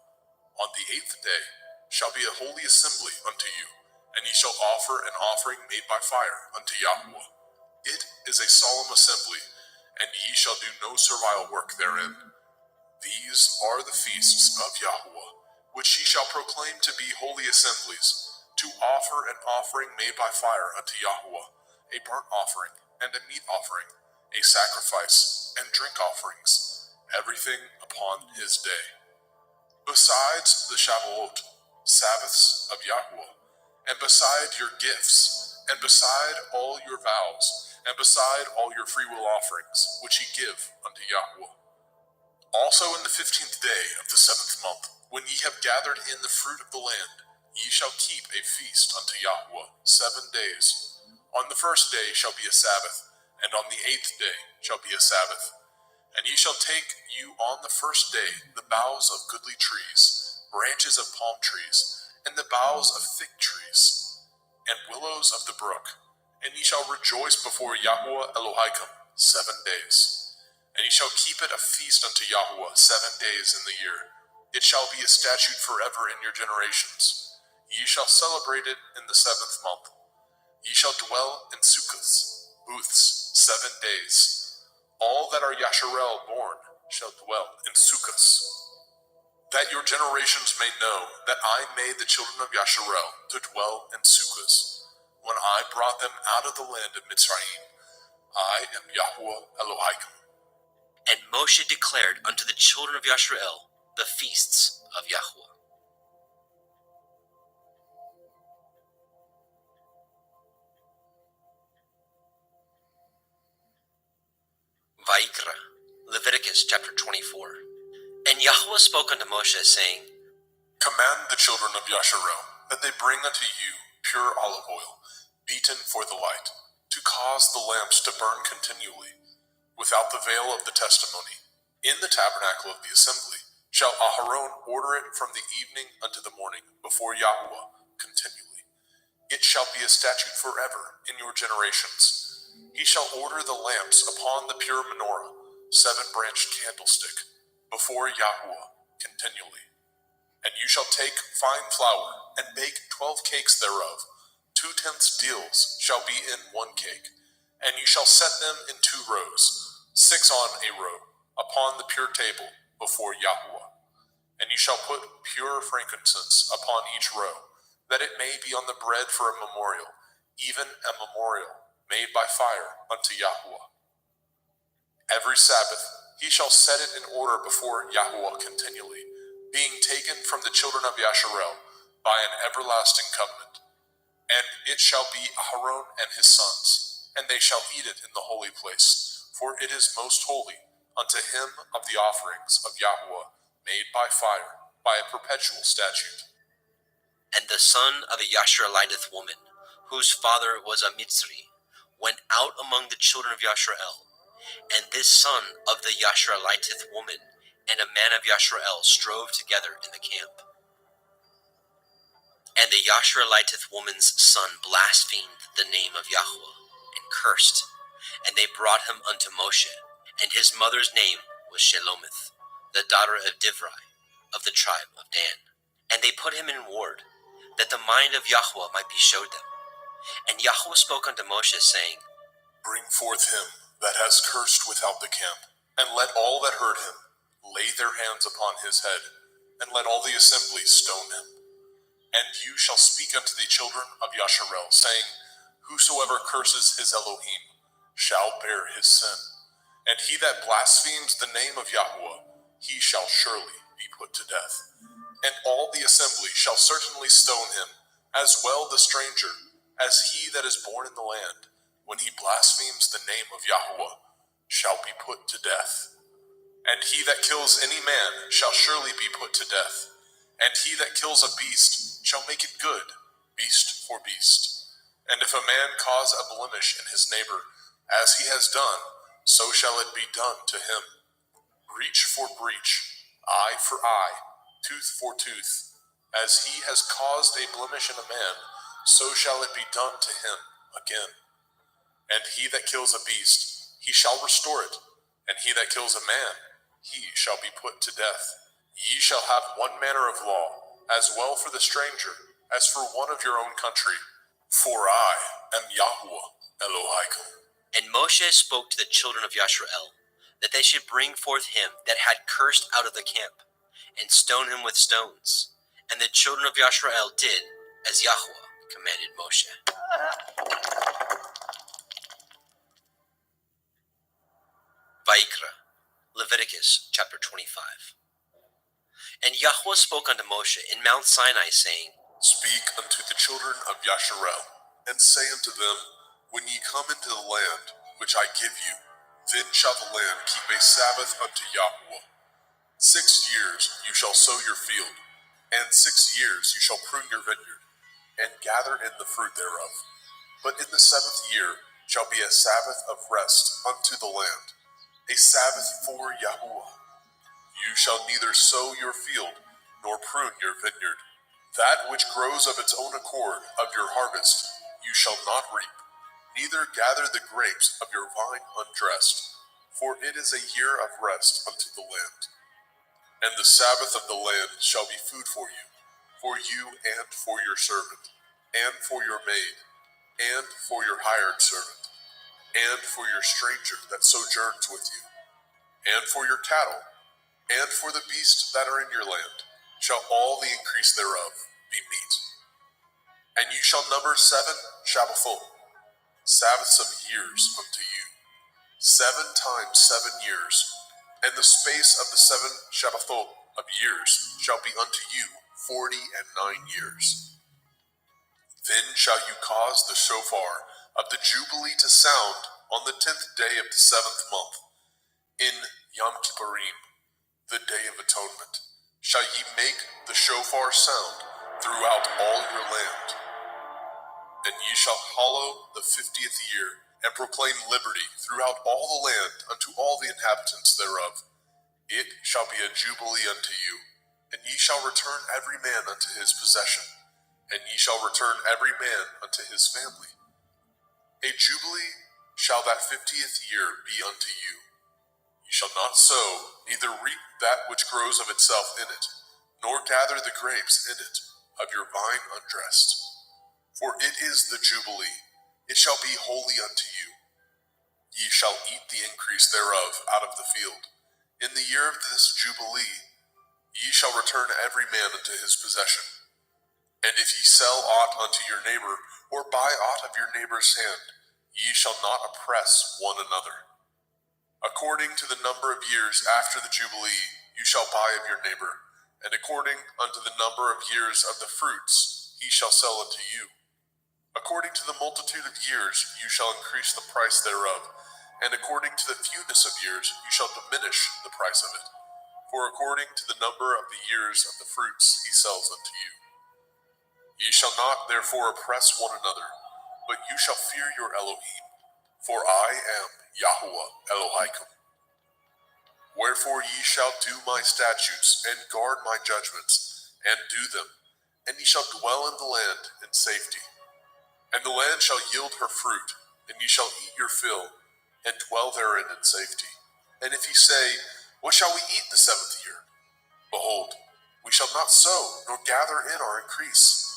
On the 8th day shall be a holy assembly unto you, and ye shall offer an offering made by fire unto Yahuwah. It is a solemn assembly, and ye shall do no servile work therein. These are the feasts of Yahuwah, which ye shall proclaim to be holy assemblies, to offer an offering made by fire unto Yahuwah, a burnt offering and a meat offering, a sacrifice and drink offerings, everything upon his day. Besides the Shavuot, Sabbaths of Yahuwah, and beside your gifts, and beside all your vows, and beside all your freewill offerings, which ye give unto Yahuwah. Also in the 15th day of the 7th month, when ye have gathered in the fruit of the land, ye shall keep a feast unto Yahuwah 7 days. On the first day shall be a Sabbath, and on the 8th day shall be a Sabbath. And ye shall take you on the first day the boughs of goodly trees, branches of palm trees, and the boughs of thick trees, and willows of the brook, and ye shall rejoice before Yahuwah Elohaikum 7 days. And ye shall keep it a feast unto Yahuwah 7 days in the year. It shall be a statute forever in your generations. Ye shall celebrate it in the 7th month. Ye shall dwell in sukkahs, booths, 7 days. All that are Yasharel born shall dwell in sukkahs. That your generations may know that I made the children of Yasharel to dwell in sukkahs, when I brought them out of the land of Mitzrayim. I am Yahuwah Elohaikum. And Moshe declared unto the children of Yasharel the feasts of Yahuwah. Vayikra, Leviticus chapter 24. And Yahuwah spoke unto Moshe, saying, Command the children of Yasharel that they bring unto you pure olive oil, beaten for the light, to cause the lamps to burn continually, without the veil of the testimony. In the tabernacle of the assembly shall Aharon order it from the evening unto the morning before Yahuwah continually. It shall be a statute forever in your generations. He shall order the lamps upon the pure menorah, 7-branched candlestick, before Yahuwah continually. And you shall take fine flour, and bake 12 cakes thereof. 2/10 deals shall be in 1 cake. And you shall set them in 2 rows, 6 on a row, upon the pure table before Yahuwah. And you shall put pure frankincense upon each row, that it may be on the bread for a memorial, even a memorial made by fire unto Yahuwah. Every Sabbath he shall set it in order before Yahuwah continually, being taken from the children of Yasharel by an everlasting covenant. And it shall be Aharon and his sons, and they shall eat it in the holy place, for it is most holy unto him of the offerings of Yahuwah made by fire, by a perpetual statute. And the son of a Yashareliteth woman, whose father was a Mitzri, went out among the children of Yasharel. And this son of the Yashareliteth woman and a man of Yashrael strove together in the camp. And the Yashraeliteth woman's son blasphemed the name of Yahweh, and cursed. And they brought him unto Moshe, and his mother's name was Shelomith, the daughter of Divri, of the tribe of Dan. And they put him in ward, that the mind of Yahweh might be showed them. And Yahweh spoke unto Moshe, saying, Bring forth him that has cursed without the camp, and let all that heard him lay their hands upon his head, and let all the assembly stone him. And you shall speak unto the children of Yasharel, saying, Whosoever curses his Elohim shall bear his sin. And he that blasphemes the name of Yahweh, he shall surely be put to death. And all the assembly shall certainly stone him, as well the stranger, as he that is born in the land, when he blasphemes the name of Yahweh, shall be put to death. And he that kills any man shall surely be put to death. And he that kills a beast shall make it good, beast for beast. And if a man cause a blemish in his neighbor, as he has done, so shall it be done to him. Breach for breach, eye for eye, tooth for tooth. As he has caused a blemish in a man, so shall it be done to him again. And he that kills a beast, he shall restore it. And he that kills a man, he shall be put to death. Ye shall have one manner of law, as well for the stranger, as for one of your own country. For I am Yahweh Elohim. And Moshe spoke to the children of Yashrael, that they should bring forth him that had cursed out of the camp, and stone him with stones. And the children of Yashrael did as Yahweh commanded Moshe. Vayikra, Leviticus chapter 25. And Yahweh spoke unto Moshe in Mount Sinai, saying, Speak unto the children of Yasharel, and say unto them, When ye come into the land which I give you, then shall the land keep a Sabbath unto Yahweh. 6 years you shall sow your field, and 6 years you shall prune your vineyard, and gather in the fruit thereof. But in the 7th year shall be a Sabbath of rest unto the land, a Sabbath for Yahweh. You shall neither sow your field, nor prune your vineyard. That which grows of its own accord of your harvest you shall not reap, neither gather the grapes of your vine undressed, for it is a year of rest unto the land. And the Sabbath of the land shall be food for you and for your servant, and for your maid, and for your hired servant, and for your stranger that sojourns with you, and for your cattle, and for the beasts that are in your land, shall all the increase thereof be meat. And you shall number 7 Shabbathot, Sabbaths of years unto you, 7 times 7 years, and the space of the 7 Shabbathot of years shall be unto you 49 years. Then shall you cause the shofar of the Jubilee to sound on the 10th day of the 7th month, in Yom Kippurim, the Day of Atonement, shall ye make the shofar sound throughout all your land. And ye shall hallow the 50th year, and proclaim liberty throughout all the land unto all the inhabitants thereof. It shall be a jubilee unto you, and ye shall return every man unto his possession, and ye shall return every man unto his family. A jubilee shall that 50th year be unto you. Ye shall not sow, neither reap that which grows of itself in it, nor gather the grapes in it of your vine undressed. For it is the Jubilee, it shall be holy unto you. Ye shall eat the increase thereof out of the field. In the year of this Jubilee, ye shall return every man unto his possession. And if ye sell aught unto your neighbor, or buy aught of your neighbor's hand, ye shall not oppress one another. According to the number of years after the Jubilee, you shall buy of your neighbor, and according unto the number of years of the fruits, he shall sell unto you. According to the multitude of years, you shall increase the price thereof, and according to the fewness of years, you shall diminish the price of it. For according to the number of the years of the fruits, he sells unto you. Ye shall not therefore oppress one another, but you shall fear your Elohim, for I am Yahweh Elohim. Wherefore ye shall do my statutes, and guard my judgments, and do them, and ye shall dwell in the land in safety. And the land shall yield her fruit, and ye shall eat your fill, and dwell therein in safety. And if ye say, what shall we eat the 7th year? Behold, we shall not sow, nor gather in our increase.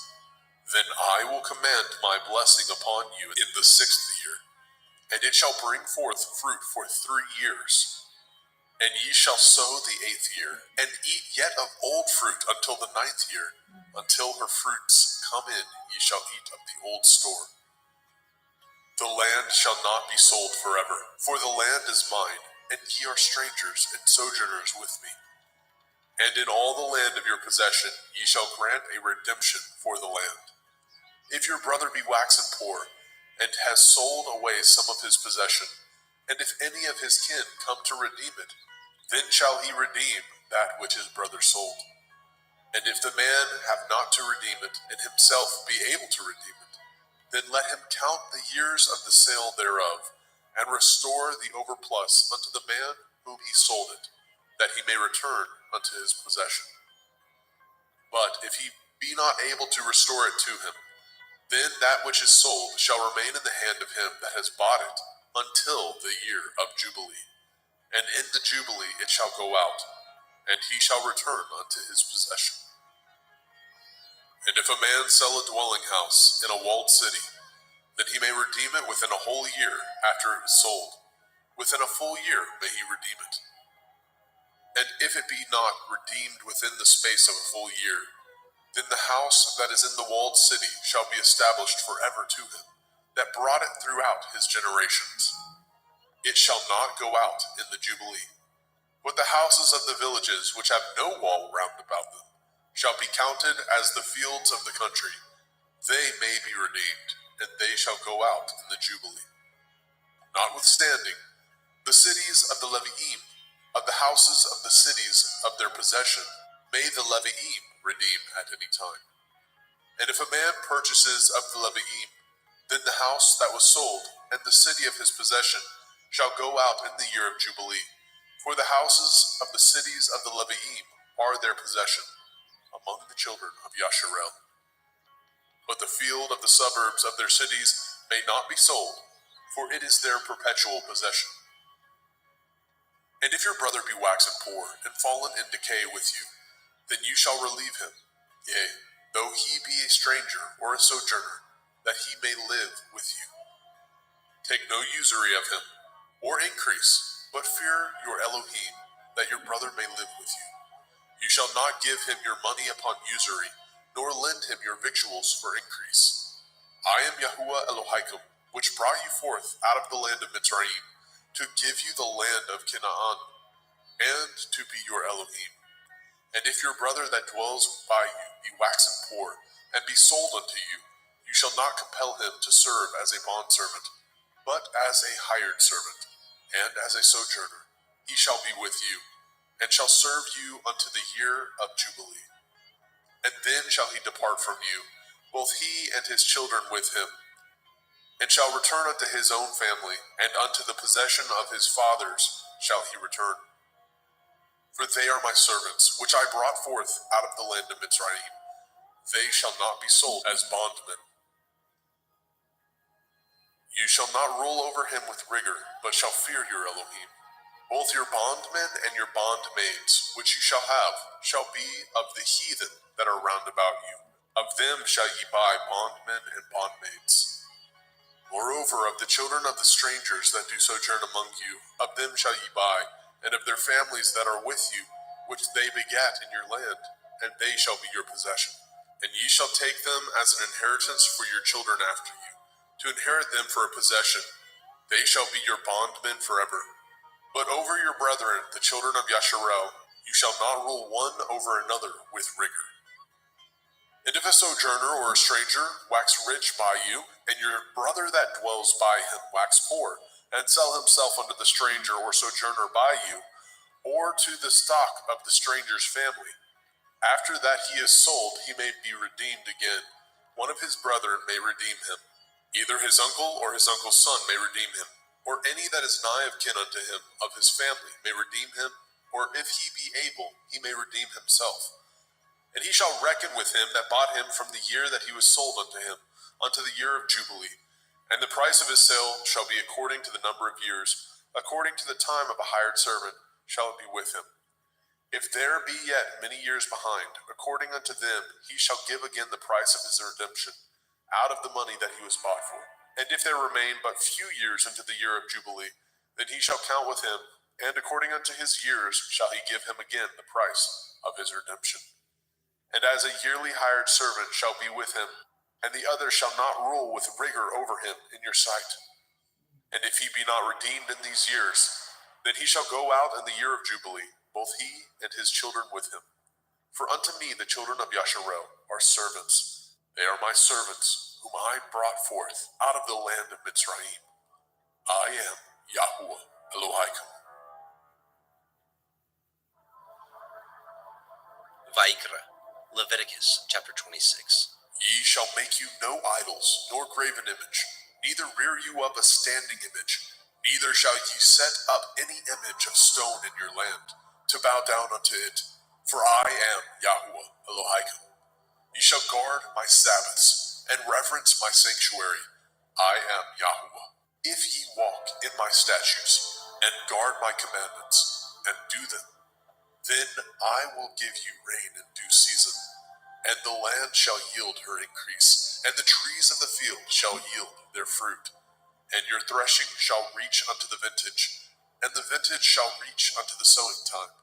Then I will command my blessing upon you in the 6th year, and it shall bring forth fruit for 3 years. And ye shall sow the 8th year, and eat yet of old fruit until the 9th year. Until her fruits come in, ye shall eat of the old store. The land shall not be sold forever, for the land is mine, and ye are strangers and sojourners with me. And in all the land of your possession ye shall grant a redemption for the land. If your brother be waxen poor, and has sold away some of his possession, and if any of his kin come to redeem it, then shall he redeem that which his brother sold. And if the man have not to redeem it, and himself be able to redeem it, then let him count the years of the sale thereof, and restore the overplus unto the man whom he sold it, that he may return unto his possession. But if he be not able to restore it to him, then that which is sold shall remain in the hand of him that has bought it until the year of Jubilee. And in the Jubilee it shall go out, and he shall return unto his possession. And if a man sell a dwelling house in a walled city, then he may redeem it within a whole year after it is sold. Within a full year may he redeem it. And if it be not redeemed within the space of a full year, then the house that is in the walled city shall be established forever to him, that brought it throughout his generations. It shall not go out in the Jubilee. But the houses of the villages which have no wall round about them shall be counted as the fields of the country. They may be redeemed, and they shall go out in the Jubilee. Notwithstanding, the cities of the Leviim, of the houses of the cities of their possession, may the Leviim redeem at any time. And if a man purchases of the Leviim, then the house that was sold and the city of his possession shall go out in the year of Jubilee. For the houses of the cities of the Leviim are their possession among the children of Yasharel. But the field of the suburbs of their cities may not be sold, for it is their perpetual possession. And if your brother be waxen poor and fallen in decay with you, then you shall relieve him, yea, though he be a stranger or a sojourner, that he may live with you. Take no usury of him, or increase, but fear your Elohim, that your brother may live with you. You shall not give him your money upon usury, nor lend him your victuals for increase. I am Yahuwah Elohaikum, which brought you forth out of the land of Mitzrayim, to give you the land of Canaan, and to be your Elohim. And if your brother that dwells by you be waxen poor, and be sold unto you, you shall not compel him to serve as a bondservant, but as a hired servant, and as a sojourner. He shall be with you, and shall serve you unto the year of Jubilee. And then shall he depart from you, both he and his children with him, and shall return unto his own family, and unto the possession of his fathers shall he return. For they are my servants, which I brought forth out of the land of Mitzrayim. They shall not be sold as bondmen. You shall not rule over him with rigor, but shall fear your Elohim. Both your bondmen and your bondmaids, which you shall have, shall be of the heathen that are round about you. Of them shall ye buy bondmen and bondmaids. Moreover, of the children of the strangers that do sojourn among you, of them shall ye buy, and of their families that are with you, which they begat in your land, and they shall be your possession. And ye shall take them as an inheritance for your children after you, to inherit them for a possession. They shall be your bondmen forever. But over your brethren, the children of Yasharel, you shall not rule one over another with rigor. And if a sojourner or a stranger wax rich by you, and your brother that dwells by him wax poor, and sell himself unto the stranger or sojourner by you, or to the stock of the stranger's family, after that he is sold, he may be redeemed again. One of his brethren may redeem him. Either his uncle or his uncle's son may redeem him, or any that is nigh of kin unto him of his family may redeem him or if he be able, he may redeem himself. And he shall reckon with him that bought him from the year that he was sold unto him, unto the year of Jubilee. And the price of his sale shall be according to the number of years, according to the time of a hired servant shall it be with him. If there be yet many years behind, according unto them he shall give again the price of his redemption, out of the money that he was bought for. And if there remain but few years unto the year of Jubilee, then he shall count with him, and according unto his years shall he give him again the price of his redemption. And as a yearly hired servant shall be with him, and the other shall not rule with rigor over him in your sight. And if he be not redeemed in these years, then he shall go out in the year of Jubilee, both he and his children with him. For unto me the children of Yasharel are servants. They are my servants, whom I brought forth out of the land of Mitzrayim. I am Yahuwah Elohaikum. Vaikra, Leviticus chapter 26. Ye shall make you no idols, nor graven image, neither rear you up a standing image, neither shall ye set up any image of stone in your land, to bow down unto it, for I am Yahuwah Elohaikum. Ye shall guard my Sabbaths, and reverence my sanctuary. I am Yahuwah. If ye walk in my statutes, and guard my commandments, and do them, then I will give you rain in due season, and the land shall yield her increase, and the trees of the field shall yield their fruit. And your threshing shall reach unto the vintage, and the vintage shall reach unto the sowing time.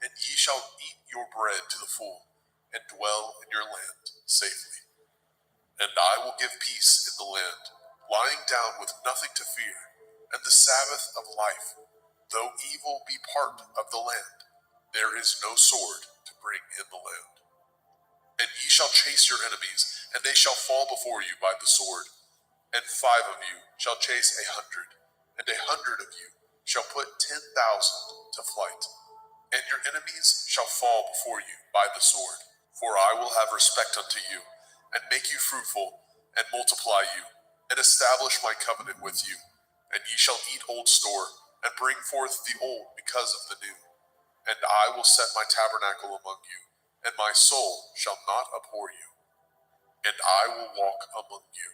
And ye shall eat your bread to the full, and dwell in your land safely. And I will give peace in the land, lying down with nothing to fear, and the Sabbath of life, though evil be part of the land, there is no sword to bring in the land. And ye shall chase your enemies, and they shall fall before you by the sword. And 5 of you shall chase 100, and 100 of you shall put 10,000 to flight. And your enemies shall fall before you by the sword. For I will have respect unto you, and make you fruitful, and multiply you, and establish my covenant with you. And ye shall eat old store, and bring forth the old because of the new. And I will set my tabernacle among you, and my soul shall not abhor you. And I will walk among you,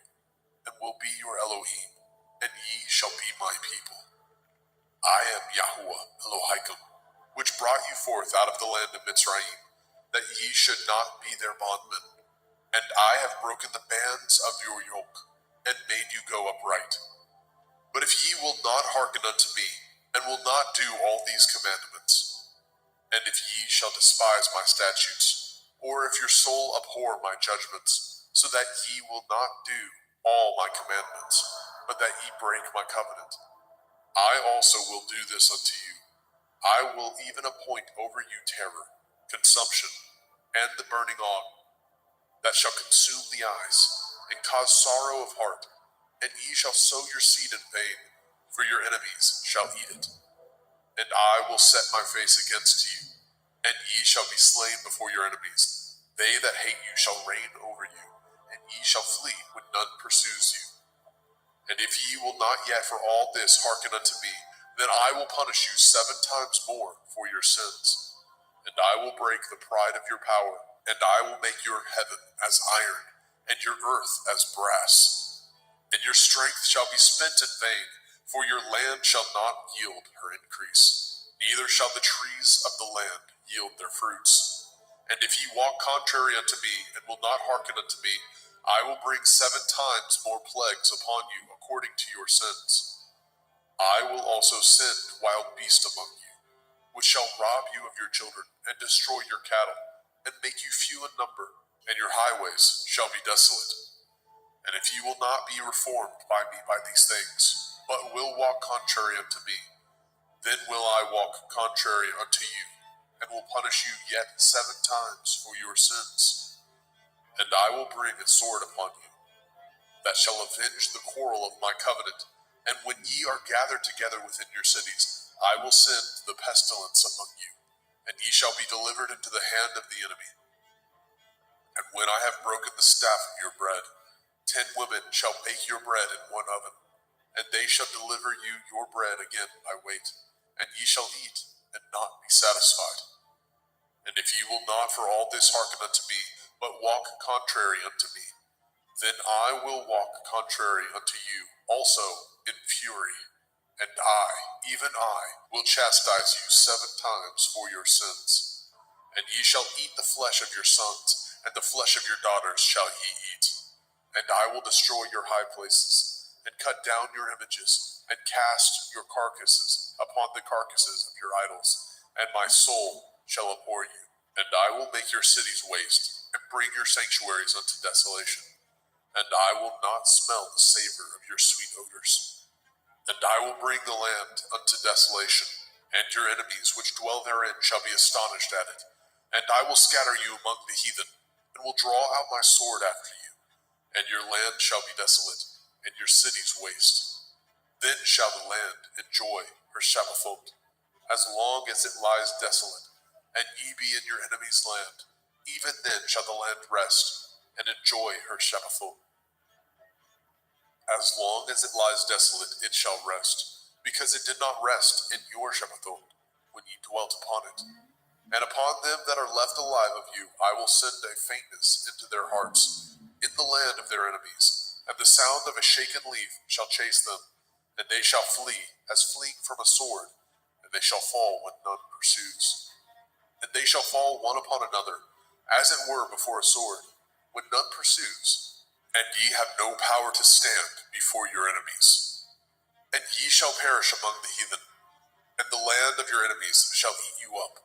and will be your Elohim, and ye shall be my people. I am Yahuwah Elohaikum, which brought you forth out of the land of Mitzrayim, that ye should not be their bondmen. And I have broken the bands of your yoke, and made you go upright. But if ye will not hearken unto me, and will not do all these commandments, and if ye shall despise my statutes, or if your soul abhor my judgments, so that ye will not do all my commandments, but that ye break my covenant, I also will do this unto you. I will even appoint over you terror, consumption, and the burning on, that shall consume the eyes, and cause sorrow of heart, and ye shall sow your seed in vain, for your enemies shall eat it. And I will set my face against you, and ye shall be slain before your enemies. They that hate you shall reign over you, and ye shall flee when none pursues you. And if ye will not yet for all this hearken unto me, then I will punish you 7 times more for your sins. And I will break the pride of your power, and I will make your heaven as iron, and your earth as brass. And your strength shall be spent in vain, for your land shall not yield her increase, neither shall the trees of the land yield their fruits. And if ye walk contrary unto me, and will not hearken unto me, I will bring 7 times more plagues upon you according to your sins. I will also send wild beasts among you, which shall rob you of your children, and destroy your cattle, and make you few in number, and your highways shall be desolate. And if ye will not be reformed by me by these things, but will walk contrary unto me, then will I walk contrary unto you, and will punish you yet 7 times for your sins. And I will bring a sword upon you, that shall avenge the quarrel of my covenant. And when ye are gathered together within your cities, I will send the pestilence among you, and ye shall be delivered into the hand of the enemy. And when I have broken the staff of your bread, 10 women shall bake your bread in one oven, and they shall deliver you your bread again by weight, and ye shall eat, and not be satisfied. And if ye will not for all this hearken unto me, but walk contrary unto me, then I will walk contrary unto you also in fury, and I, even I, will chastise you 7 times for your sins. And ye shall eat the flesh of your sons, and the flesh of your daughters shall ye eat. And I will destroy your high places, and cut down your images, and cast your carcasses upon the carcasses of your idols, and my soul shall abhor you. And I will make your cities waste, and bring your sanctuaries unto desolation. And I will not smell the savor of your sweet odors. And I will bring the land unto desolation, and your enemies which dwell therein shall be astonished at it. And I will scatter you among the heathen, and will draw out my sword after you, and your land shall be desolate, and your cities waste. Then shall the land enjoy her Shabbathot, as long as it lies desolate, and ye be in your enemy's land. Even then shall the land rest, and enjoy her Shabbathot. As long as it lies desolate, it shall rest, because it did not rest in your Shabbathot, when ye dwelt upon it. And upon them that are left alive of you, I will send a faintness into their hearts, in the land of their enemies, and the sound of a shaken leaf shall chase them, and they shall flee as fleeing from a sword, and they shall fall when none pursues. And they shall fall one upon another, as it were before a sword, when none pursues. And ye have no power to stand before your enemies. And ye shall perish among the heathen, and the land of your enemies shall eat you up.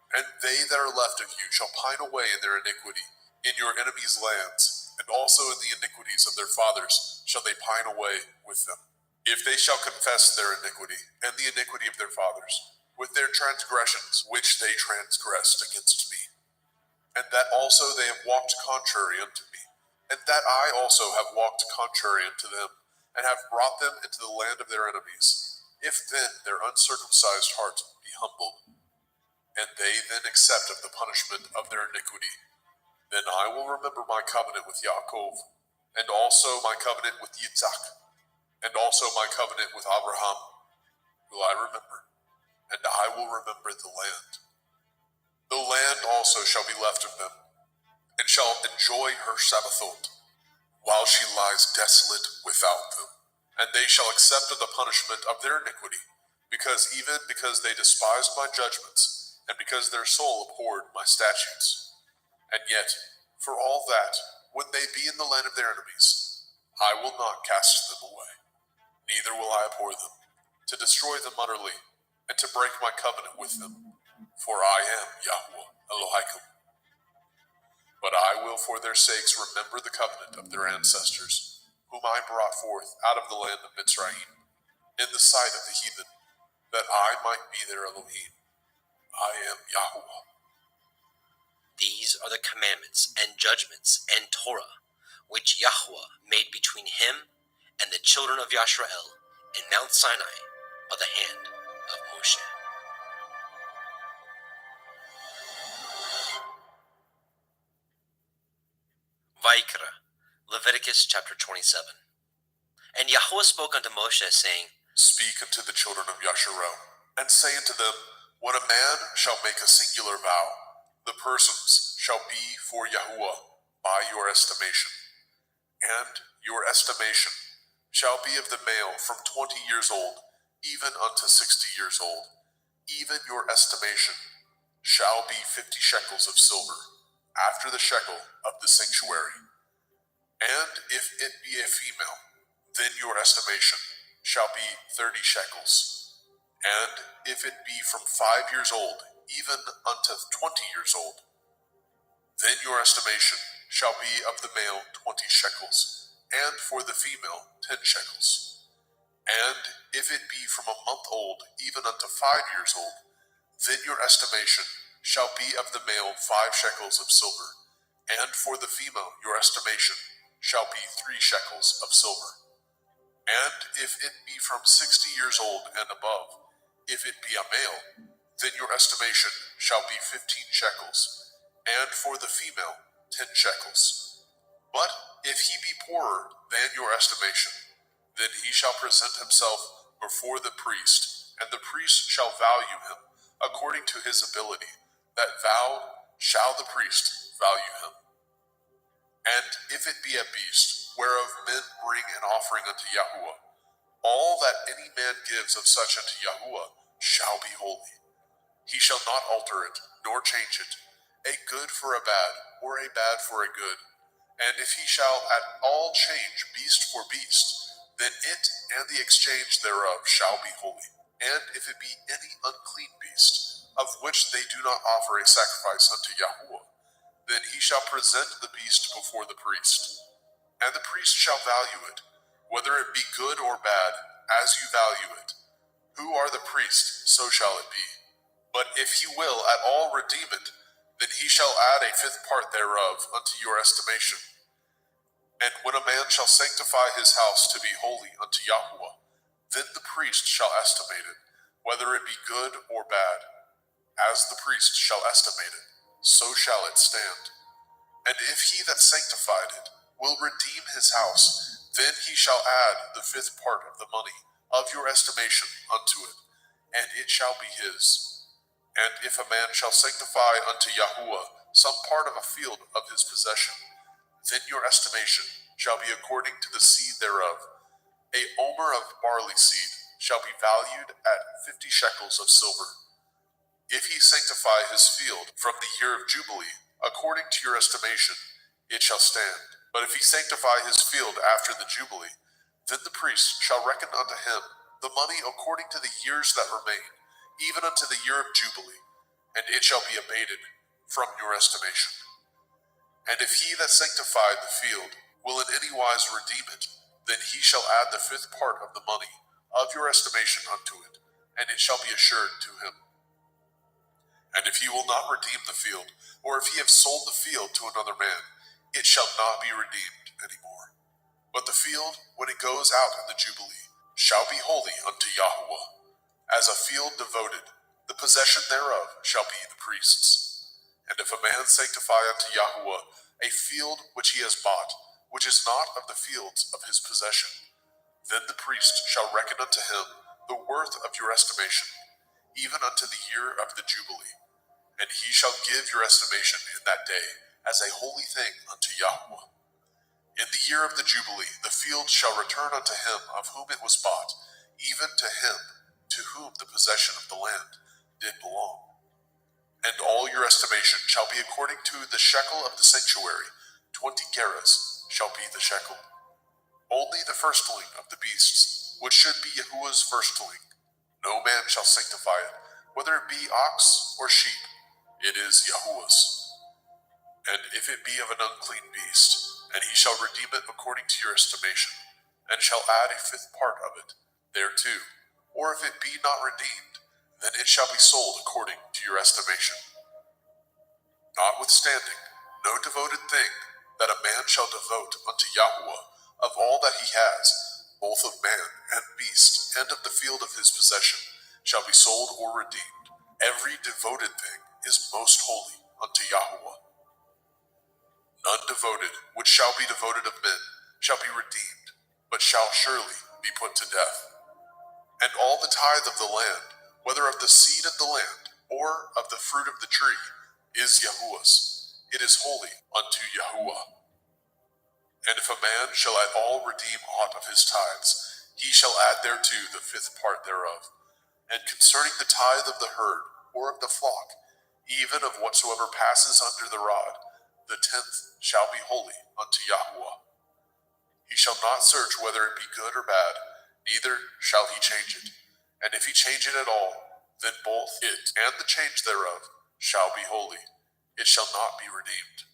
And they that are left of you shall pine away in their iniquity, in your enemies' lands, and also in the iniquities of their fathers shall they pine away with them. If they shall confess their iniquity, and the iniquity of their fathers, with their transgressions which they transgressed against me, and that also they have walked contrary unto me, and that I also have walked contrary unto them, and have brought them into the land of their enemies, if then their uncircumcised heart be humbled, and they then accept of the punishment of their iniquity, then I will remember my covenant with Yaakov, and also my covenant with Yitzhak, and also my covenant with Abraham will I remember, and I will remember the land. The land also shall be left of them, and shall enjoy her Shabbathot, while she lies desolate without them. And they shall accept of the punishment of their iniquity, because they despised my judgments, and because their soul abhorred my statutes. And yet, for all that, when they be in the land of their enemies, I will not cast them away, neither will I abhor them, to destroy them utterly, and to break my covenant with them. For I am Yahweh Elohim. But I will for their sakes remember the covenant of their ancestors, whom I brought forth out of the land of Mitzrayim, in the sight of the heathen, that I might be their Elohim. I am Yahweh. These are the commandments and judgments and Torah, which Yahweh made between him and the children of Yisrael in Mount Sinai by the hand of Moshe. Vayikra, Leviticus chapter 27. And Yahweh spoke unto Moshe, saying, Speak unto the children of Yasharel, and say unto them, When a man shall make a singular vow, the persons shall be for Yahuwah by your estimation. And your estimation shall be of the male from 20 years old, even unto 60 years old. Even your estimation shall be 50 shekels of silver, after the shekel of the sanctuary. And if it be a female, then your estimation shall be 30 shekels. And if it be from 5 years old, even unto 20 years old, then your estimation shall be of the male 20 shekels, and for the female 10 shekels. And if it be from a month old, even unto 5 years old, then your estimation shall be of the male 5 shekels of silver, and for the female your estimation shall be 3 shekels of silver. And if it be from 60 years old and above, if it be a male, then your estimation shall be 15 shekels, and for the female 10 shekels. But if he be poorer than your estimation, then he shall present himself before the priest, and the priest shall value him according to his ability, that vow shall the priest value him. And if it be a beast, whereof men bring an offering unto Yahuwah, all that any man gives of such unto Yahuwah shall be holy. He shall not alter it, nor change it, a good for a bad, or a bad for a good. And if he shall at all change beast for beast, then it and the exchange thereof shall be holy. And if it be any unclean beast, of which they do not offer a sacrifice unto Yahuwah, then he shall present the beast before the priest. And the priest shall value it, whether it be good or bad, as you value it. Who are the priest, so shall it be. But if he will at all redeem it, then he shall add a fifth part thereof unto your estimation. And when a man shall sanctify his house to be holy unto Yahuwah, then the priest shall estimate it, whether it be good or bad. As the priest shall estimate it, so shall it stand. And if he that sanctified it will redeem his house, then he shall add the fifth part of the money of your estimation unto it, and it shall be his. And if a man shall sanctify unto Yahuwah some part of a field of his possession, then your estimation shall be according to the seed thereof. A omer of barley seed shall be valued at 50 shekels of silver. If he sanctify his field from the year of Jubilee, according to your estimation, it shall stand. But if he sanctify his field after the Jubilee, then the priest shall reckon unto him the money according to the years that remain, even unto the year of Jubilee, and it shall be abated from your estimation. And if he that sanctified the field will in any wise redeem it, then he shall add the fifth part of the money of your estimation unto it, and it shall be assured to him. And if he will not redeem the field, or if he have sold the field to another man, it shall not be redeemed any more. But the field, when it goes out in the Jubilee, shall be holy unto Yahuwah. As a field devoted, the possession thereof shall be the priest's. And if a man sanctify unto Yahuwah a field which he has bought, which is not of the fields of his possession, then the priest shall reckon unto him the worth of your estimation, even unto the year of the Jubilee. And he shall give your estimation in that day as a holy thing unto Yahuwah. In the year of the Jubilee, the field shall return unto him of whom it was bought, even to him to whom the possession of the land did belong. And all your estimation shall be according to the shekel of the sanctuary. 20 gerahs shall be the shekel. Only the firstling of the beasts, which should be Yahuwah's firstling. No man shall sanctify it, whether it be ox or sheep. It is Yahuwah's. And if it be of an unclean beast, and he shall redeem it according to your estimation, and shall add a fifth part of it thereto, or if it be not redeemed, then it shall be sold according to your estimation. Notwithstanding, no devoted thing that a man shall devote unto Yahuwah of all that he has, both of man and beast, and of the field of his possession, shall be sold or redeemed. Every devoted thing is most holy unto Yahuwah. None devoted, which shall be devoted of men, shall be redeemed, but shall surely be put to death. And all the tithe of the land, whether of the seed of the land, or of the fruit of the tree, is Yahuwah's. It is holy unto Yahuwah. And if a man shall at all redeem aught of his tithes, he shall add thereto the fifth part thereof. And concerning the tithe of the herd, or of the flock, even of whatsoever passes under the rod, the 10th shall be holy unto Yahuwah. He shall not search whether it be good or bad, neither shall he change it. And if he change it at all, then both it and the change thereof shall be holy. It shall not be redeemed.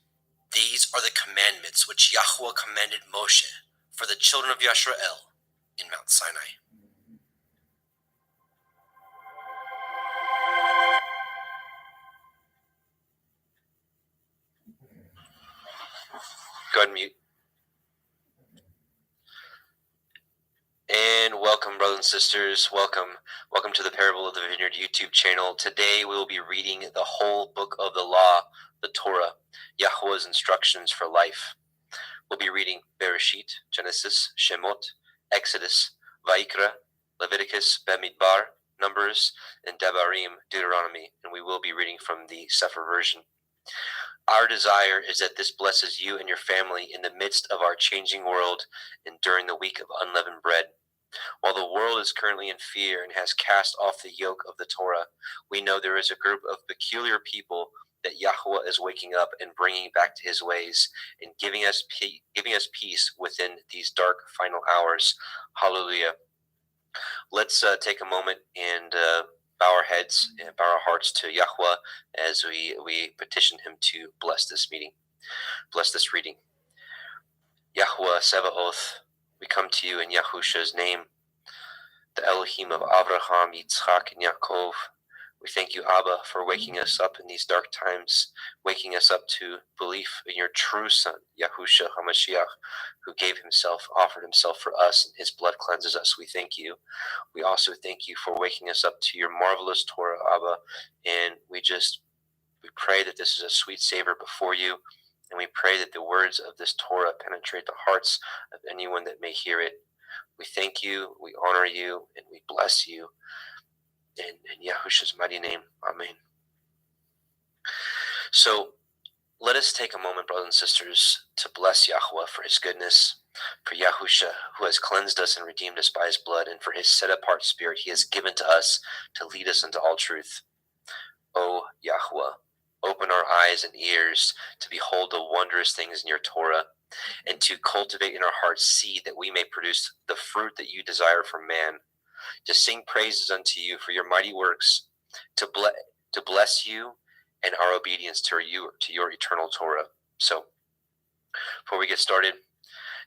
These are the commandments which Yahuwah commanded Moshe for the children of Yisrael in Mount Sinai. Go ahead and mute. And welcome, brothers and sisters. Welcome to the Parable of the Vineyard YouTube channel. Today we will be reading the whole book of the law, the Torah, Yahuwah's instructions for life. We'll be reading Bereshit, Genesis, Shemot, Exodus, Vayikra, Leviticus, Bamidbar, Numbers, and Devarim, Deuteronomy, and we will be reading from the Sefer version. Our desire is that this blesses you and your family in the midst of our changing world and during the week of unleavened bread. While the world is currently in fear and has cast off the yoke of the Torah, we know there is a group of peculiar people that Yahweh is waking up and bringing back to his ways and giving us peace within these dark final hours. Hallelujah. Let's take a moment and bow our heads and bow our hearts to Yahweh as we petition him to bless this meeting, bless this reading. Yahweh Sebaoth, we come to you in Yahusha's name, the Elohim of Abraham, Yitzchak, and Yaakov. We thank you, Abba, for waking us up in these dark times, waking us up to belief in your true Son, Yahusha HaMashiach, who gave himself, offered himself for us, and his blood cleanses us. We thank you. We also thank you for waking us up to your marvelous Torah, Abba, and we pray that this is a sweet savor before you, and we pray that the words of this Torah penetrate the hearts of anyone that may hear it. We thank you, we honor you, and we bless you. In Yahusha's mighty name, amen. So let us take a moment, brothers and sisters, to bless Yahweh for his goodness, for Yahusha, who has cleansed us and redeemed us by his blood, and for his set-apart spirit he has given to us to lead us into all truth. O Yahweh, open our eyes and ears to behold the wondrous things in your Torah, and to cultivate in our hearts seed that we may produce the fruit that you desire for man, to sing praises unto you for your mighty works, to bless you and our obedience to your eternal Torah. So, before we get started,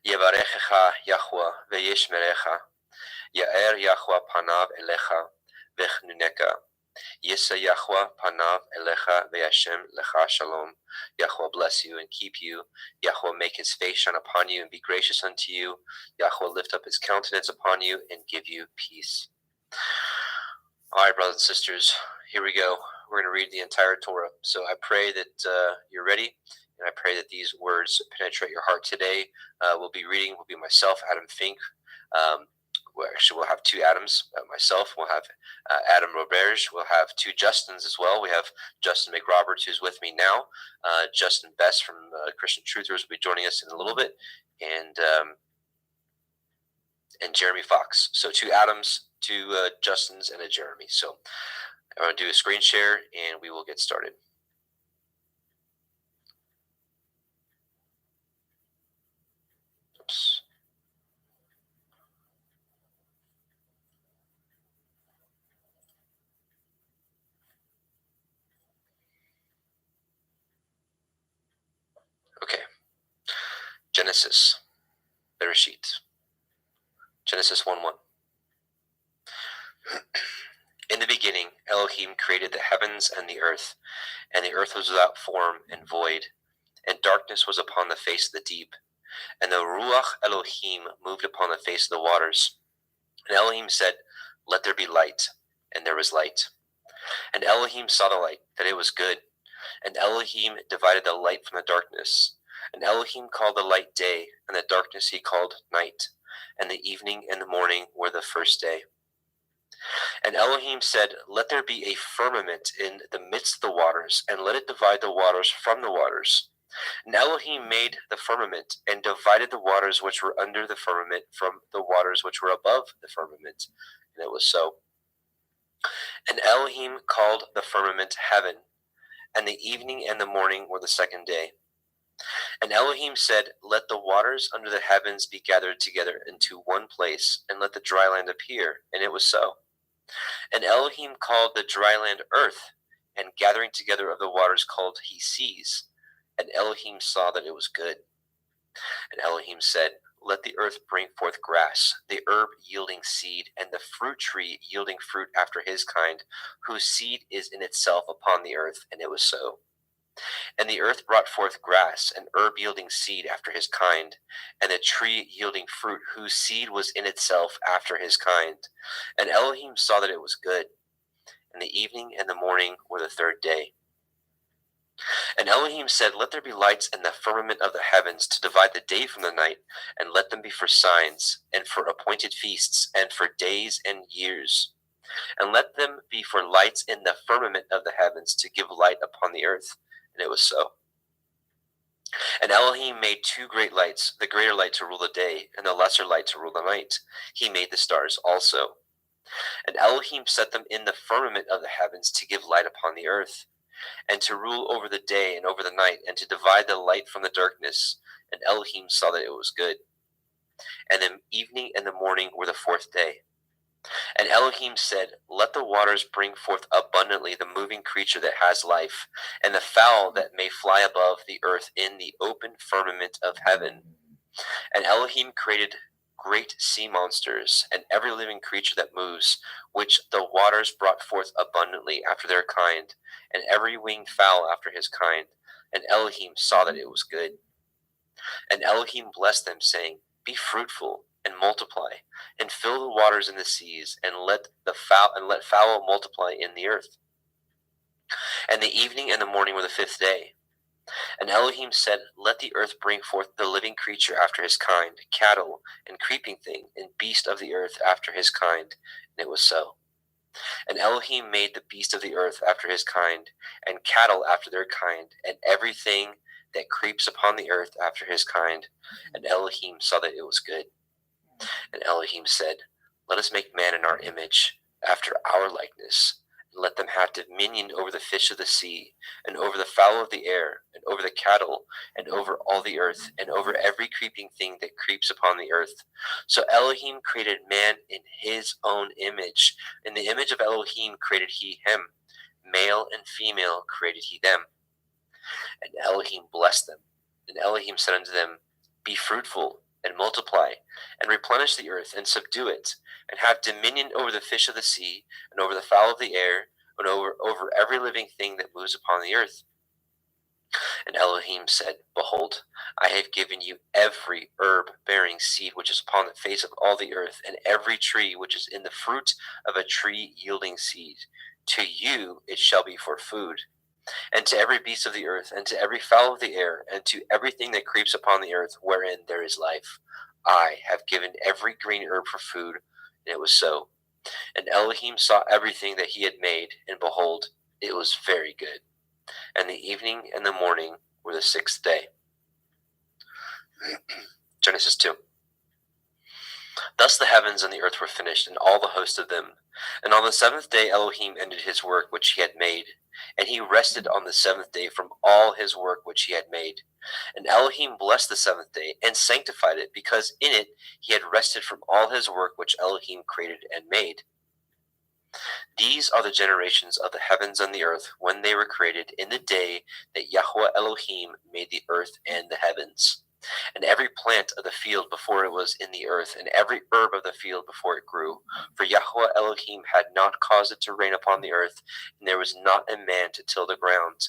Yevarechecha Yahweh ve'yishmerecha, Ya'er Yahweh panav elecha vechnuneka, Yisa Yahweh panav elecha ve'yashem lecha shalom. Yahweh bless you and keep you. Yahweh make his face shine upon you and be gracious unto you. Yahweh lift up his countenance upon you and give you peace. All right, brothers and sisters, here we go. We're going to read the entire Torah. So I pray that you're ready, and I pray that these words penetrate your heart today. We'll be myself, Adam Fink. We'll have two Adams, myself. We'll have Adam Roberge. We'll have two Justins as well. We have Justin McRoberts, who's with me now. Justin Best from Christian Truthers will be joining us in a little bit. And Jeremy Fox. So two Adams, two Justins, and a Jeremy. So I'm going to do a screen share, and we will get started. Oops. Okay. Genesis. Bereshit. Genesis 1:1. In the beginning, Elohim created the heavens and the earth was without form and void, and darkness was upon the face of the deep, and the Ruach Elohim moved upon the face of the waters. And Elohim said, "Let there be light," and there was light. And Elohim saw the light, that it was good, and Elohim divided the light from the darkness. And Elohim called the light day, and the darkness he called night. And the evening and the morning were the first day. And Elohim said, "Let there be a firmament in the midst of the waters, and let it divide the waters from the waters." And Elohim made the firmament, and divided the waters which were under the firmament from the waters which were above the firmament. And it was so. And Elohim called the firmament heaven, and the evening and the morning were the second day. And Elohim said, "Let the waters under the heavens be gathered together into one place, and let the dry land appear." And it was so. And Elohim called the dry land earth, and gathering together of the waters called he seas. And Elohim saw that it was good. And Elohim said, "Let the earth bring forth grass, the herb yielding seed, and the fruit tree yielding fruit after his kind, whose seed is in itself upon the earth." And it was so. And the earth brought forth grass, and herb yielding seed after his kind, and the tree yielding fruit, whose seed was in itself after his kind. And Elohim saw that it was good. And the evening and the morning were the third day. And Elohim said, "Let there be lights in the firmament of the heavens to divide the day from the night, and let them be for signs, and for appointed feasts, and for days and years, and let them be for lights in the firmament of the heavens to give light upon the earth. And it was so. And Elohim made two great lights, the greater light to rule the day, and the lesser light to rule the night. He made the stars also. And Elohim set them in the firmament of the heavens to give light upon the earth, and to rule over the day and over the night, and to divide the light from the darkness. And Elohim saw that it was good. And the evening and the morning were the fourth day. And Elohim said, let the waters bring forth abundantly the moving creature that has life, and the fowl that may fly above the earth in the open firmament of heaven. And Elohim created great sea monsters, and every living creature that moves, which the waters brought forth abundantly after their kind, and every winged fowl after his kind. And Elohim saw that it was good. And Elohim blessed them, saying, be fruitful and multiply, and fill the waters in the seas, and let fowl multiply in the earth. And the evening and the morning were the fifth day. And Elohim said, let the earth bring forth the living creature after his kind, cattle, and creeping thing, and beast of the earth after his kind. And it was so. And Elohim made the beast of the earth after his kind, and cattle after their kind, and everything that creeps upon the earth after his kind. And Elohim saw that it was good. And Elohim said, let us make man in our image, after our likeness, and let them have dominion over the fish of the sea, and over the fowl of the air, and over the cattle, and over all the earth, and over every creeping thing that creeps upon the earth. So Elohim created man in his own image. In the image of Elohim created he him. Male and female created he them. And Elohim blessed them. And Elohim said unto them, be fruitful, and multiply, and replenish the earth, and subdue it, and have dominion over the fish of the sea, and over the fowl of the air, and over every living thing that moves upon the earth. And Elohim said, behold, I have given you every herb bearing seed which is upon the face of all the earth, and every tree which is in the fruit of a tree yielding seed. To you it shall be for food. And to every beast of the earth, and to every fowl of the air, and to everything that creeps upon the earth, wherein there is life, I have given every green herb for food. And it was so. And Elohim saw everything that he had made, and behold, it was very good. And the evening and the morning were the sixth day. Genesis 2. Thus the heavens and the earth were finished, and all the host of them. And on the seventh day Elohim ended his work which he had made, and he rested on the seventh day from all his work which he had made. And Elohim blessed the seventh day, and sanctified it, because in it he had rested from all his work which Elohim created and made. These are the generations of the heavens and the earth when they were created, in the day that Yahweh Elohim made the earth and the heavens. And every plant of the field before it was in the earth, and every herb of the field before it grew. For Yahweh Elohim had not caused it to rain upon the earth, and there was not a man to till the ground.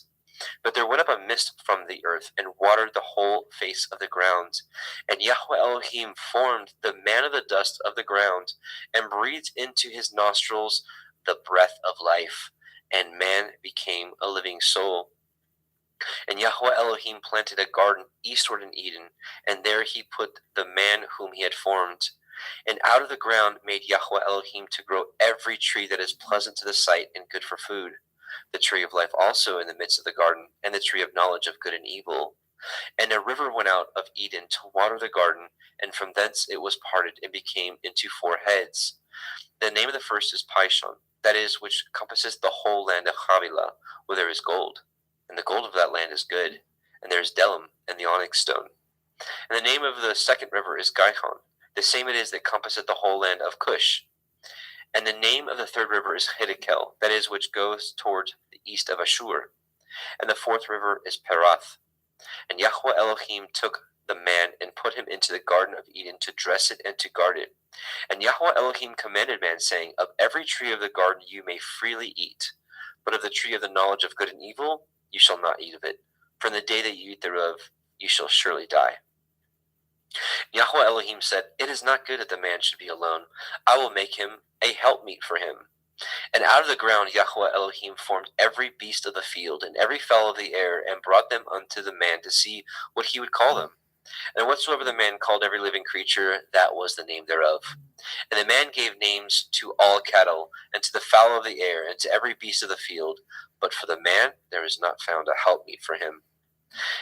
But there went up a mist from the earth, and watered the whole face of the ground. And Yahweh Elohim formed the man of the dust of the ground, and breathed into his nostrils the breath of life, and man became a living soul. And Yahweh Elohim planted a garden eastward in Eden, and there he put the man whom he had formed. And out of the ground made Yahweh Elohim to grow every tree that is pleasant to the sight and good for food, the tree of life also in the midst of the garden, and the tree of knowledge of good and evil. And a river went out of Eden to water the garden, and from thence it was parted and became into four heads. The name of the first is Pishon, that is, which compasses the whole land of Havilah, where there is gold. And the gold of that land is good, and there is Delim and the onyx stone. And the name of the second river is Gihon, the same it is that compasseth the whole land of Cush. And the name of the third river is Hiddekel, that is, which goes toward the east of Ashur. And the fourth river is Perath. And Yahweh Elohim took the man and put him into the garden of Eden to dress it and to guard it. And Yahweh Elohim commanded man, saying, of every tree of the garden you may freely eat, but of the tree of the knowledge of good and evil you shall not eat of it. From the day that you eat thereof you shall surely die. Yahweh Elohim said, it is not good that the man should be alone. I will make him a helpmeet for him. And out of the ground Yahweh Elohim formed every beast of the field, and every fowl of the air, and brought them unto the man to see what he would call them. And whatsoever the man called every living creature, that was the name thereof. And the man gave names to all cattle, and to the fowl of the air, and to every beast of the field. But for the man there is not found a helpmeet for him.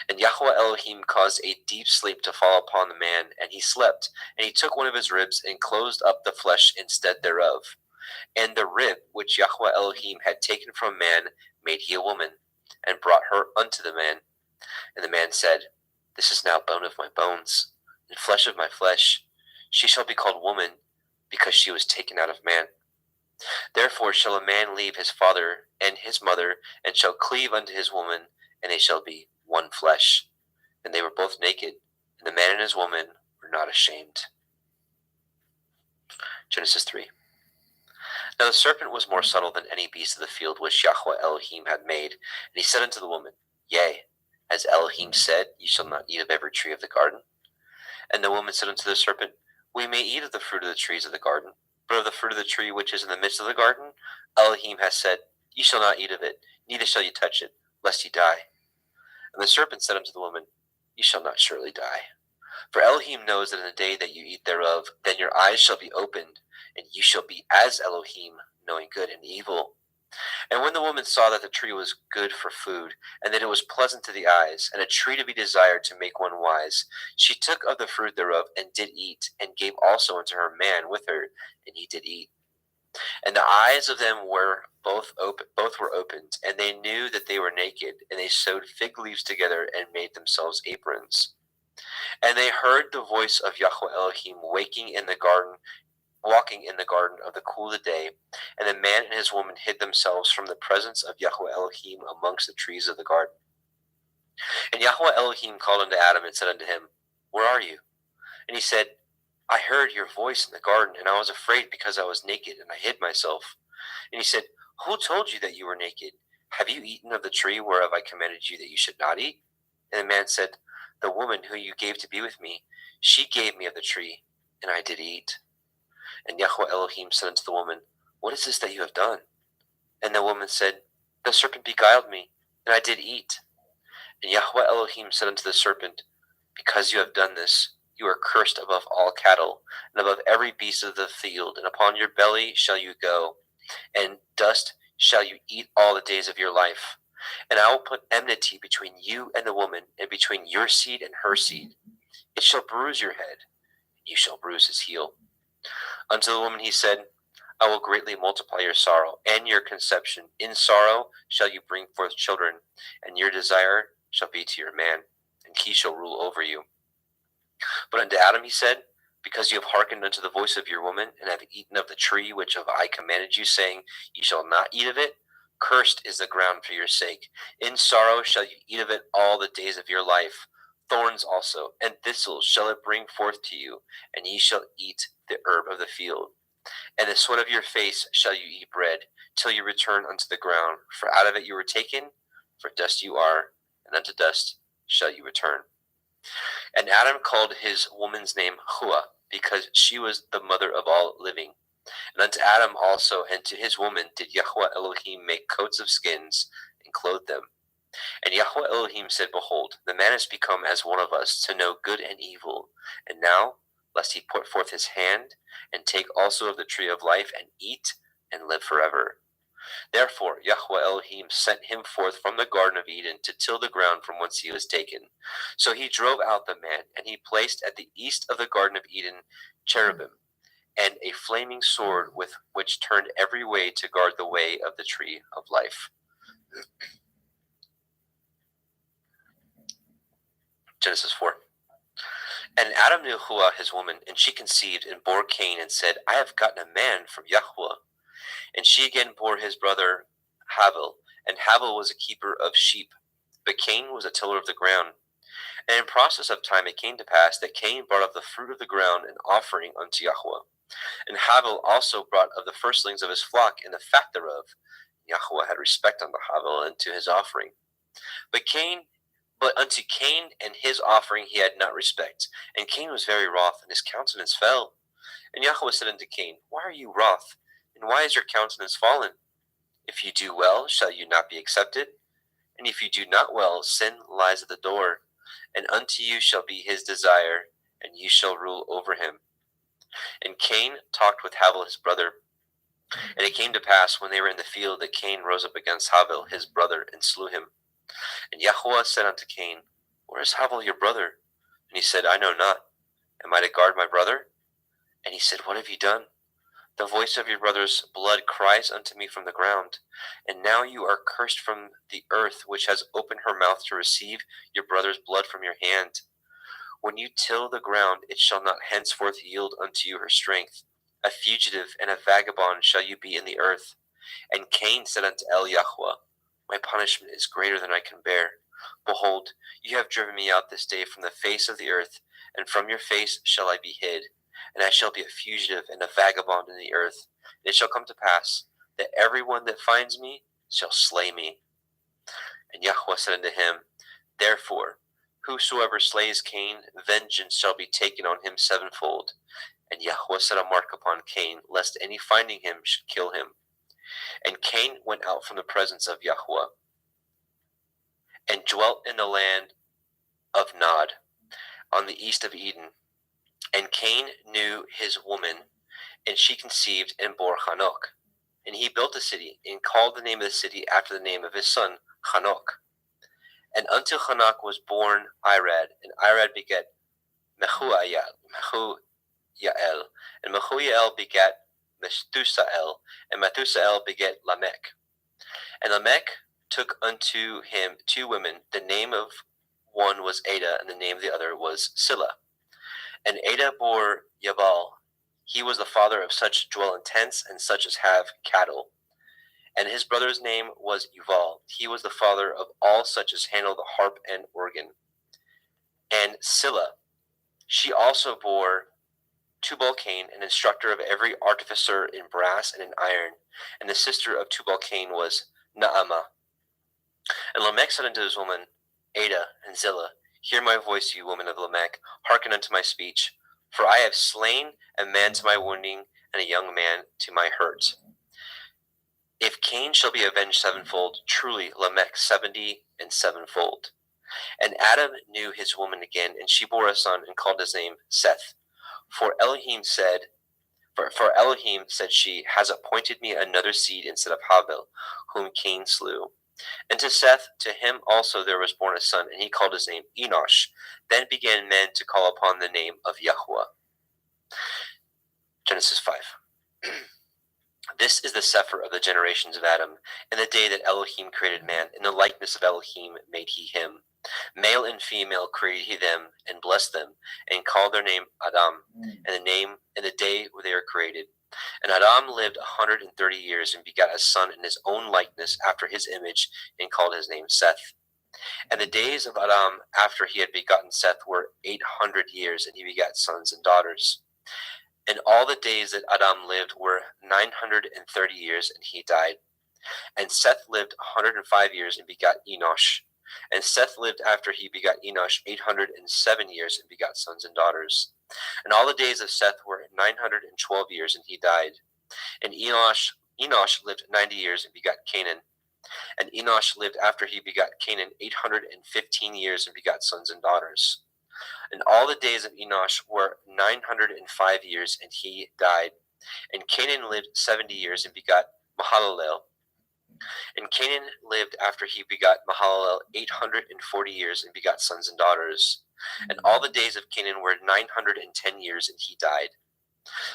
And Yahweh Elohim caused a deep sleep to fall upon the man, and he slept. And he took one of his ribs, and closed up the flesh instead thereof. And the rib which Yahweh Elohim had taken from man made he a woman, and brought her unto the man. And the man said, This is now bone of my bones, and flesh of my flesh. She shall be called woman, because she was taken out of man. Therefore shall a man leave his father and his mother, and shall cleave unto his woman, and they shall be one flesh. And they were both naked, and the man and his woman were not ashamed. Genesis 3. Now the serpent was more subtle than any beast of the field which Yahweh Elohim had made. And he said unto the woman, Yea, as Elohim said, Ye shall not eat of every tree of the garden. And the woman said unto the serpent, We may eat of the fruit of the trees of the garden, but of the fruit of the tree which is in the midst of the garden, Elohim has said, Ye shall not eat of it, neither shall ye touch it, lest ye die. And the serpent said unto the woman, Ye shall not surely die. For Elohim knows that in the day that you eat thereof, then your eyes shall be opened, and ye shall be as Elohim, knowing good and evil. And when the woman saw that the tree was good for food, and that it was pleasant to the eyes, and a tree to be desired to make one wise, she took of the fruit thereof, and did eat, and gave also unto her man with her, and he did eat. And the eyes of them were both were opened, and they knew that they were naked, and they sewed fig leaves together, and made themselves aprons. And they heard the voice of Yahweh Elohim walking in the garden of the cool of the day, and the man and his woman hid themselves from the presence of Yahweh Elohim amongst the trees of the garden. And Yahweh Elohim called unto Adam and said unto him, Where are you? And he said, I heard your voice in the garden, and I was afraid because I was naked, and I hid myself. And he said, Who told you that you were naked? Have you eaten of the tree whereof I commanded you that you should not eat? And the man said, The woman who you gave to be with me, she gave me of the tree, and I did eat. And Yahweh Elohim said unto the woman, What is this that you have done? And the woman said, The serpent beguiled me, and I did eat. And Yahweh Elohim said unto the serpent, Because you have done this, you are cursed above all cattle, and above every beast of the field, and upon your belly shall you go, and dust shall you eat all the days of your life. And I will put enmity between you and the woman, and between your seed and her seed. It shall bruise your head, and you shall bruise his heel. Unto the woman he said, I will greatly multiply your sorrow and your conception. In sorrow shall you bring forth children, and your desire shall be to your man, and he shall rule over you. But unto Adam he said, Because you have hearkened unto the voice of your woman, and have eaten of the tree which of I commanded you, saying, Ye shall not eat of it, cursed is the ground for your sake. In sorrow shall you eat of it all the days of your life. Thorns also and thistles shall it bring forth to you, and ye shall eat the herb of the field. And the sweat of your face shall you eat bread, till you return unto the ground. For out of it you were taken, for dust you are, and unto dust shall you return. And Adam called his woman's name Hua, because she was the mother of all living. And unto Adam also and to his woman did Yahweh Elohim make coats of skins, and clothe them. And Yahweh Elohim said, Behold, the man is become as one of us, to know good and evil. And now, lest he put forth his hand, and take also of the tree of life, and eat, and live forever. Therefore Yahweh Elohim sent him forth from the Garden of Eden to till the ground from whence he was taken. So he drove out the man, and he placed at the east of the Garden of Eden cherubim, and a flaming sword with which turned every way to guard the way of the tree of life. Genesis 4. And Adam knew Hua his woman, and she conceived and bore Cain, and said, I have gotten a man from Yahweh. And she again bore his brother Havel, and Havel was a keeper of sheep, but Cain was a tiller of the ground. And in process of time it came to pass that Cain brought of the fruit of the ground an offering unto Yahweh. And Havel also brought of the firstlings of his flock and the fat thereof. Yahweh had respect unto Havel and to his offering. But unto Cain and his offering he had not respect. And Cain was very wroth, and his countenance fell. And Yahweh said unto Cain, Why are you wroth? And why is your countenance fallen? If you do well, shall you not be accepted? And if you do not well, sin lies at the door, and unto you shall be his desire, and you shall rule over him. And Cain talked with Havel his brother. And it came to pass, when they were in the field, that Cain rose up against Havel his brother, and slew him. And Yahweh said unto Cain, Where is Havel your brother? And he said, I know not. Am I to guard my brother? And he said, What have ye done? The voice of your brother's blood cries unto me from the ground. And now you are cursed from the earth, which has opened her mouth to receive your brother's blood from your hand. When you till the ground, it shall not henceforth yield unto you her strength. A fugitive and a vagabond shall you be in the earth. And Cain said unto Yahweh, My punishment is greater than I can bear. Behold, you have driven me out this day from the face of the earth, and from your face shall I be hid. And I shall be a fugitive and a vagabond in the earth. And it shall come to pass, that every one that finds me shall slay me. And Yahweh said unto him, Therefore, whosoever slays Cain, vengeance shall be taken on him sevenfold. And Yahweh set a mark upon Cain, lest any finding him should kill him. And Cain went out from the presence of Yahweh, and dwelt in the land of Nod, on the east of Eden. And Cain knew his woman, and she conceived and bore Hanok. And he built a city, and called the name of the city after the name of his son, Hanok. And unto Hanok was born Irad, and Irad begat Mehujael, and Mehujael begat Methusael, and Methusael begat Lamech. And Lamech took unto him 2 women. The name of one was Ada, and the name of the other was Silla. And Ada bore Yabal. He was the father of such dwell in tents, and such as have cattle. And his brother's name was Yuval. He was the father of all such as handle the harp and organ. And Silla, she also bore Tubal-Cain, an instructor of every artificer in brass and in iron. And the sister of Tubal-Cain was Naamah. And Lamech said unto his woman, Ada and Zillah, Hear my voice, you woman of Lamech, hearken unto my speech. For I have slain a man to my wounding, and a young man to my hurt. If Cain shall be avenged sevenfold, truly Lamech 70 and sevenfold. And Adam knew his woman again, and she bore a son, and called his name Seth. For Elohim said she, has appointed me another seed instead of Havel, whom Cain slew. And to Seth, to him also there was born a son, and he called his name Enosh. Then began men to call upon the name of Yahweh. Genesis 5. This is the sefer of the generations of Adam. In the day that Elohim created man, in the likeness of Elohim made he him. Male and female created he them, and blessed them, and called their name Adam, and the day where they were created. And Adam lived 130 years, and begat a son in his own likeness after his image, and called his name Seth. And the days of Adam after he had begotten Seth were 800 years, and he begat sons and daughters. And all the days that Adam lived were 930 years, and he died. And Seth lived 105 years, and begat Enosh. And Seth lived after he begot Enosh 807 years, and begot sons and daughters. And all the days of Seth were 912 years, and he died. And Enosh lived 90 years, and begot Canaan. And Enosh lived after he begot Canaan 815 years, and begot sons and daughters. And all the days of Enosh were 905 years, and he died. And Canaan lived 70 years, and begot Mahalalel. And Canaan lived after he begot Mahalalel 840 years, and begot sons and daughters. And all the days of Canaan were 910 years, and he died.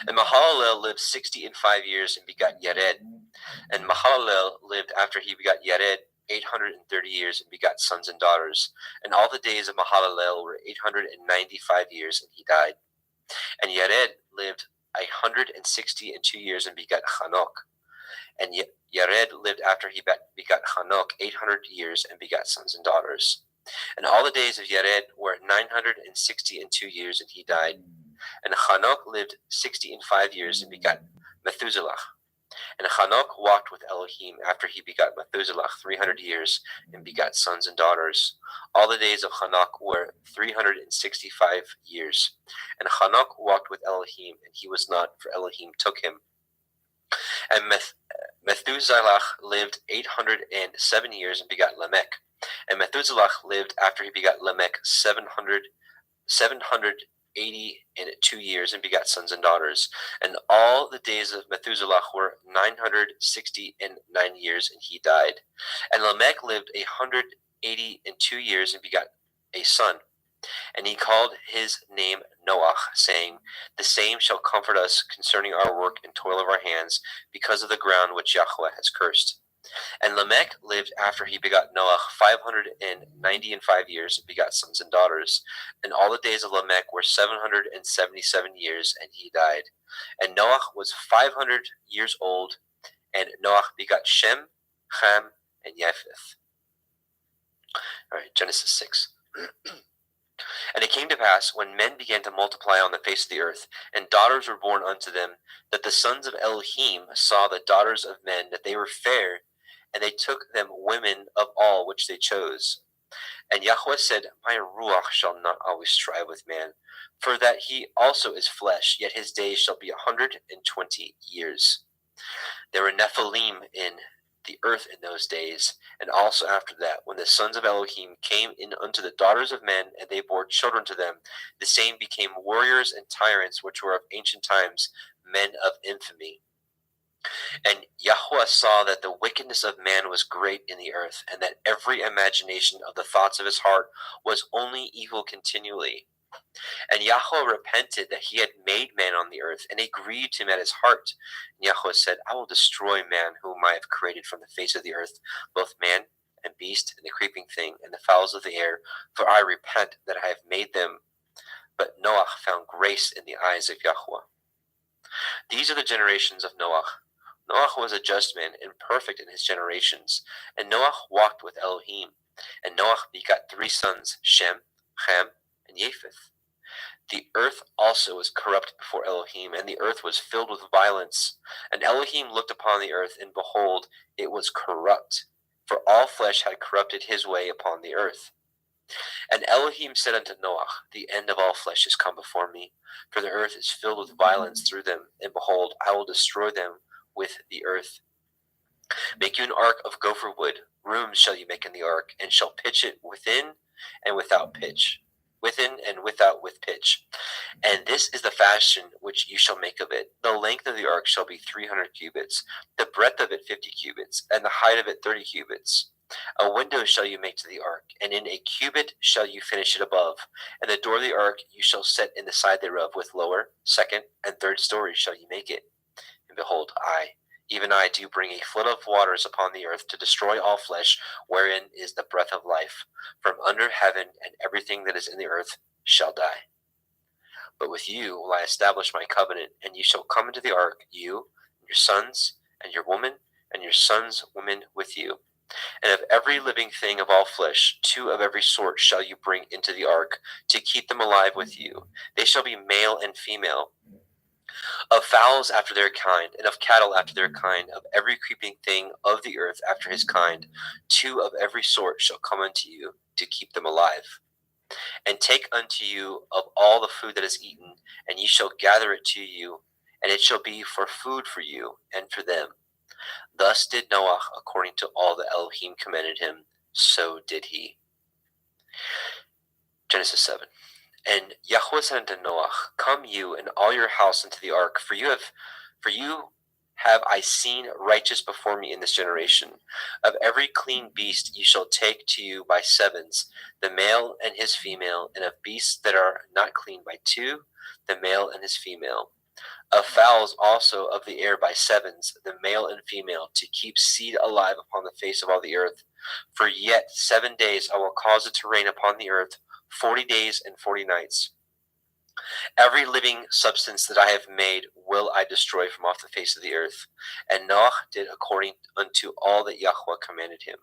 And Mahalalel lived 65 years, and begot Yared. And Mahalalel lived after he begot Yared 830 years, and begot sons and daughters. And all the days of Mahalalel were 895 years, and he died. And Yared lived 162 years, and begot Hanok. And Yared lived after he begot Hanok 800 years, and begot sons and daughters. And all the days of Yared were 962 years, and he died. And Hanok lived 65 years, and begot Methuselah. And Hanok walked with Elohim after he begot Methuselah 300 years, and begot sons and daughters. All the days of Hanok were 365 years. And Hanok walked with Elohim, and he was not, for Elohim took him. And Methuselah lived 807 years, and begot Lamech. And Methuselah lived after he begot Lamech 782 years and begot sons and daughters. And all the days of Methuselah were 969 years, and he died. And Lamech lived 182 years and begot a son. And he called his name Noah, saying, The same shall comfort us concerning our work and toil of our hands, because of the ground which Yahweh has cursed. And Lamech lived after he begot Noah 595 years and begot sons and daughters. And all the days of Lamech were 777 years, and he died. And Noah was 500 years old, and Noah begot Shem, Ham, and Japheth. All right, Genesis 6. And it came to pass, when men began to multiply on the face of the earth, and daughters were born unto them, that the sons of Elohim saw the daughters of men, that they were fair, and they took them women of all which they chose. And Yahweh said, My ruach shall not always strive with man, for that he also is flesh, yet his days shall be 120 years. There were Nephilim in the earth in those days, and also after that, when the sons of Elohim came in unto the daughters of men, and they bore children to them, the same became warriors and tyrants, which were of ancient times, men of infamy. And Yahweh saw that the wickedness of man was great in the earth, and that every imagination of the thoughts of his heart was only evil continually. And Yahweh repented that he had made man on the earth, and it grieved him at his heart. And Yahweh said, I will destroy man whom I have created from the face of the earth, both man and beast, and the creeping thing, and the fowls of the air, for I repent that I have made them. But Noah found grace in the eyes of Yahweh. These are the generations of Noah. Noah was a just man and perfect in his generations, and Noah walked with Elohim. And Noah begot 3 sons, Shem, Ham, and Japheth. The earth also was corrupt before Elohim, and the earth was filled with violence. And Elohim looked upon the earth, and behold, it was corrupt, for all flesh had corrupted his way upon the earth. And Elohim said unto Noah, The end of all flesh is come before me, for the earth is filled with violence through them, and behold, I will destroy them with the earth. Make you an ark of gopher wood. Rooms shall you make in the ark, and shall pitch it within and without pitch. Within and without with pitch. And this is the fashion which you shall make of it. The length of the ark shall be 300 cubits, the breadth of it 50 cubits, and the height of it 30 cubits. A window shall you make to the ark, and in a cubit shall you finish it above. And the door of the ark you shall set in the side thereof, with lower, second, and third stories shall you make it. And behold, I, even I, do bring a flood of waters upon the earth to destroy all flesh, wherein is the breath of life. From under heaven, and everything that is in the earth shall die. But with you will I establish my covenant, and you shall come into the ark, you, and your sons, and your woman, and your sons' women with you. And of every living thing of all flesh, 2 of every sort shall you bring into the ark, to keep them alive with you. They shall be male and female. Of fowls after their kind, and of cattle after their kind, of every creeping thing of the earth after his kind, 2 of every sort shall come unto you, to keep them alive. And take unto you of all the food that is eaten, and ye shall gather it to you, and it shall be for food for you and for them. Thus did Noah according to all that Elohim commanded him, so did he. Genesis 7. And Yahweh said unto Noah, Come you and all your house into the ark, for you have I seen righteous before me in this generation. Of every clean beast you shall take to you by 7s, the male and his female, and of beasts that are not clean by 2, the male and his female. Of fowls also of the air by 7s, the male and female, to keep seed alive upon the face of all the earth. For yet 7 days I will cause it to rain upon the earth, 40 days and 40 nights. Every living substance that I have made will I destroy from off the face of the earth. And Noah did according unto all that Yahweh commanded him.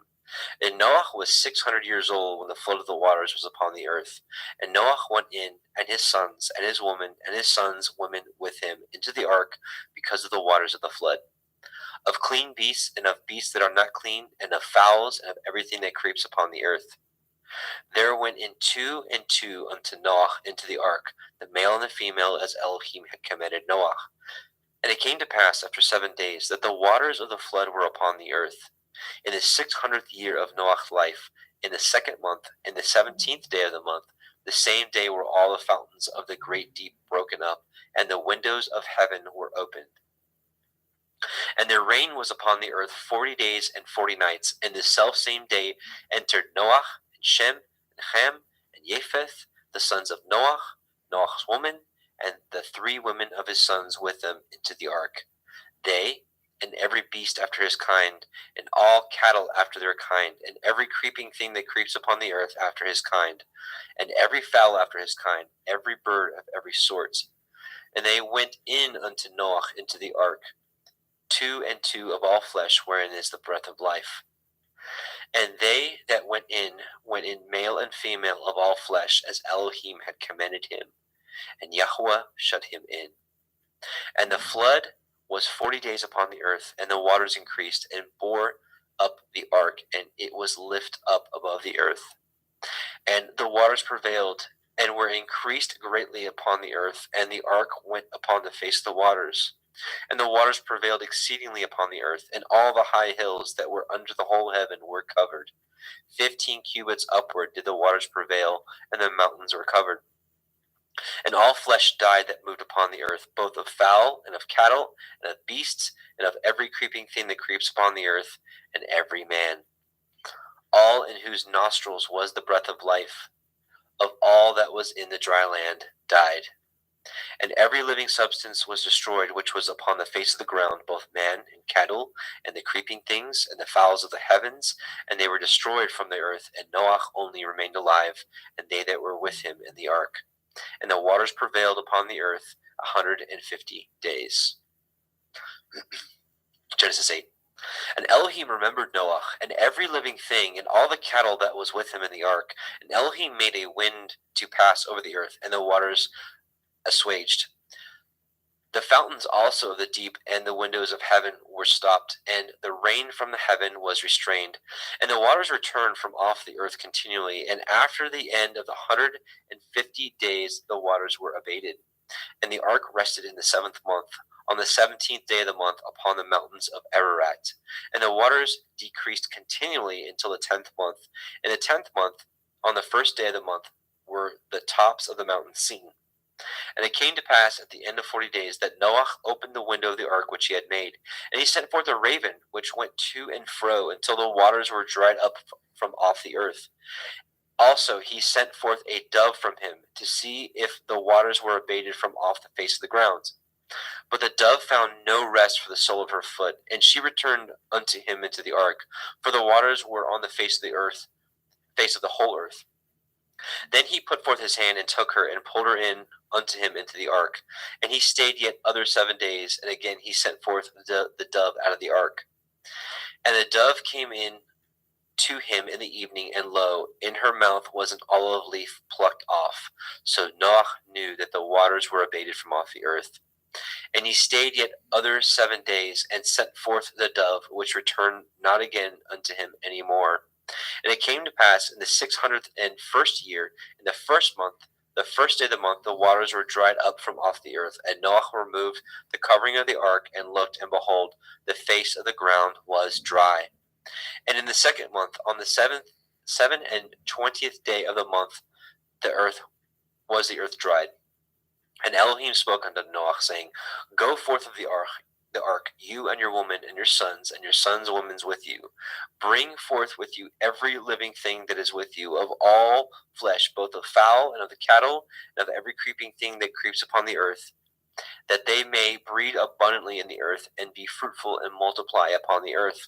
And Noah was 600 years old when the flood of the waters was upon the earth. And Noah went in, and his sons, and his woman, and his sons' women with him, into the ark, because of the waters of the flood. Of clean beasts, and of beasts that are not clean, and of fowls, and of everything that creeps upon the earth. There went in 2 and 2 unto Noah into the ark, the male and the female, as Elohim had commanded Noah. And it came to pass after 7 days that the waters of the flood were upon the earth. In the 600th year of Noah's life, in the 2nd month, in the 17th day of the month, the same day were all the fountains of the great deep broken up, and the windows of heaven were opened. And there rain was upon the earth 40 days and 40 nights, and the selfsame day entered Noah, and Shem, and Ham, and Japheth, the sons of Noah, Noah's woman, and the 3 women of his sons with them into the ark. They, and every beast after his kind, and all cattle after their kind, and every creeping thing that creeps upon the earth after his kind, and every fowl after his kind, every bird of every sort. And they went in unto Noah into the ark, 2 and 2 of all flesh, wherein is the breath of life. And they that went in male and female of all flesh, as Elohim had commanded him, and Yahweh shut him in. And the flood was 40 days upon the earth, and the waters increased and bore up the ark, and it was lift up above the earth. And the waters prevailed and were increased greatly upon the earth, and the ark went upon the face of the waters. And the waters prevailed exceedingly upon the earth, and all the high hills that were under the whole heaven were covered. 15 cubits upward did the waters prevail, and the mountains were covered. And all flesh died that moved upon the earth, both of fowl and of cattle, and of beasts, and of every creeping thing that creeps upon the earth, and every man. All in whose nostrils was the breath of life, of all that was in the dry land, died. And every living substance was destroyed which was upon the face of the ground, both man and cattle, and the creeping things, and the fowls of the heavens, and they were destroyed from the earth, and Noah only remained alive, and they that were with him in the ark. And the waters prevailed upon the earth 150 days. Genesis 8. And Elohim remembered Noah, and every living thing, and all the cattle that was with him in the ark. And Elohim made a wind to pass over the earth, and the waters assuaged. The fountains also of the deep and the windows of heaven were stopped, and the rain from the heaven was restrained, and the waters returned from off the earth continually. And after the end of the 150 days, the waters were abated. And the ark rested in the 7th month, on the 17th day of the month, upon the mountains of Ararat. And the waters decreased continually until the 10th month. In the 10th month, on the 1st day of the month, were the tops of the mountains seen. And it came to pass at the end of 40 days that Noah opened the window of the ark which he had made, and he sent forth a raven which went to and fro until the waters were dried up from off the earth. Also he sent forth a dove from him to see if the waters were abated from off the face of the ground. But the dove found no rest for the sole of her foot, and she returned unto him into the ark, for the waters were on the face of the earth, face of the whole earth. Then he put forth his hand and took her and pulled her in unto him into the ark. And he stayed yet other 7 days, and again he sent forth the dove out of the ark. And the dove came in to him in the evening, and lo, in her mouth was an olive leaf plucked off. So Noah knew that the waters were abated from off the earth. And he stayed yet other 7 days, and sent forth the dove, which returned not again unto him any more. And it came to pass in the 601st year, in the 1st month, the 1st day of the month, the waters were dried up from off the earth. And Noah removed the covering of the ark, and looked, and behold, the face of the ground was dry. And in the 2nd month, on the 27th day of the month, the earth dried. And Elohim spoke unto Noah, saying, Go forth of the ark, you and your woman, and your sons women with you. Bring forth with you every living thing that is with you, of all flesh, both of fowl and of the cattle, and of every creeping thing that creeps upon the earth, that they may breed abundantly in the earth, and be fruitful and multiply upon the earth.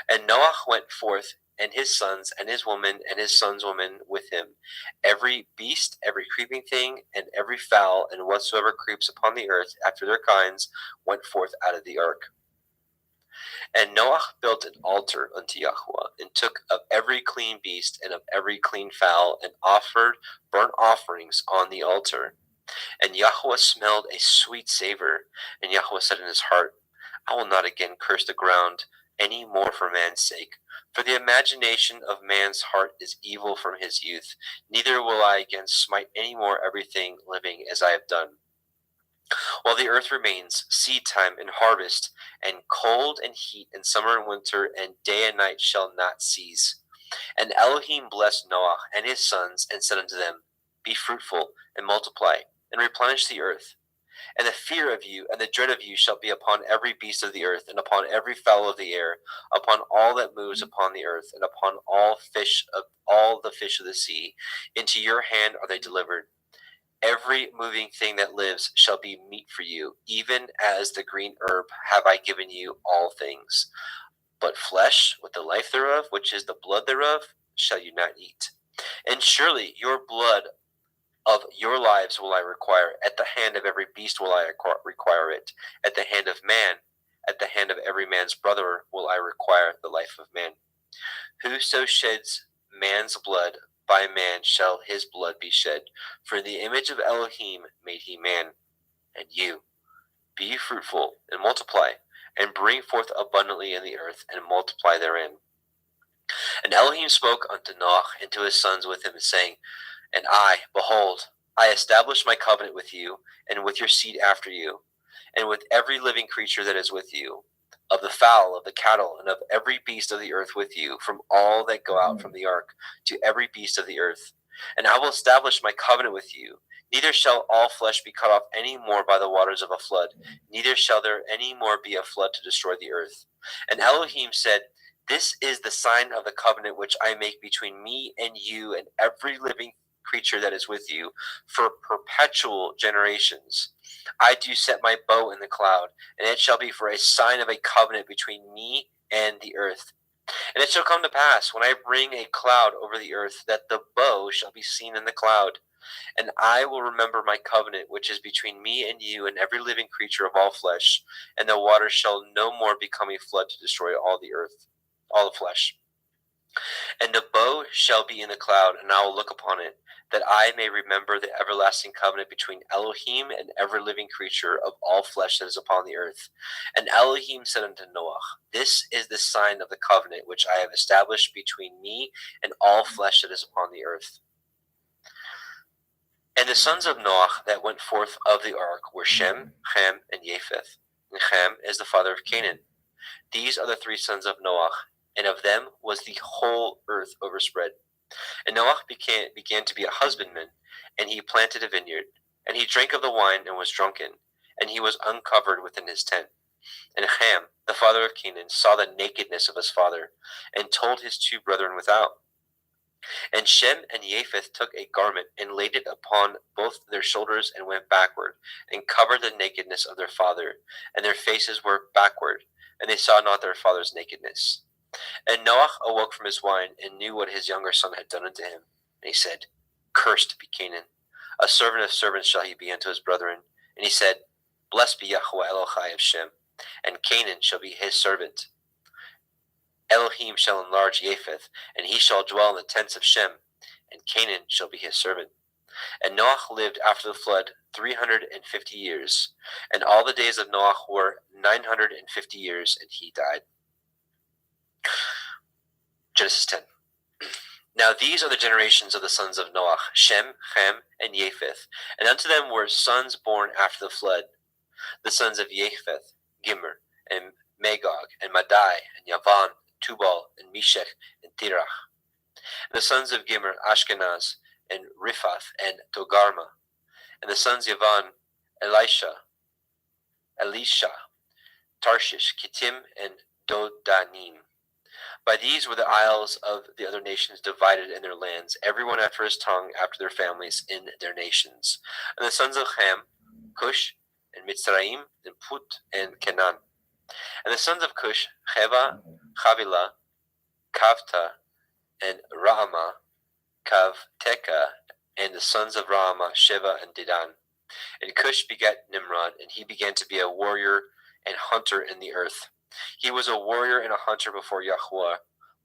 And Noah went forth, and his sons, and his woman, and his sons' women with him. Every beast, every creeping thing, and every fowl, and whatsoever creeps upon the earth after their kinds, went forth out of the ark. And Noah built an altar unto Yahweh, and took of every clean beast, and of every clean fowl, and offered burnt offerings on the altar. And Yahweh smelled a sweet savor. And Yahweh said in his heart, I will not again curse the ground any more for man's sake. For the imagination of man's heart is evil from his youth. Neither will I again smite any more everything living as I have done. While the earth remains, seed time and harvest, and cold and heat, and summer and winter, and day and night shall not cease. And Elohim blessed Noah and his sons, and said unto them, Be fruitful, and multiply, and replenish the earth. And the fear of you and the dread of you shall be upon every beast of the earth, and upon every fowl of the air, upon all that moves upon the earth, and upon all the fish of the sea. Into your hand are they delivered. Every moving thing that lives shall be meat for you, even as the green herb have I given you all things. But flesh with the life thereof, which is the blood thereof, shall you not eat. And surely your blood of your lives will I require. At the hand of every beast will I require it. At the hand of man, at the hand of every man's brother will I require the life of man. Whoso sheds man's blood, by man shall his blood be shed. For in the image of Elohim made he man. And you, be fruitful and multiply, and bring forth abundantly in the earth, and multiply therein. And Elohim spoke unto Noah and to his sons with him, saying, And I, behold, I establish my covenant with you, and with your seed after you, and with every living creature that is with you, of the fowl, of the cattle, and of every beast of the earth with you, from all that go out from the ark, to every beast of the earth. And I will establish my covenant with you. Neither shall all flesh be cut off any more by the waters of a flood, neither shall there any more be a flood to destroy the earth. And Elohim said, This is the sign of the covenant which I make between me and you and every living creature that is with you for perpetual generations. I do set my bow in the cloud, and it shall be for a sign of a covenant between me and the earth. And it shall come to pass, when I bring a cloud over the earth, that the bow shall be seen in the cloud. And I will remember my covenant, which is between me and you and every living creature of all flesh, and the waters shall no more become a flood to destroy all the earth, all the flesh. And the bow shall be in the cloud, and I will look upon it, that I may remember the everlasting covenant between Elohim and every living creature of all flesh that is upon the earth. And Elohim said unto Noah, This is the sign of the covenant which I have established between me and all flesh that is upon the earth. And the sons of Noah that went forth of the ark were Shem, Ham, and Japheth. And Ham is the father of Canaan. These are the three sons of Noah, and of them was the whole earth overspread. And Noah began to be a husbandman, and he planted a vineyard. And he drank of the wine and was drunken, and he was uncovered within his tent. And Ham, the father of Canaan, saw the nakedness of his father, and told his two brethren without. And Shem and Japheth took a garment, and laid it upon both their shoulders, and went backward, and covered the nakedness of their father, and their faces were backward, and they saw not their father's nakedness. And Noah awoke from his wine, and knew what his younger son had done unto him. And he said, Cursed be Canaan, a servant of servants shall he be unto his brethren. And he said, Blessed be Yahweh Elohai of Shem, and Canaan shall be his servant. Elohim shall enlarge Japheth, and he shall dwell in the tents of Shem, and Canaan shall be his servant. And Noah lived after the flood 350 years, and all the days of Noah were 950 years, and he died. Genesis 10. Now these are the generations of the sons of Noah, Shem, Ham, and Japheth, and unto them were sons born after the flood. The sons of Japheth, Gimmer, and Magog, and Madai, and Yavan, Tubal, and Meshech, and Tirach. And the sons of Gimmer, Ashkenaz, and Riphath, and Togarma. And the sons of Yavan, Elisha, Tarshish, Kittim, and Dodanim. By these were the isles of the other nations divided in their lands, everyone after his tongue, after their families, in their nations. And the sons of Ham, Cush, and Mitzrayim, and Put, and Canaan. And the sons of Cush, Heva, Havilah, Kavta, and Raama, Kavteka. And the sons of Raama, Sheva, and Dedan. And Cush begat Nimrod, and he began to be a warrior and hunter in the earth. He was a warrior and a hunter before Yahweh.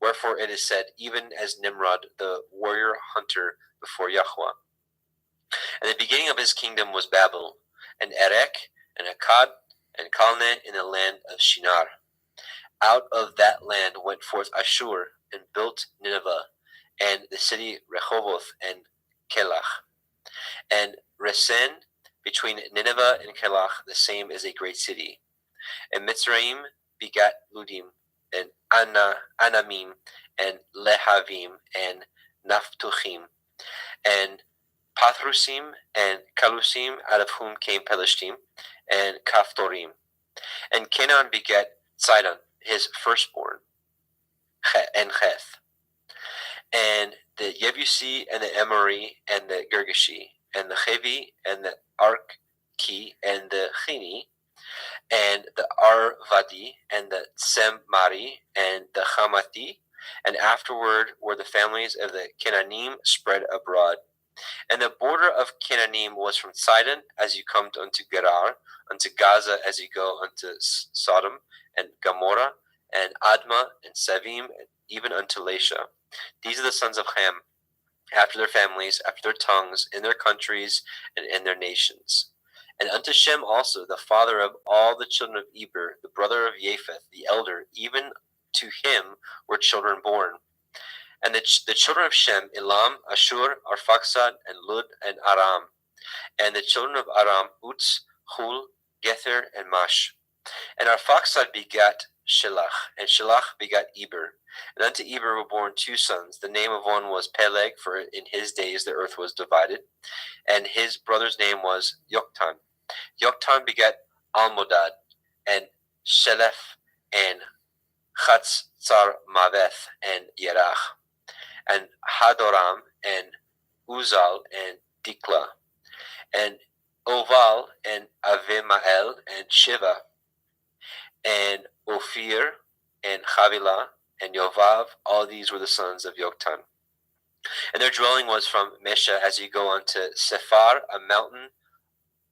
Wherefore it is said, even as Nimrod, the warrior hunter before Yahweh. And the beginning of his kingdom was Babel, and Erech, and Akkad, and Calneh in the land of Shinar. Out of that land went forth Ashur, and built Nineveh, and the city Rehoboth, and Kelach. And Resen, between Nineveh and Kelach, the same is a great city. And Mitzrayim begat Ludim, and Anamim, and Lehavim, and Naphtuchim, and Pathrusim, and Kalusim, out of whom came Pelishtim, and Kaphtorim. And Canaan begat Sidon, his firstborn, and Heth, and the Yebusi, and the Emori, and the Girgashi, and the Chevi, and the Arki, and the Chini, and the Arvadi, and the Semari, and the Hamathi, and afterward were the families of the Canaanim spread abroad. And the border of Canaanim was from Sidon as you come unto Gerar, unto Gaza as you go unto Sodom, and Gomorrah, and Admah, and Sevim, and even unto Lasha. These are the sons of Ham, after their families, after their tongues, in their countries, and in their nations. And unto Shem also, the father of all the children of Eber, the brother of Japheth, the elder, even to him were children born. And the children of Shem, Elam, Ashur, Arphaxad, and Lud, and Aram. And the children of Aram, Uz, Hul, Gether, and Mash. And Arphaxad begat Shelach, and Shelach begat Eber. And unto Eber were born two sons. The name of one was Peleg, for in his days the earth was divided. And his brother's name was Yoktan. Yoktan begat Almodad, and Shelef, and Chatzar Maveth, and Yerach, and Hadoram, and Uzal, and Dikla, and Oval, and Avimael, and Shiva, and Ophir, and Havilah, and Yovav. All these were the sons of Yoktan. And their dwelling was from Mesha as you go unto Sephar, a mountain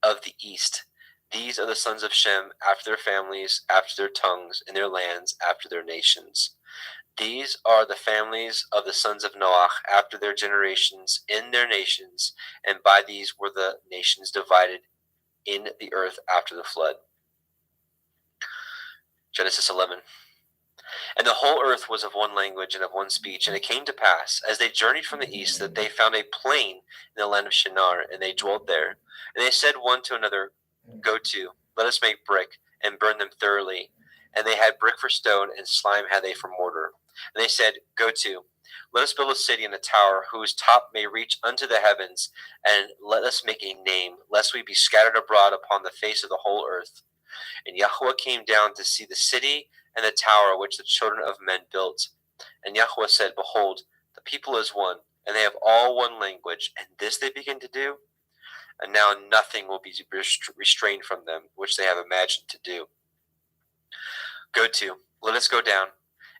of the east. These are the sons of Shem, after their families, after their tongues, in their lands, after their nations. These are the families of the sons of Noach, after their generations, in their nations, and by these were the nations divided in the earth after the flood. Genesis 11. And the whole earth was of one language and of one speech. And it came to pass, as they journeyed from the east, that they found a plain in the land of Shinar, and they dwelt there. And they said one to another, Go to, let us make brick, and burn them thoroughly. And they had brick for stone, and slime had they for mortar. And they said, Go to, let us build a city and a tower, whose top may reach unto the heavens, and let us make a name, lest we be scattered abroad upon the face of the whole earth. And Yahweh came down to see the city and the tower which the children of men built. And Yahweh said, Behold, the people is one, and they have all one language, and this they begin to do. And now nothing will be restrained from them, which they have imagined to do. Go to, let us go down,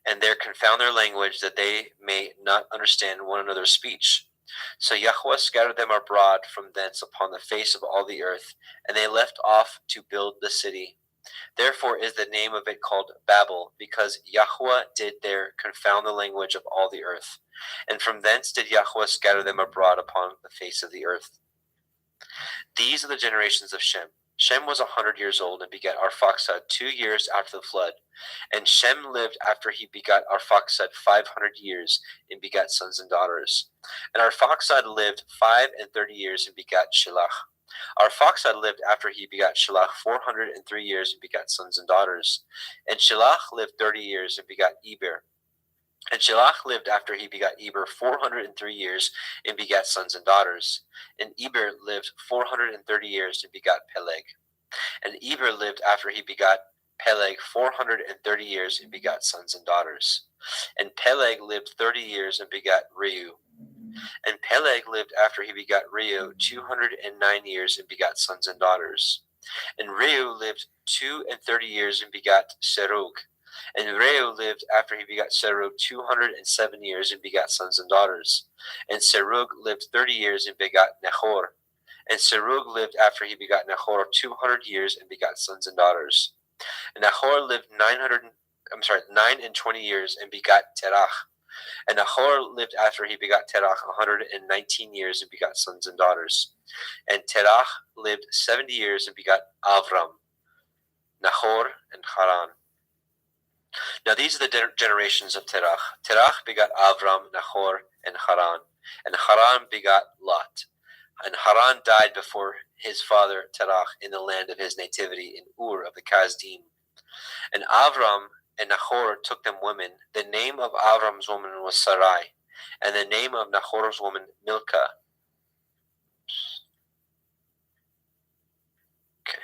and there confound their language, that they may not understand one another's speech. So Yahweh scattered them abroad from thence upon the face of all the earth, and they left off to build the city. Therefore is the name of it called Babel, because Yahweh did there confound the language of all the earth. And from thence did Yahweh scatter them abroad upon the face of the earth. These are the generations of Shem. Shem was 100 years old and begat Arphaxad 2 years after the flood. And Shem lived after he begat Arphaxad 500 years and begat sons and daughters. And Arphaxad lived 35 years and begat Shelach. Arphaxad lived after he begat Shelach 403 years and begat sons and daughters. And Shelach lived 30 years and begat Eber. And Shelach lived after he begat Eber 403 years and begat sons and daughters. And Eber lived 430 years and begat Peleg. And Eber lived after he begat Peleg 430 years and begat sons and daughters. And Peleg lived 30 years and begat Reu. And Peleg lived after he begat Reu 209 years and begat sons and daughters. And Reu lived 32 years and begat Serug. And Reu lived after he begat Serug 207 years and begat sons and daughters. And Serug lived 30 years and begat Nahor. And Serug lived after he begat Nahor 200 years and begat sons and daughters. And Nahor lived 920 years and begat Terach. And Nahor lived after he begat Terach 119 years and begat sons and daughters. And Terach lived 70 years and begat Avram, Nahor, and Haran. Now these are the generations of Terach. Terach begat Avram, Nahor, and Haran. And Haran begat Lot. And Haran died before his father Terach in the land of his nativity in Ur of the Kasdim. And Avram and Nahor took them women. The name of Avram's woman was Sarai, and the name of Nahor's woman Milcah. Okay.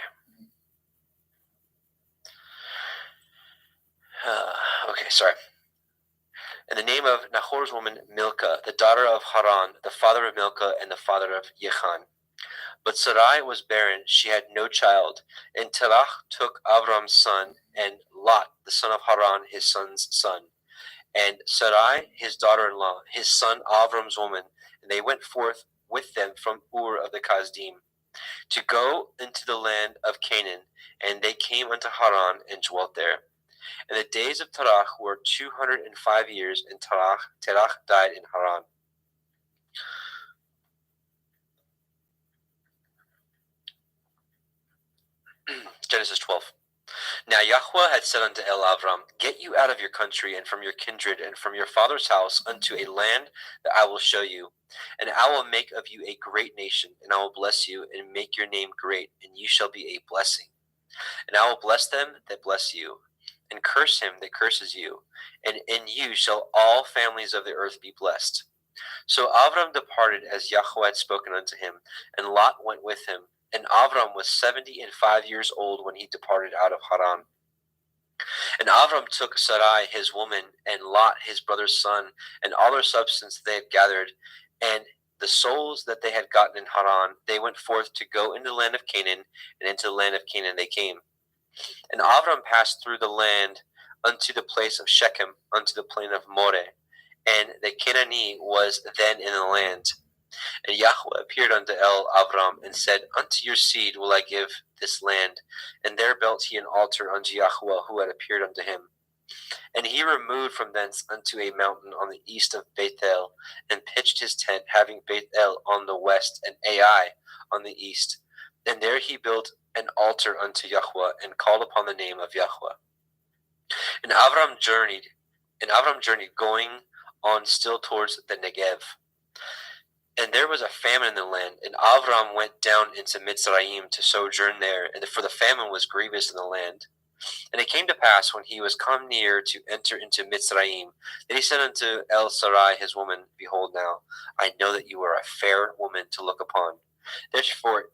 Okay, sorry. And the name of Nahor's woman Milcah, the daughter of Haran, the father of Milcah and the father of Yechan. But Sarai was barren; she had no child. And Terach took Avram's son, and Lot, the son of Haran, his son's son, and Sarai, his daughter-in-law, his son Avram's woman, and they went forth with them from Ur of the Kasdim to go into the land of Canaan, and they came unto Haran and dwelt there. And the days of Terach were 205 years, and Terach died in Haran. Genesis 12. Now Yahweh had said unto Avram, Get you out of your country, and from your kindred, and from your father's house, unto a land that I will show you. And I will make of you a great nation, and I will bless you, and make your name great, and you shall be a blessing. And I will bless them that bless you, and curse him that curses you, and in you shall all families of the earth be blessed. So Avram departed as Yahweh had spoken unto him, and Lot went with him. And Avram was 75 years old when he departed out of Haran. And Avram took Sarai his woman, and Lot his brother's son, and all their substance they had gathered, and the souls that they had gotten in Haran. They went forth to go into the land of Canaan, and into the land of Canaan they came. And Avram passed through the land unto the place of Shechem, unto the plain of Moreh, and the Canaanite was then in the land. And Yahweh appeared unto Avram, and said, Unto your seed will I give this land. And there built he an altar unto Yahweh, who had appeared unto him. And he removed from thence unto a mountain on the east of Bethel, and pitched his tent, having Bethel on the west, and Ai on the east. And there he built an altar unto Yahweh, and called upon the name of Yahweh. And Avram journeyed, going on still towards the Negev. And there was a famine in the land, and Avram went down into Mitzrayim to sojourn there, and for the famine was grievous in the land. And it came to pass, when he was come near to enter into Mitzrayim, that he said unto Sarai his woman, Behold now, I know that you are a fair woman to look upon. Therefore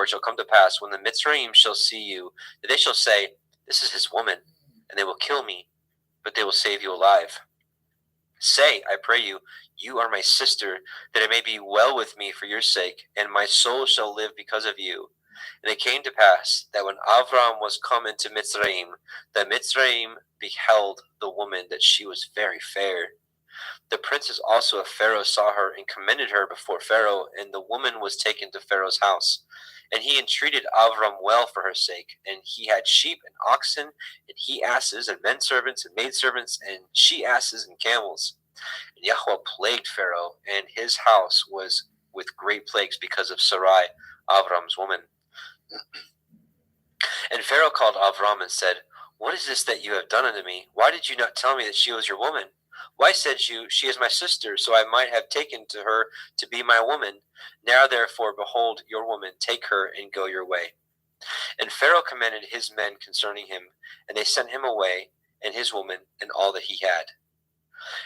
it shall come to pass, when the Mitzrayim shall see you, that they shall say, This is his woman, and they will kill me, but they will save you alive. Say, I pray you, you are my sister, that it may be well with me for your sake, and my soul shall live because of you. And it came to pass, that when Avram was come into Mitzrayim, that Mitzrayim beheld the woman, that she was very fair. The princes also of Pharaoh saw her, and commended her before Pharaoh, and the woman was taken to Pharaoh's house. And he entreated Avram well for her sake, and he had sheep and oxen, and he asses, and men servants, and maidservants, and she asses, and camels. And Yahweh plagued Pharaoh, and his house was with great plagues because of Sarai, Avram's woman. And Pharaoh called Avram and said, What is this that you have done unto me? Why did you not tell me that she was your woman? Why said you, She is my sister, so I might have taken to her to be my woman? Now therefore, behold, your woman, take her and go your way. And Pharaoh commanded his men concerning him, and they sent him away, and his woman, and all that he had.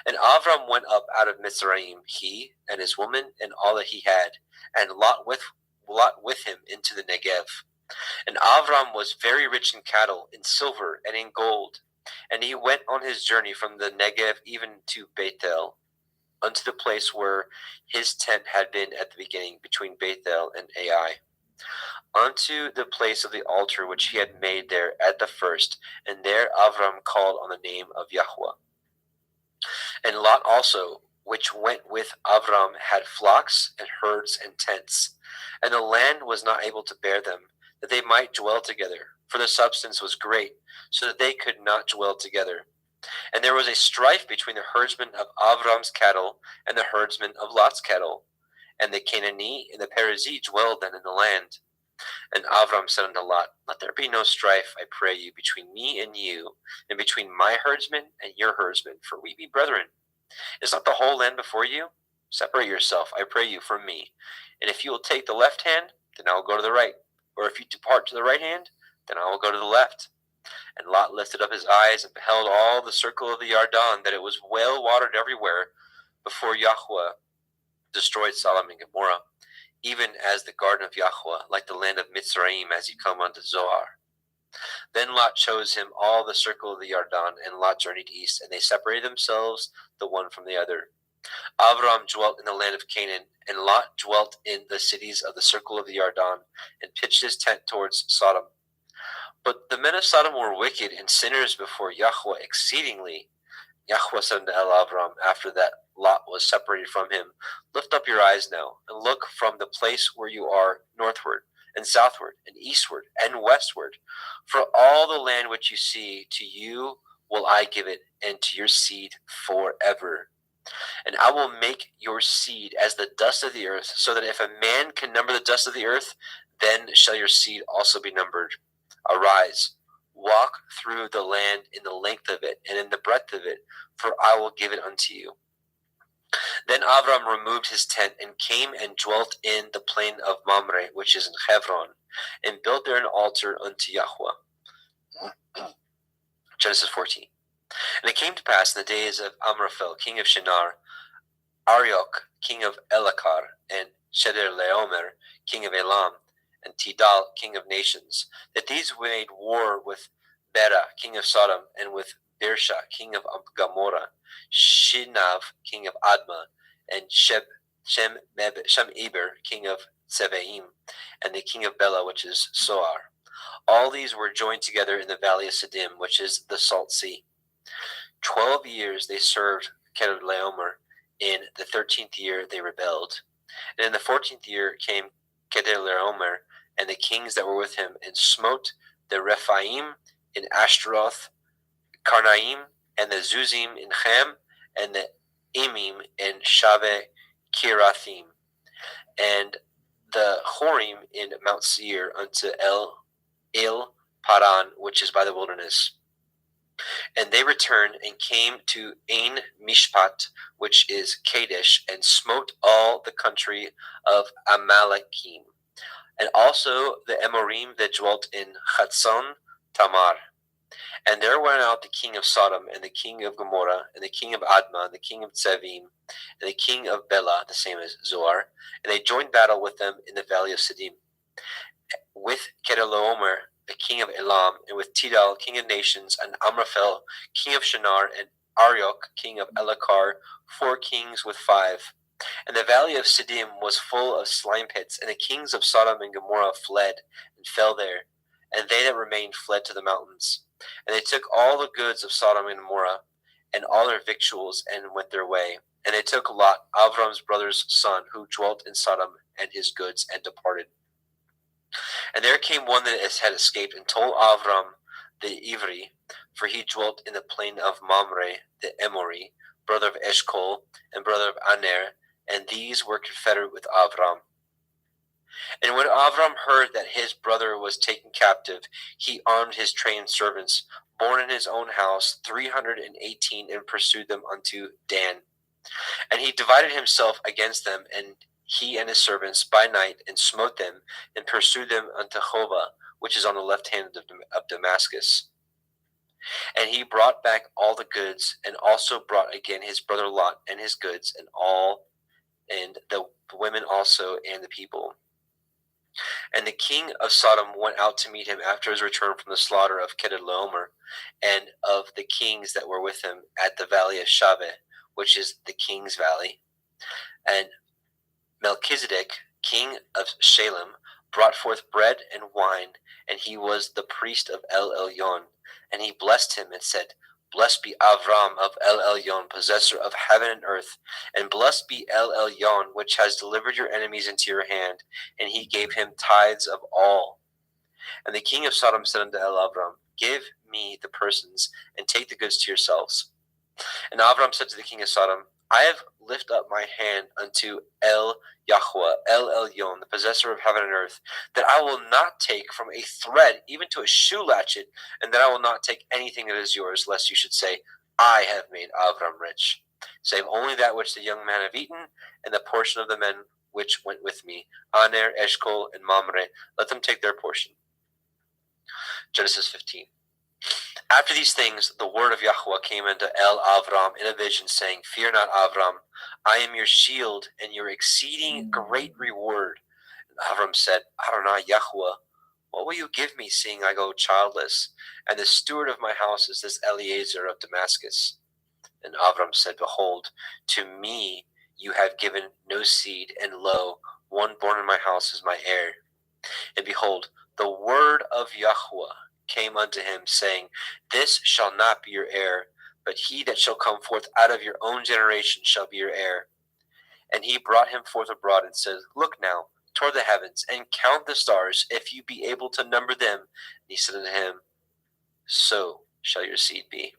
And Avram went up out of Mitzrayim, he and his woman, and all that he had, and Lot with him into the Negev. And Avram was very rich in cattle, in silver, and in gold. And he went on his journey from the Negev even to Bethel, unto the place where his tent had been at the beginning, between Bethel and Ai, unto the place of the altar which he had made there at the first. And there Avram called on the name of Yahweh. And Lot also, which went with Avram, had flocks and herds and tents. And the land was not able to bear them, that they might dwell together, for the substance was great, so that they could not dwell together. And there was a strife between the herdsmen of Avram's cattle and the herdsmen of Lot's cattle. And the Canaanite and the Perizzite dwelled then in the land. And Avram said unto Lot, Let there be no strife, I pray you, between me and you, and between my herdsmen and your herdsmen, for we be brethren. Is not the whole land before you? Separate yourself, I pray you, from me. And if you will take the left hand, then I will go to the right. Or if you depart to the right hand, then I will go to the left. And Lot lifted up his eyes and beheld all the circle of the Yarden, that it was well watered everywhere, before Yahweh destroyed Sodom and Gomorrah, even as the garden of Yahweh, like the land of Mitzrayim, as you come unto Zoar. Then Lot chose him all the circle of the Yarden, and Lot journeyed east, and they separated themselves the one from the other. Avram dwelt in the land of Canaan, and Lot dwelt in the cities of the circle of the Yarden, and pitched his tent towards Sodom. But the men of Sodom were wicked and sinners before Yahweh exceedingly. Yahweh said unto Avram, after that Lot was separated from him, lift up your eyes now, and look from the place where you are northward, and southward, and eastward, and westward. For all the land which you see, to you will I give it, and to your seed forever. And I will make your seed as the dust of the earth, so that if a man can number the dust of the earth, then shall your seed also be numbered. Arise, walk through the land in the length of it, and in the breadth of it, for I will give it unto you. Then Avram removed his tent, and came and dwelt in the plain of Mamre, which is in Hebron, and built there an altar unto Yahweh. Genesis 14. And it came to pass in the days of Amraphel, king of Shinar, Arioch, king of Elakar, and Chedorlaomer, king of Elam, and Tidal, king of nations, that these made war with Bera, king of Sodom, and with Bersha, king of Gomorrah, Shinav, king of Admah, and Shemeber, king of Tsevaim, and the king of Bela, which is Soar. All these were joined together in the valley of Siddim, which is the Salt Sea. 12 years they served Chedorlaomer. In the 13th year they rebelled. And in the 14th year came Chedorlaomer and the kings that were with him, and smote the Rephaim in Ashtaroth, Karnaim, and the Zuzim in Ham, and the Emim in Shave Kirathim, and the Horim in Mount Seir unto El Paran, which is by the wilderness. And they returned and came to Ain Mishpat, which is Kadesh, and smote all the country of Amalekim, and also the Amorim that dwelt in Chatzon Tamar. And there went out the king of Sodom, and the king of Gomorrah, and the king of Admah, and the king of Tsevim, and the king of Bela, the same as Zoar, and they joined battle with them in the valley of Siddim, with Chedorlaomer, the king of Elam, and with Tidal, king of nations, and Amraphel, king of Shinar, and Arioch, king of Elakar, 4 kings with 5. And the valley of Siddim was full of slime pits, and the kings of Sodom and Gomorrah fled and fell there, and they that remained fled to the mountains. And they took all the goods of Sodom and Gomorrah, and all their victuals, and went their way. And they took Lot, Avram's brother's son, who dwelt in Sodom, and his goods, and departed. And there came one that had escaped, and told Avram the Ivri, for he dwelt in the plain of Mamre the Emori, brother of Eshcol, and brother of Aner, and these were confederate with Avram. And when Avram heard that his brother was taken captive, he armed his trained servants, born in his own house, 318, and pursued them unto Dan. And he divided himself against them, and he and his servants by night, and smote them, and pursued them unto Hova, which is on the left hand of Damascus. And he brought back all the goods, and also brought again his brother Lot and his goods, and the women also, and the people. And the king of Sodom went out to meet him after his return from the slaughter of Chedorlaomer, and of the kings that were with him at the valley of Shaveh, which is the king's valley. And Melchizedek, king of Shalem, brought forth bread and wine, and he was the priest of El Elyon. And he blessed him and said, Blessed be Avram of El Elyon, possessor of heaven and earth, and blessed be El Elyon, which has delivered your enemies into your hand. And he gave him tithes of all. And the king of Sodom said unto El Avram, Give me the persons, and take the goods to yourselves. And Avram said to the king of Sodom, I have lifted up my hand unto El Yahweh, El Elyon, the possessor of heaven and earth, that I will not take from a thread, even to a shoe latchet, and that I will not take anything that is yours, lest you should say, I have made Avram rich, save only that which the young men have eaten, and the portion of the men which went with me, Aner, Eshcol, and Mamre, let them take their portion. Genesis 15. After these things, the word of Yahweh came unto El Avram in a vision, saying, Fear not, Avram, I am your shield and your exceeding great reward. And Avram said, Adonai Yahweh, what will you give me, seeing I go childless? And the steward of my house is this Eliezer of Damascus. And Avram said, Behold, to me you have given no seed, and lo, one born in my house is my heir. And behold, the word of Yahweh came unto him, saying, This shall not be your heir, but he that shall come forth out of your own generation shall be your heir. And he brought him forth abroad and said, Look now toward the heavens, and count the stars, if you be able to number them. And he said unto him, So shall your seed be.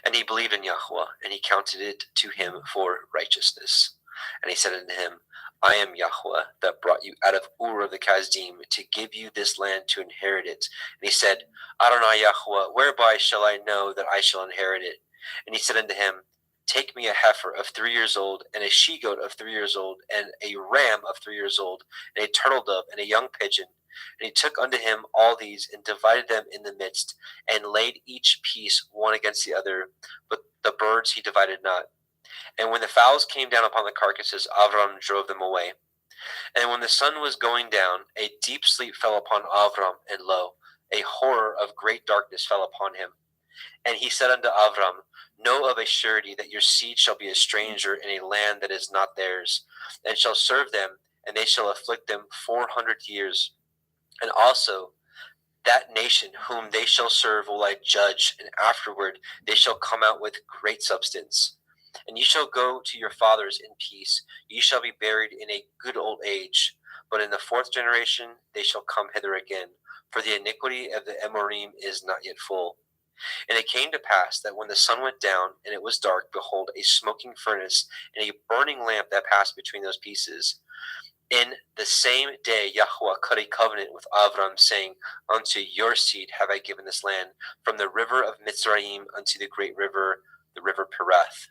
And he believed in Yahweh, and he counted it to him for righteousness. And he said unto him, I am Yahweh that brought you out of Ur of the Kasdim to give you this land to inherit it. And he said, Adonai Yahweh, whereby shall I know that I shall inherit it? And he said unto him, Take me a heifer of 3 years old, and a she-goat of 3 years old, and a ram of 3 years old, and a turtle dove, and a young pigeon. And he took unto him all these, and divided them in the midst, and laid each piece one against the other, but the birds he divided not. And when the fowls came down upon the carcasses, Avram drove them away. And when the sun was going down, a deep sleep fell upon Avram, and lo, a horror of great darkness fell upon him. And he said unto Avram, Know of a surety that your seed shall be a stranger in a land that is not theirs, and shall serve them, and they shall afflict them 400 years. And also that nation whom they shall serve will I judge, and afterward they shall come out with great substance. And ye shall go to your fathers in peace. Ye shall be buried in a good old age. But in the 4th generation they shall come hither again, for the iniquity of the Amorim is not yet full. And it came to pass that when the sun went down, and it was dark, behold, a smoking furnace, and a burning lamp that passed between those pieces. In the same day Yahweh cut a covenant with Avram, saying, Unto your seed have I given this land, from the river of Mitzrayim unto the great river, the river Perath.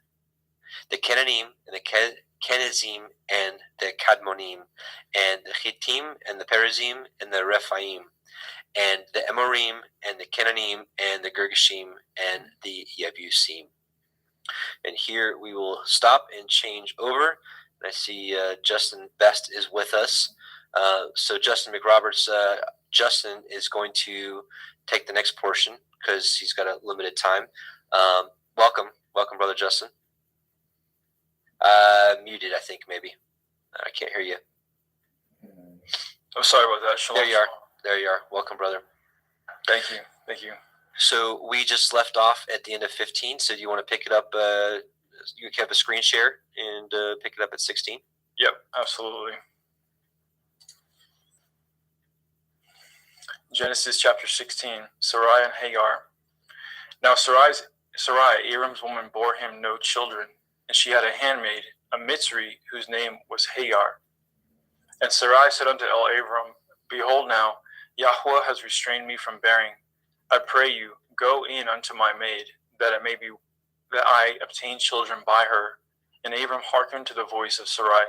The Cananim, and the Kenizim, and the Kadmonim, and the Chittim, and the Perizim, and the Rephaim, and the Amorim, and the Cananim, and the Girgashim, and the Yebusim. And here we will stop and change over. I see Justin Best is with us. So Justin McRoberts, Justin is going to take the next portion because he's got a limited time. Welcome, Brother Justin. Muted, I think, maybe. I can't hear you. I'm sorry about that. Shalom. There you are. Welcome, brother. Thank you. So we just left off at the end of 15. So do you want to pick it up? You have a screen share and pick it up at 16. Yep, absolutely. Genesis chapter 16, Sarai and Hagar. Now Sarai, Abram's woman, bore him no children, and she had a handmaid, a Mitzri, whose name was Hagar. And Sarai said unto Abram, Behold now, Yahweh has restrained me from bearing. I pray you, go in unto my maid, that I obtain children by her. And Abram hearkened to the voice of Sarai.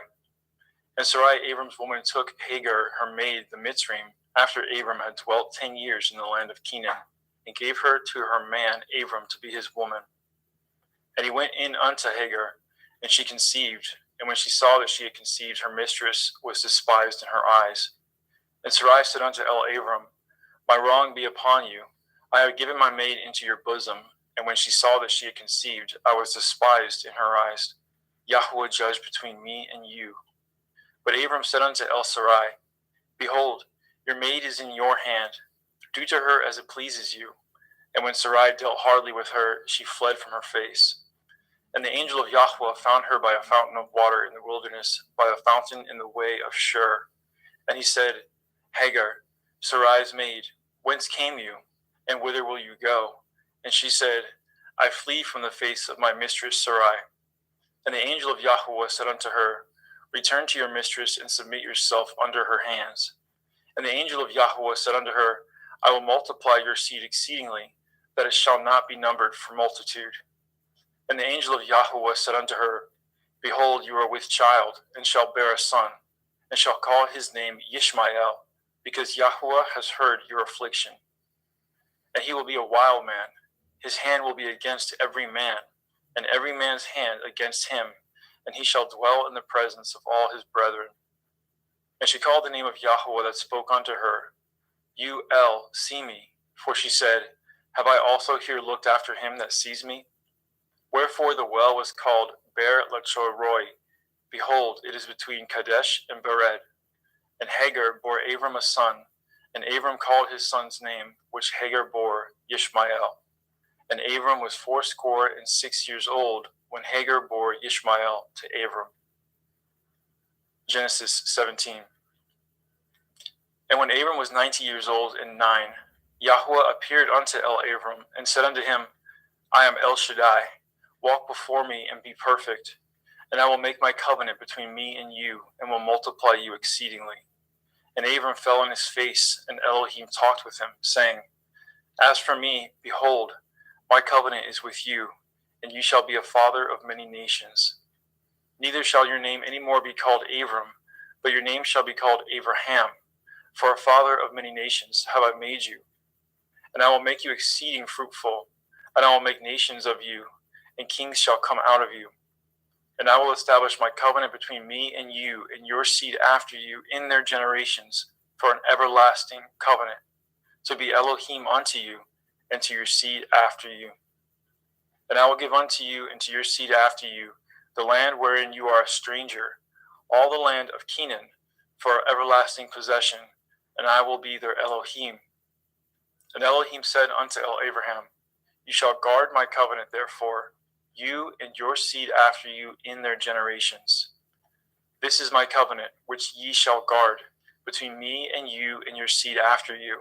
And Sarai, Abram's woman, took Hagar, her maid, the Mitzrayim, after Abram had dwelt 10 years in the land of Canaan, and gave her to her man Abram to be his woman. And he went in unto Hagar, and she conceived. And when she saw that she had conceived, her mistress was despised in her eyes. And Sarai said unto Abram, My wrong be upon you. I have given my maid into your bosom. And when she saw that she had conceived, I was despised in her eyes. Yahweh judge between me and you. But Abram said unto Sarai, Behold, your maid is in your hand. Do to her as it pleases you. And when Sarai dealt hardly with her, she fled from her face. And the angel of Yahweh found her by a fountain of water in the wilderness, by a fountain in the way of Shur. And he said, Hagar, Sarai's maid, whence came you, and whither will you go? And she said, I flee from the face of my mistress Sarai. And the angel of Yahweh said unto her, Return to your mistress, and submit yourself under her hands. And the angel of Yahweh said unto her, I will multiply your seed exceedingly, that it shall not be numbered for multitude. And the angel of Yahweh said unto her, Behold, you are with child, and shall bear a son, and shall call his name Yishmael, because Yahweh has heard your affliction. and he will be a wild man. His hand will be against every man, and every man's hand against him, and he shall dwell in the presence of all his brethren. And she called the name of Yahweh that spoke unto her, You, El, see me. For she said, Have I also here looked after him that sees me? Wherefore the well was called Ber Lachoroi. Behold, it is between Kadesh and Bered. And Hagar bore Abram a son, and Abram called his son's name, which Hagar bore, Ishmael. And Abram was 86 years old when Hagar bore Ishmael to Abram. Genesis 17. And when Abram was 90 years old and 9, Yahweh appeared unto Abram and said unto him, I am El Shaddai. Walk before me and be perfect, and I will make my covenant between me and you, and will multiply you exceedingly. And Abram fell on his face, and Elohim talked with him, saying, As for me, behold, my covenant is with you, and you shall be a father of many nations. Neither shall your name any more be called Abram, but your name shall be called Abraham, for a father of many nations have I made you. And I will make you exceeding fruitful, and I will make nations of you, and kings shall come out of you. And I will establish my covenant between me and you and your seed after you in their generations for an everlasting covenant, to be Elohim unto you and to your seed after you. And I will give unto you and to your seed after you the land wherein you are a stranger, all the land of Canaan, for an everlasting possession, and I will be their Elohim. And Elohim said unto Abraham, You shall guard my covenant, therefore, you and your seed after you in their generations. This is my covenant, which ye shall guard, between me and you and your seed after you.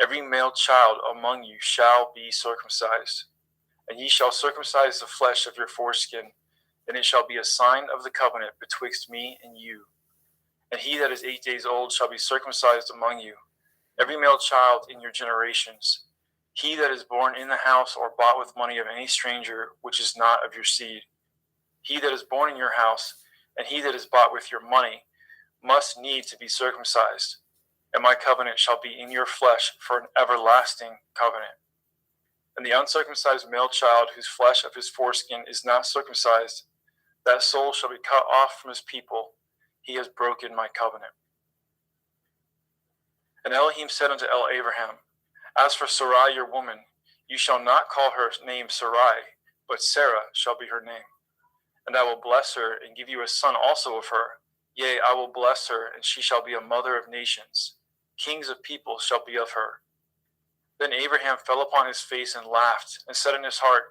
Every male child among you shall be circumcised, and ye shall circumcise the flesh of your foreskin, and it shall be a sign of the covenant betwixt me and you. And he that is 8 days old shall be circumcised among you, every male child in your generations. He that is born in the house or bought with money of any stranger, which is not of your seed. He that is born in your house, and he that is bought with your money, must need to be circumcised. And my covenant shall be in your flesh for an everlasting covenant. And the uncircumcised male child, whose flesh of his foreskin is not circumcised, that soul shall be cut off from his people. He has broken my covenant. And Elohim said unto Abraham, As for Sarai your woman, you shall not call her name Sarai, but Sarah shall be her name. And I will bless her, and give you a son also of her. Yea, I will bless her, and she shall be a mother of nations. Kings of peoples shall be of her. Then Abraham fell upon his face and laughed, and said in his heart,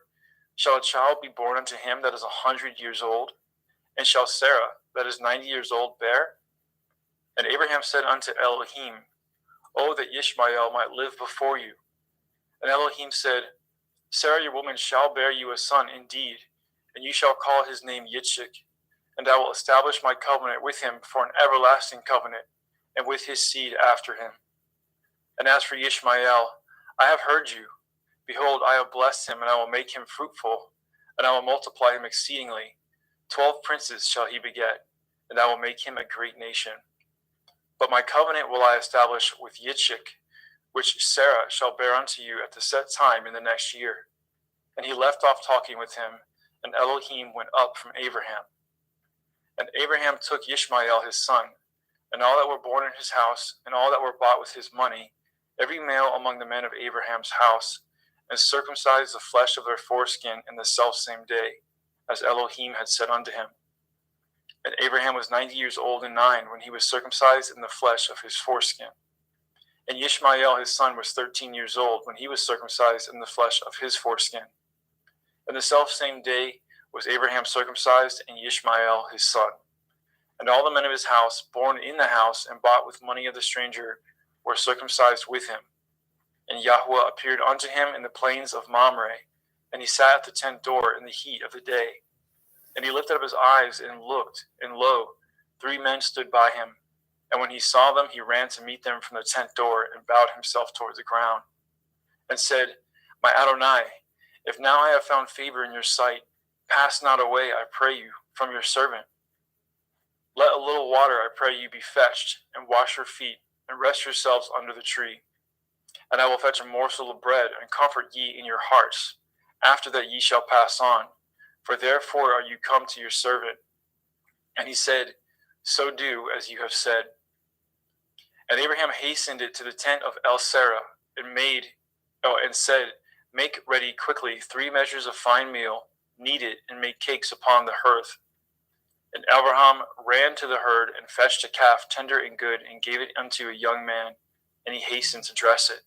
Shall a child be born unto him that is 100 years old? And shall Sarah, that is 90 years old, bear? And Abraham said unto Elohim, Oh, that Ishmael might live before you. And Elohim said, Sarah your woman shall bear you a son indeed, and you shall call his name Yitzchak, and I will establish my covenant with him for an everlasting covenant, and with his seed after him. And as for Ishmael, I have heard you. Behold, I have blessed him, and I will make him fruitful, and I will multiply him exceedingly. 12 princes shall he beget, and I will make him a great nation. But my covenant will I establish with Yitzchak, which Sarah shall bear unto you at the set time in the next year. And he left off talking with him, and Elohim went up from Abraham. And Abraham took Ishmael his son, and all that were born in his house, and all that were bought with his money, every male among the men of Abraham's house, and circumcised the flesh of their foreskin in the selfsame day, as Elohim had said unto him. And Abraham was 90 years old and 9 when he was circumcised in the flesh of his foreskin. And Ishmael his son was 13 years old when he was circumcised in the flesh of his foreskin. And the selfsame day was Abraham circumcised, and Ishmael his son. And all the men of his house, born in the house and bought with money of the stranger, were circumcised with him. And Yahweh appeared unto him in the plains of Mamre, and he sat at the tent door in the heat of the day. And he lifted up his eyes and looked, and lo, 3 men stood by him. And when he saw them, he ran to meet them from the tent door, and bowed himself toward the ground, and said, My Adonai, if now I have found favor in your sight, pass not away, I pray you, from your servant. Let a little water, I pray you, be fetched, and wash your feet, and rest yourselves under the tree. And I will fetch a morsel of bread, and comfort ye in your hearts. After that ye shall pass on, for therefore are you come to your servant. And he said, So do as you have said. And Abraham hastened it to the tent of El-Sarah, and said, Make ready quickly 3 measures of fine meal, knead it, and make cakes upon the hearth. And Abraham ran to the herd, and fetched a calf tender and good, and gave it unto a young man, and he hastened to dress it.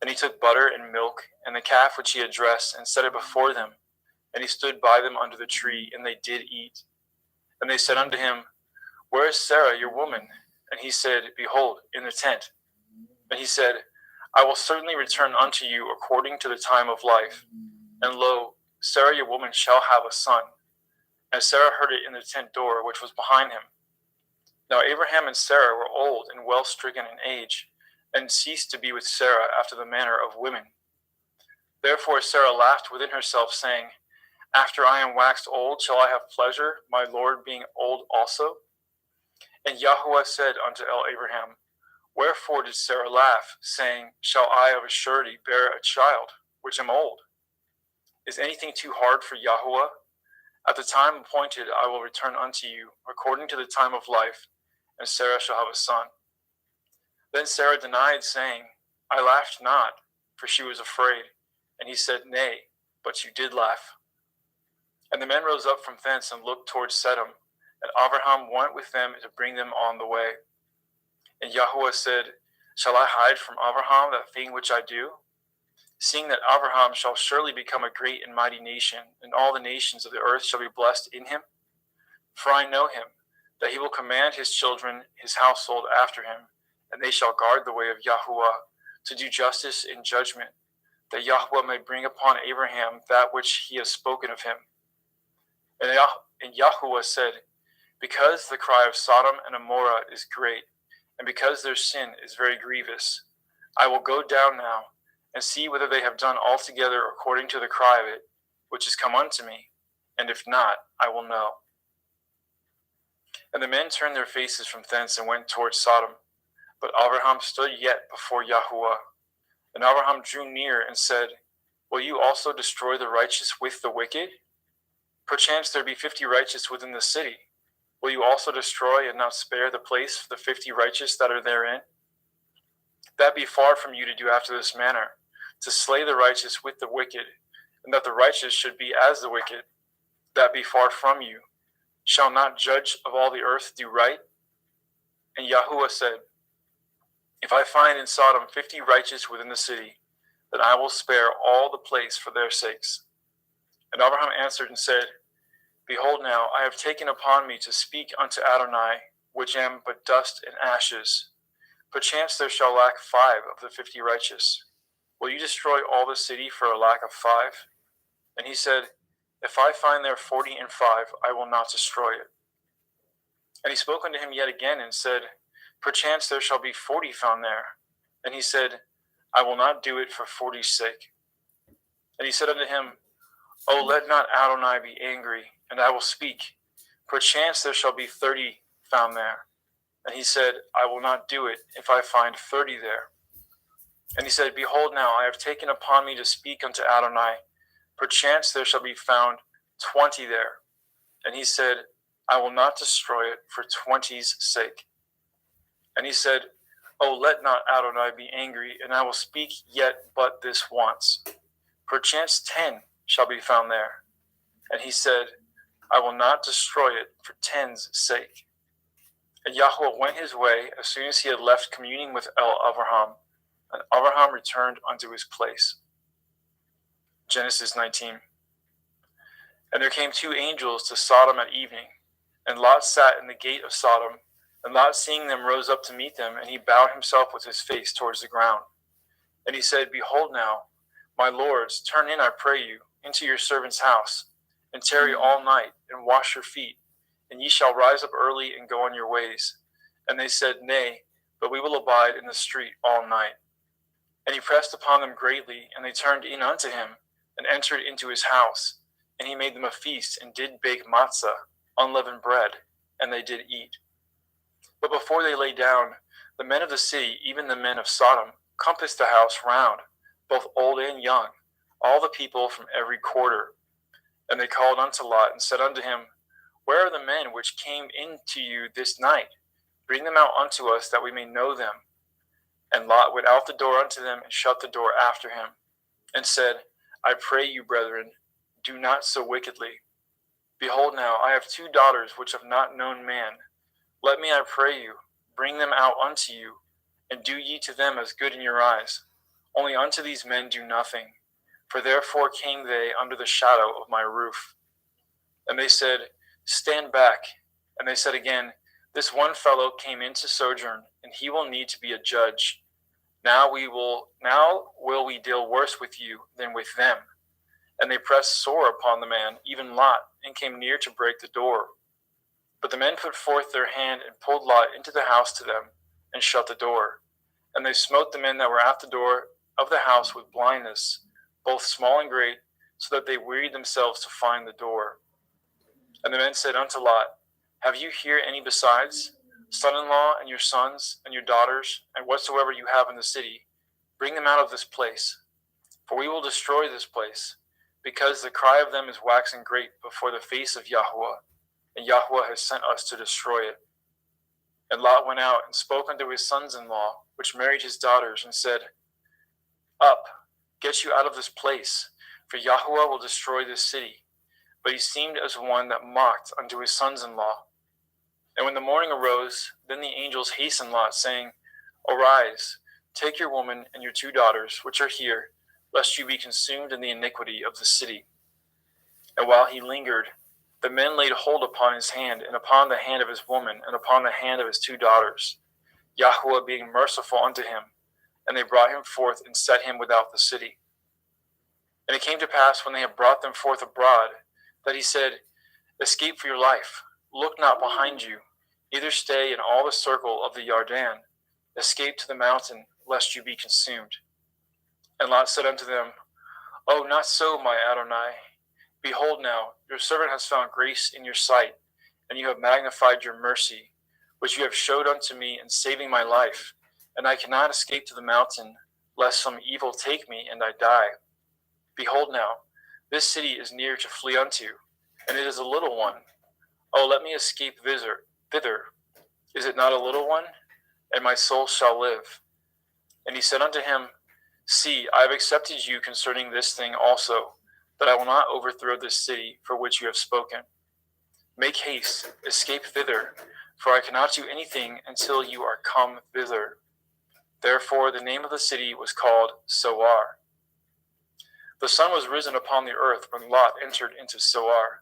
And he took butter and milk, and the calf which he had dressed, and set it before them. And he stood by them under the tree, and they did eat. And they said unto him, Where is Sarah your woman? And he said, Behold, in the tent. And he said, I will certainly return unto you according to the time of life. And lo, Sarah your woman shall have a son. And Sarah heard it in the tent door which was behind him. Now Abraham and Sarah were old and well stricken in age, and ceased to be with Sarah after the manner of women. Therefore Sarah laughed within herself, saying, After I am waxed old, shall I have pleasure, my Lord being old also? And Yahuwah said unto Abraham, Wherefore did Sarah laugh, saying, Shall I of a surety bear a child, which am old? Is anything too hard for Yahuwah? At the time appointed I will return unto you, according to the time of life, and Sarah shall have a son. Then Sarah denied, saying, I laughed not, for she was afraid. And he said, Nay, but you did laugh. And the men rose up from thence, and looked towards Sedom. And Abraham went with them to bring them on the way. And Yahuwah said, Shall I hide from Abraham that thing which I do? Seeing that Abraham shall surely become a great and mighty nation, and all the nations of the earth shall be blessed in him. For I know him, that he will command his children, his household after him, and they shall guard the way of Yahuwah, to do justice and judgment, that Yahuwah may bring upon Abraham that which he has spoken of him. And Yahuwah said, Because the cry of Sodom and Amorah is great, and because their sin is very grievous, I will go down now, and see whether they have done altogether according to the cry of it, which is come unto me, and if not, I will know. And the men turned their faces from thence, and went towards Sodom. But Abraham stood yet before Yahuwah. And Abraham drew near, and said, Will you also destroy the righteous with the wicked? Perchance there be 50 righteous within the city. Will you also destroy and not spare the place for the 50 righteous that are therein? That be far from you to do after this manner, to slay the righteous with the wicked, and that the righteous should be as the wicked. That be far from you. Shall not judge of all the earth do right? And Yahuwah said, If I find in Sodom 50 righteous within the city, then I will spare all the place for their sakes. And Abraham answered and said, Behold now, I have taken upon me to speak unto Adonai, which am but dust and ashes. Perchance there shall lack 5 of the 50 righteous. Will you destroy all the city for a lack of 5? And he said, If I find there 40 and 5, I will not destroy it. And he spoke unto him yet again, and said, Perchance there shall be 40 found there. And he said, I will not do it for 40's sake. And he said unto him, O let not Adonai be angry, and I will speak. Perchance there shall be 30 found there. And he said, I will not do it if I find 30 there. And he said, Behold now, I have taken upon me to speak unto Adonai. Perchance there shall be found 20 there. And he said, I will not destroy it for 20's sake. And he said, O let not Adonai be angry, and I will speak yet but this once. Perchance 10 shall be found there. And he said, I will not destroy it for 10's sake. And Yahuwah went his way as soon as he had left communing with Abraham, and Abraham returned unto his place. Genesis 19. And there came 2 angels to Sodom at evening, and Lot sat in the gate of Sodom. And Lot, seeing them, rose up to meet them, and he bowed himself with his face towards the ground. And he said, Behold now, my lords, turn in, I pray you, into your servant's house, and tarry all night, and wash your feet, and ye shall rise up early and go on your ways. And they said, Nay, but we will abide in the street all night. And he pressed upon them greatly, and they turned in unto him, and entered into his house. And he made them a feast, and did bake matzah, unleavened bread, and they did eat. But before they lay down, the men of the city, even the men of Sodom, compassed the house round, both old and young, all the people from every quarter. And they called unto Lot, and said unto him, Where are the men which came in to you this night? Bring them out unto us, that we may know them. And Lot went out the door unto them, and shut the door after him, and said, I pray you, brethren, do not so wickedly. Behold now, I have 2 daughters which have not known man. Let me, I pray you, bring them out unto you, and do ye to them as good in your eyes. Only unto these men do nothing, for therefore came they under the shadow of my roof. And they said, Stand back. And they said again, This one fellow came in to sojourn, and he will need to be a judge. Now will we deal worse with you than with them. And they pressed sore upon the man, even Lot, and came near to break the door. But the men put forth their hand, and pulled Lot into the house to them, and shut the door. And they smote the men that were at the door of the house with blindness, both small and great, so that they wearied themselves to find the door. And the men said unto Lot, Have you here any besides, son-in-law, and your sons, and your daughters, and whatsoever you have in the city? Bring them out of this place, for we will destroy this place, because the cry of them is waxing great before the face of Yahweh, and Yahweh has sent us to destroy it. And Lot went out and spoke unto his sons-in-law, which married his daughters, and said, Up, get you out of this place, for Yahweh will destroy this city. But he seemed as one that mocked unto his sons-in-law. And when the morning arose, then the angels hastened Lot, saying, Arise, take your woman and your 2 daughters, which are here, lest you be consumed in the iniquity of the city. And while he lingered, the men laid hold upon his hand, and upon the hand of his woman, and upon the hand of his 2 daughters, Yahweh being merciful unto him. And they brought him forth, and set him without the city. And it came to pass, when they had brought them forth abroad, that he said, Escape for your life, look not behind you, neither stay in all the circle of the Yarden. Escape to the mountain, lest you be consumed. And Lot said unto them, Oh, not so, my Adonai. Behold now, your servant has found grace in your sight, and you have magnified your mercy, which you have showed unto me in saving my life. And I cannot escape to the mountain, lest some evil take me, and I die. Behold now, this city is near to flee unto, and it is a little one. Oh, let me escape thither. Is it not a little one? And my soul shall live. And he said unto him, See, I have accepted you concerning this thing also, that I will not overthrow this city for which you have spoken. Make haste, escape thither, for I cannot do anything until you are come thither. Therefore the name of the city was called Zoar. The sun was risen upon the earth when Lot entered into Zoar.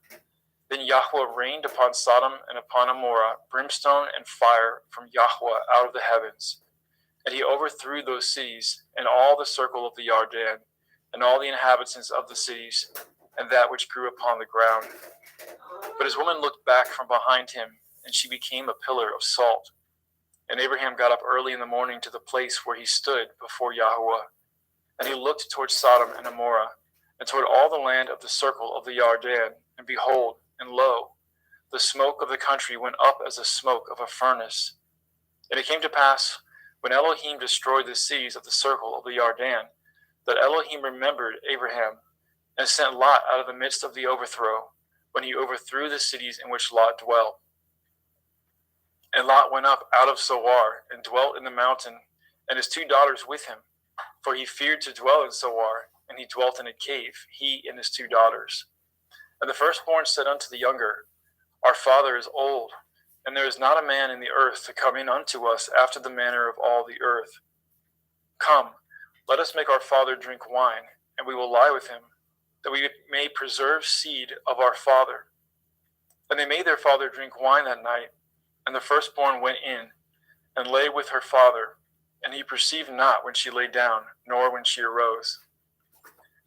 Then Yahweh rained upon Sodom and upon Amorah brimstone and fire from Yahweh out of the heavens. And he overthrew those cities and all the circle of the Yarden, and all the inhabitants of the cities, and that which grew upon the ground. But his woman looked back from behind him, and she became a pillar of salt. And Abraham got up early in the morning to the place where he stood before Yahweh. And he looked toward Sodom and Amorah, and toward all the land of the circle of the Yarden, and behold, and lo, the smoke of the country went up as the smoke of a furnace. And it came to pass, when Elohim destroyed the cities of the circle of the Yarden, that Elohim remembered Abraham, and sent Lot out of the midst of the overthrow, when he overthrew the cities in which Lot dwelt. And Lot went up out of Zoar, and dwelt in the mountain, and his 2 daughters with him. For he feared to dwell in Zoar, and he dwelt in a cave, he and his 2 daughters. And the firstborn said unto the younger, Our father is old, and there is not a man in the earth to come in unto us after the manner of all the earth. Come, let us make our father drink wine, and we will lie with him, that we may preserve seed of our father. And they made their father drink wine that night, and the firstborn went in, and lay with her father, and he perceived not when she lay down, nor when she arose.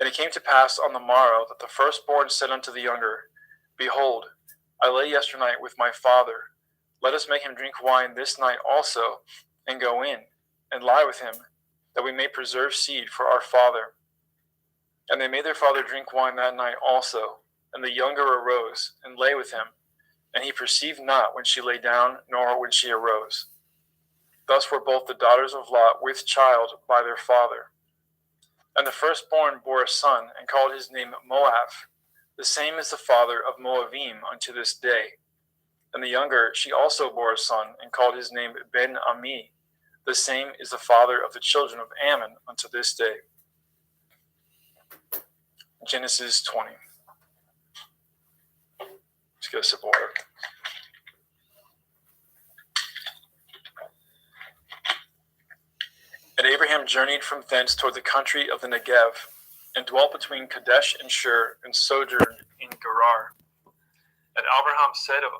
And it came to pass on the morrow that the firstborn said unto the younger, Behold, I lay yesternight with my father. Let us make him drink wine this night also, and go in, and lie with him, that we may preserve seed for our father. And they made their father drink wine that night also, and the younger arose, and lay with him, and he perceived not when she lay down, nor when she arose. Thus were both the daughters of Lot with child by their father. And the firstborn bore a son, and called his name Moab. The same is the father of Moabim unto this day. And the younger, she also bore a son, and called his name Ben-Ami. The same is the father of the children of Ammon unto this day. Genesis 20. Let's get a sip of water. And Abraham journeyed from thence toward the country of the Negev, and dwelt between Kadesh and Shur, and sojourned in Gerar. And Abraham said of